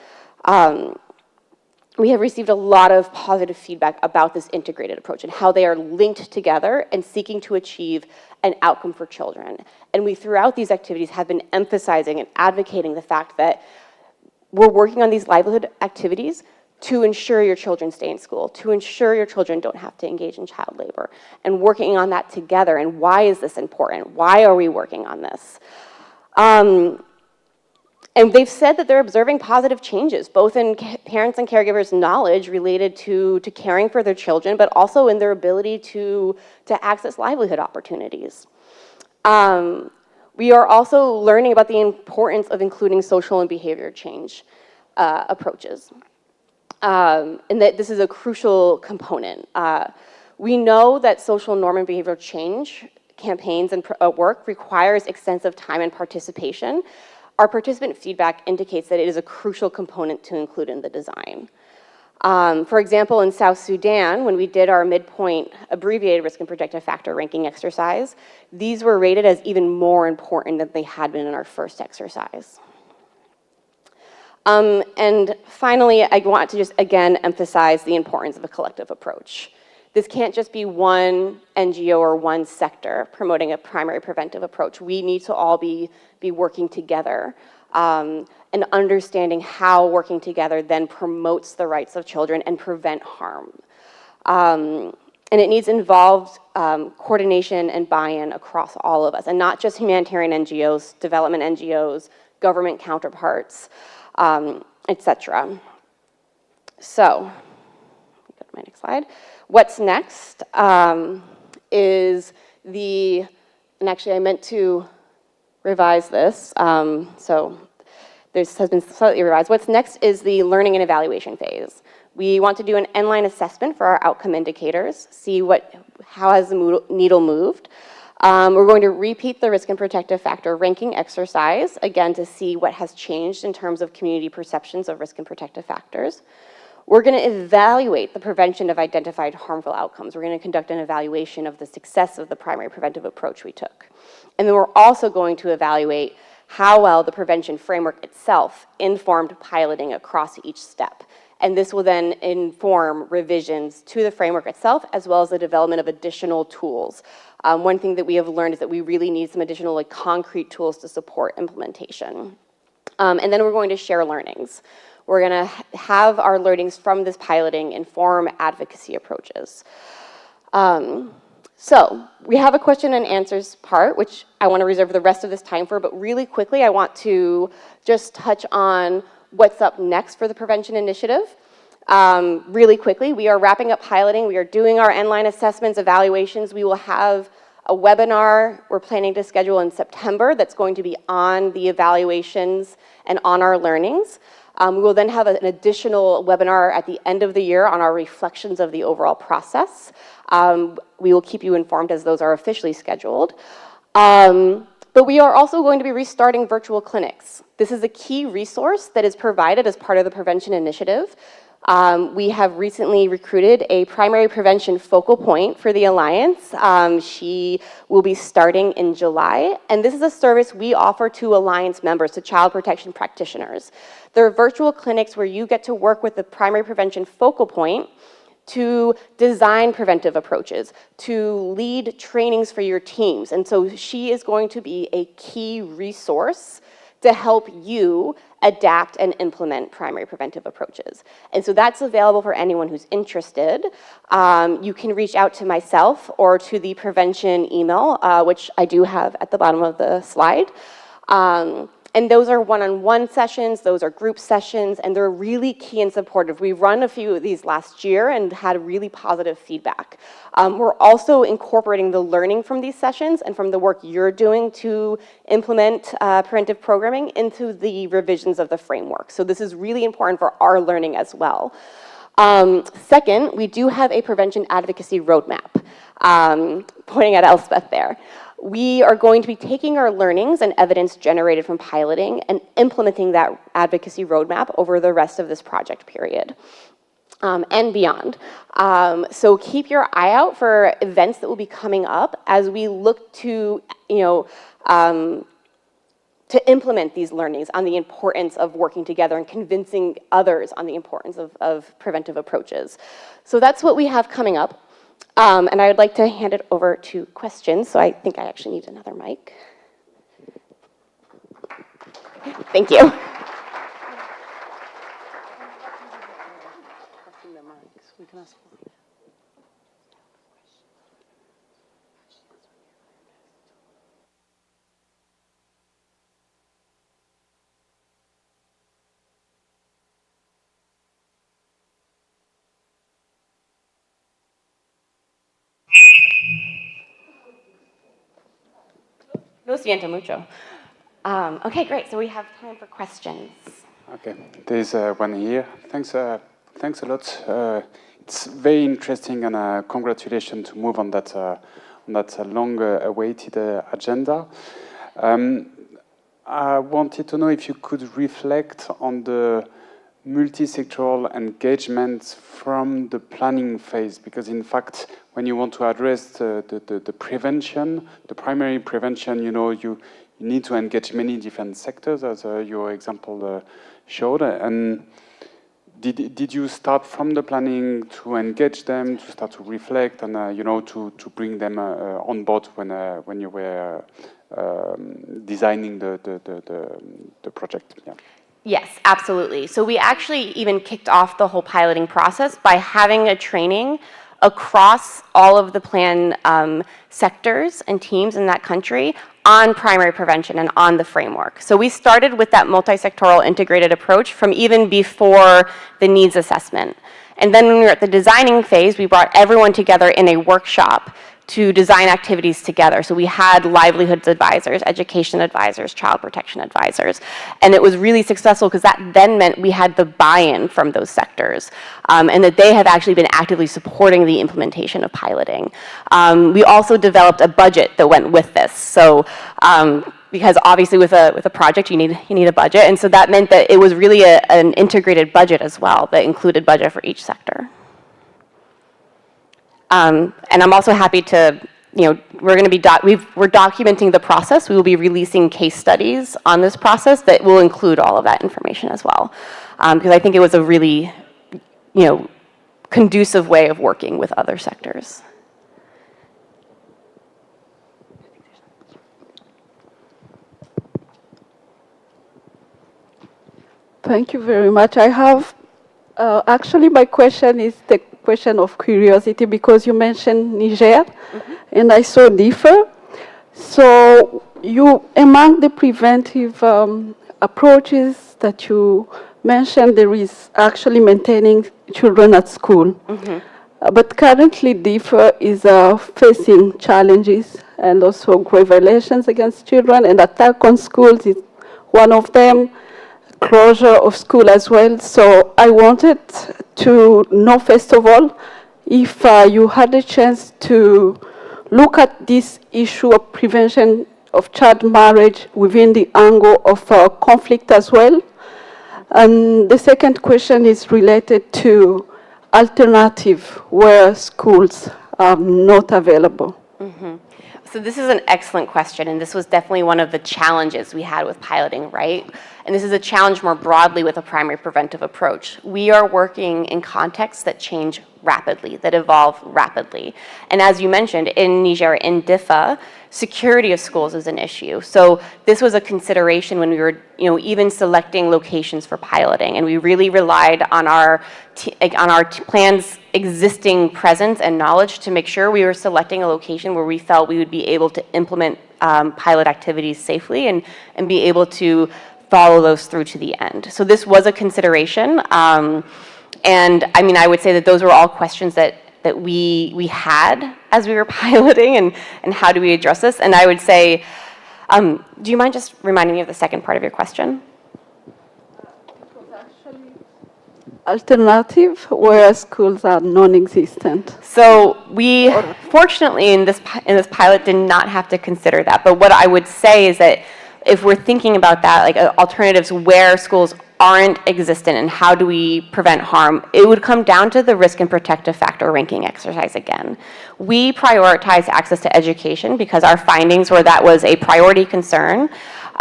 We have received a lot of positive feedback about this integrated approach and how they are linked together and seeking to achieve an outcome for children. And we, throughout these activities, have been emphasizing and advocating the fact that we're working on these livelihood activities to ensure your children stay in school, to ensure your children don't have to engage in child labor, and working on that together. And why is this important? Why are we working on this? And they've said that they're observing positive changes, both in parents and caregivers' knowledge related to caring for their children, but also in their ability to access livelihood opportunities. We are also learning about the importance of including social and behavior change approaches. And that this is a crucial component. We know that social norm and behavioral change campaigns and work requires extensive time and participation. Our participant feedback indicates that it is a crucial component to include in the design. For example, in South Sudan, when we did our midpoint abbreviated risk and protective factor ranking exercise, these were rated as even more important than they had been in our first exercise. And finally, I want to just again emphasize the importance of a collective approach. This can't just be one NGO or one sector promoting a primary preventive approach. We need to all be working together and understanding how working together then promotes the rights of children and prevent harm. And it needs involved coordination and buy-in across all of us, and not just humanitarian NGOs, development NGOs, government counterparts, etc. So, go to my next slide. What's next is and actually I meant to revise this, so this has been slightly revised. What's next is the learning and evaluation phase. We want to do an end-line assessment for our outcome indicators, see how has the needle moved. We're going to repeat the risk and protective factor ranking exercise, again, to see what has changed in terms of community perceptions of risk and protective factors. We're going to evaluate the prevention of identified harmful outcomes. We're going to conduct an evaluation of the success of the primary preventive approach we took. And then we're also going to evaluate how well the prevention framework itself informed piloting across each step. And this will then inform revisions to the framework itself, as well as the development of additional tools. One thing that we have learned is that we really need some additional concrete tools to support implementation. And then we're going to share learnings. We're going to have our learnings from this piloting inform advocacy approaches. So we have a question and answers part, which I want to reserve the rest of this time for, but really quickly I want to just touch on what's up next for the prevention initiative. Really quickly, we are wrapping up piloting. We are doing our end-line assessments, evaluations. We will have a webinar we're planning to schedule in September that's going to be on the evaluations and on our learnings. We will then have an additional webinar at the end of the year on our reflections of the overall process. We will keep you informed as those are officially scheduled. But we are also going to be restarting virtual clinics. This is a key resource that is provided as part of the prevention initiative. We have recently recruited a primary prevention focal point for the Alliance. She will be starting in July, and this is a service we offer to Alliance members, to child protection practitioners. There are virtual clinics where you get to work with the primary prevention focal point to design preventive approaches, to lead trainings for your teams. And so she is going to be a key resource to help you adapt and implement primary preventive approaches. And so that's available for anyone who's interested. You can reach out to myself or to the prevention email, which I do have at the bottom of the slide. And those are one-on-one sessions, those are group sessions, and they're really key and supportive. We've run a few of these last year and had really positive feedback. We're also incorporating the learning from these sessions and from the work you're doing to implement preventive programming into the revisions of the framework. So this is really important for our learning as well. Second, we do have a prevention advocacy roadmap, pointing at Elspeth there. We are going to be taking our learnings and evidence generated from piloting and implementing that advocacy roadmap over the rest of this project period and beyond. So keep your eye out for events that will be coming up as we look to, to implement these learnings on the importance of working together and convincing others on the importance of preventive approaches. So that's what we have coming up. And I would like to hand it over to questions, so I think I actually need another mic. Thank you. Lo siento mucho. Okay, great. So we have time for questions. Okay, there's one here. Thanks a lot. It's very interesting, and congratulations to move on that long-awaited agenda. I wanted to know if you could reflect on the multi-sectoral engagement from the planning phase, because in fact, when you want to address the prevention, the primary prevention, you need to engage many different sectors, as your example showed. And did you start from the planning to engage them, to start to reflect, and to bring them on board when you were designing the project? Yeah. Yes, absolutely. So we actually even kicked off the whole piloting process by having a training across all of the plan sectors and teams in that country on primary prevention and on the framework. So we started with that multi-sectoral integrated approach from even before the needs assessment. And then when we were at the designing phase, we brought everyone together in a workshop to design activities together. So we had livelihoods advisors, education advisors, child protection advisors. And it was really successful because that then meant we had the buy-in from those sectors and that they have actually been actively supporting the implementation of piloting. We also developed a budget that went with this. So because obviously with a project you need a budget, and so that meant that it was really an integrated budget as well that included budget for each sector. And I'm also happy to, we're going to be, we're documenting the process. We will be releasing case studies on this process that will include all of that information as well. Because I think it was a really, conducive way of working with other sectors. Thank you very much. I have, actually my question is the question of curiosity, because you mentioned Niger, and I saw differ. So among the preventive approaches that you mentioned, there is actually maintaining children at school. But currently, DIFA is facing challenges and also grave violations against children, and attack on schools is one of them, closure of school as well. So I wanted to know, first of all, if you had a chance to look at this issue of prevention of child marriage within the angle of conflict as well. And the second question is related to alternative where schools are not available. Mm-hmm. So this is an excellent question, and this was definitely one of the challenges we had with piloting, right? And this is a challenge more broadly with a primary preventive approach. We are working in contexts that change rapidly, that evolve rapidly. And as you mentioned, in Niger, in Diffa, security of schools is an issue. So this was a consideration when we were, even selecting locations for piloting, and we really relied on our plan's existing presence and knowledge to make sure we were selecting a location where we felt we would be able to implement pilot activities safely and be able to follow those through to the end. So this was a consideration. And I mean, I would say that those were all questions that we had as we were piloting, and how do we address this? And I would say, do you mind just reminding me of the second part of your question? Alternative where schools are non-existent. So we, fortunately, in this pilot did not have to consider that. But what I would say is that if we're thinking about that, like alternatives where schools aren't existent and how do we prevent harm, it would come down to the risk and protective factor ranking exercise again. We prioritize access to education because our findings were that was a priority concern,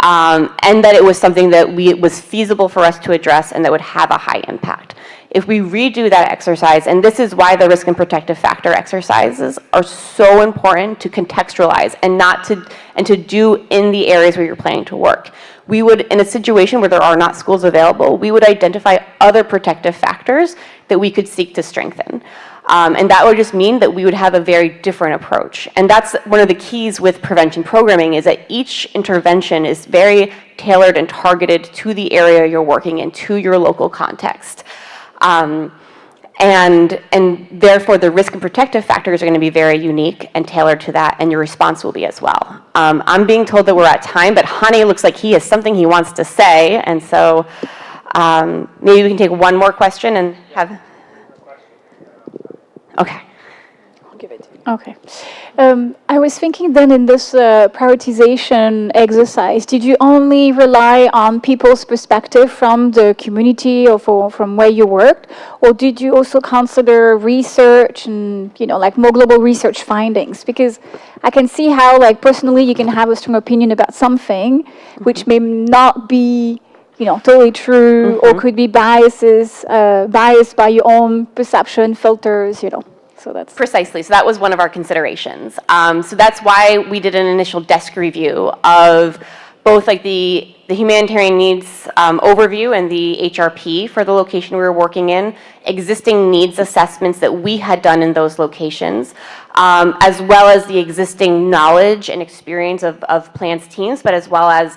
and that it was something that was feasible for us to address and that would have a high impact. If we redo that exercise, and this is why the risk and protective factor exercises are so important to contextualize and to do in the areas where you're planning to work. We would, in a situation where there are not schools available, we would identify other protective factors that we could seek to strengthen. And that would just mean that we would have a very different approach. And that's one of the keys with prevention programming, is that each intervention is very tailored and targeted to the area you're working in, to your local context. And therefore, the risk and protective factors are going to be very unique and tailored to that, and your response will be as well. I'm being told that we're at time, but Hani looks like he has something he wants to say, and so maybe we can take one more question and have... Okay. I'll give it to you. Okay. I was thinking then in this prioritization exercise, did you only rely on people's perspective from the community or from where you worked, or did you also consider research and, like more global research findings? Because I can see how, like, personally you can have a strong opinion about something which may not be totally true, or could be biased by your own perception filters, So that's precisely. So that was one of our considerations. So that's why we did an initial desk review of both like the humanitarian needs overview and the HRP for the location we were working in, existing needs assessments that we had done in those locations, as well as the existing knowledge and experience of plans teams, but as well as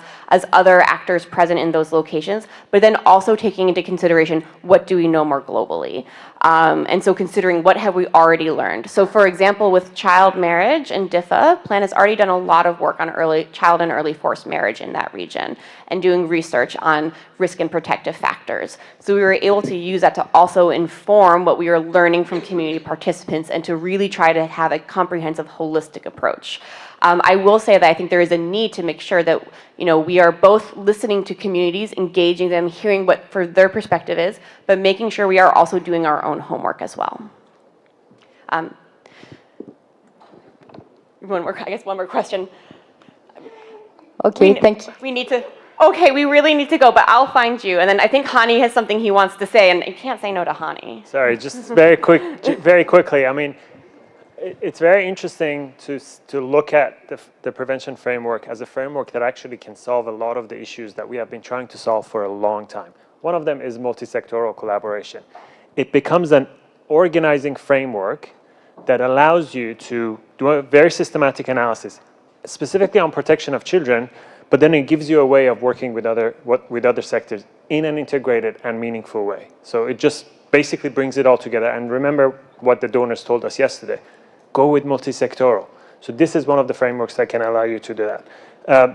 other actors present in those locations, but then also taking into consideration what do we know more globally. And so considering what have we already learned. So for example, with child marriage and DIFA, Plan has already done a lot of work on child and early forced marriage in that region and doing research on risk and protective factors. So we were able to use that to also inform what we were learning from community participants and to really try to have a comprehensive, holistic approach. I will say that I think there is a need to make sure that we are both listening to communities, engaging them, hearing what for their perspective is, but making sure we are also doing our own homework as well. One more question. Okay, thank you. We need to. Okay, we really need to go, but I'll find you. And then I think Hani has something he wants to say, and you can't say no to Hani. Sorry, just very quickly. I mean, it's very interesting to look at the prevention framework as a framework that actually can solve a lot of the issues that we have been trying to solve for a long time. One of them is multi-sectoral collaboration. It becomes an organizing framework that allows you to do a very systematic analysis, specifically on protection of children, but then it gives you a way of working with other sectors in an integrated and meaningful way. So it just basically brings it all together. And remember, what the donors told us yesterday. Go with multi-sectoral. So this is one of the frameworks that can allow you to do that.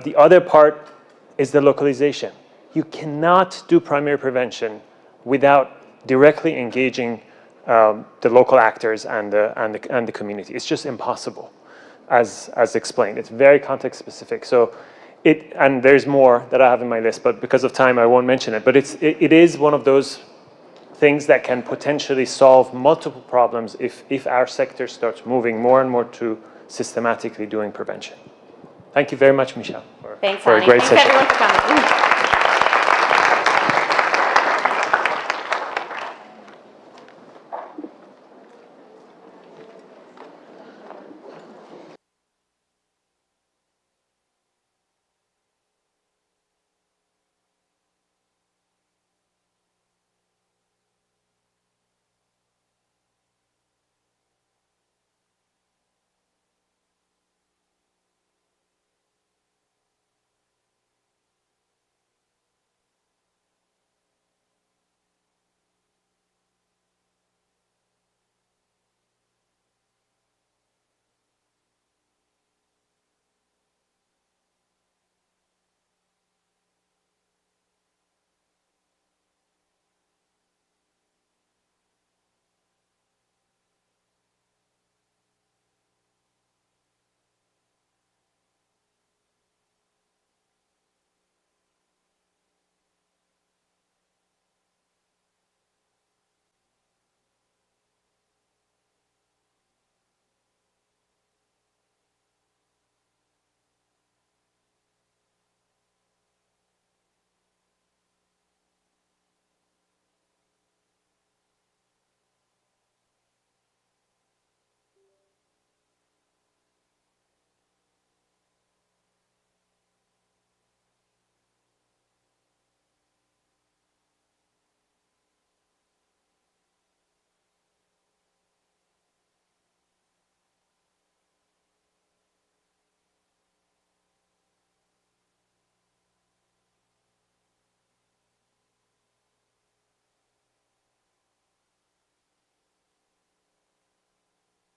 The other part is the localization. You cannot do primary prevention without directly engaging the local actors and the community. It's just impossible, as explained. It's very context specific. So and there's more that I have in my list, but because of time, I won't mention it. But it is one of those things that can potentially solve multiple problems if our sector starts moving more and more to systematically doing prevention. Thank you very much, Michelle, for a great session. Thanks everyone for coming.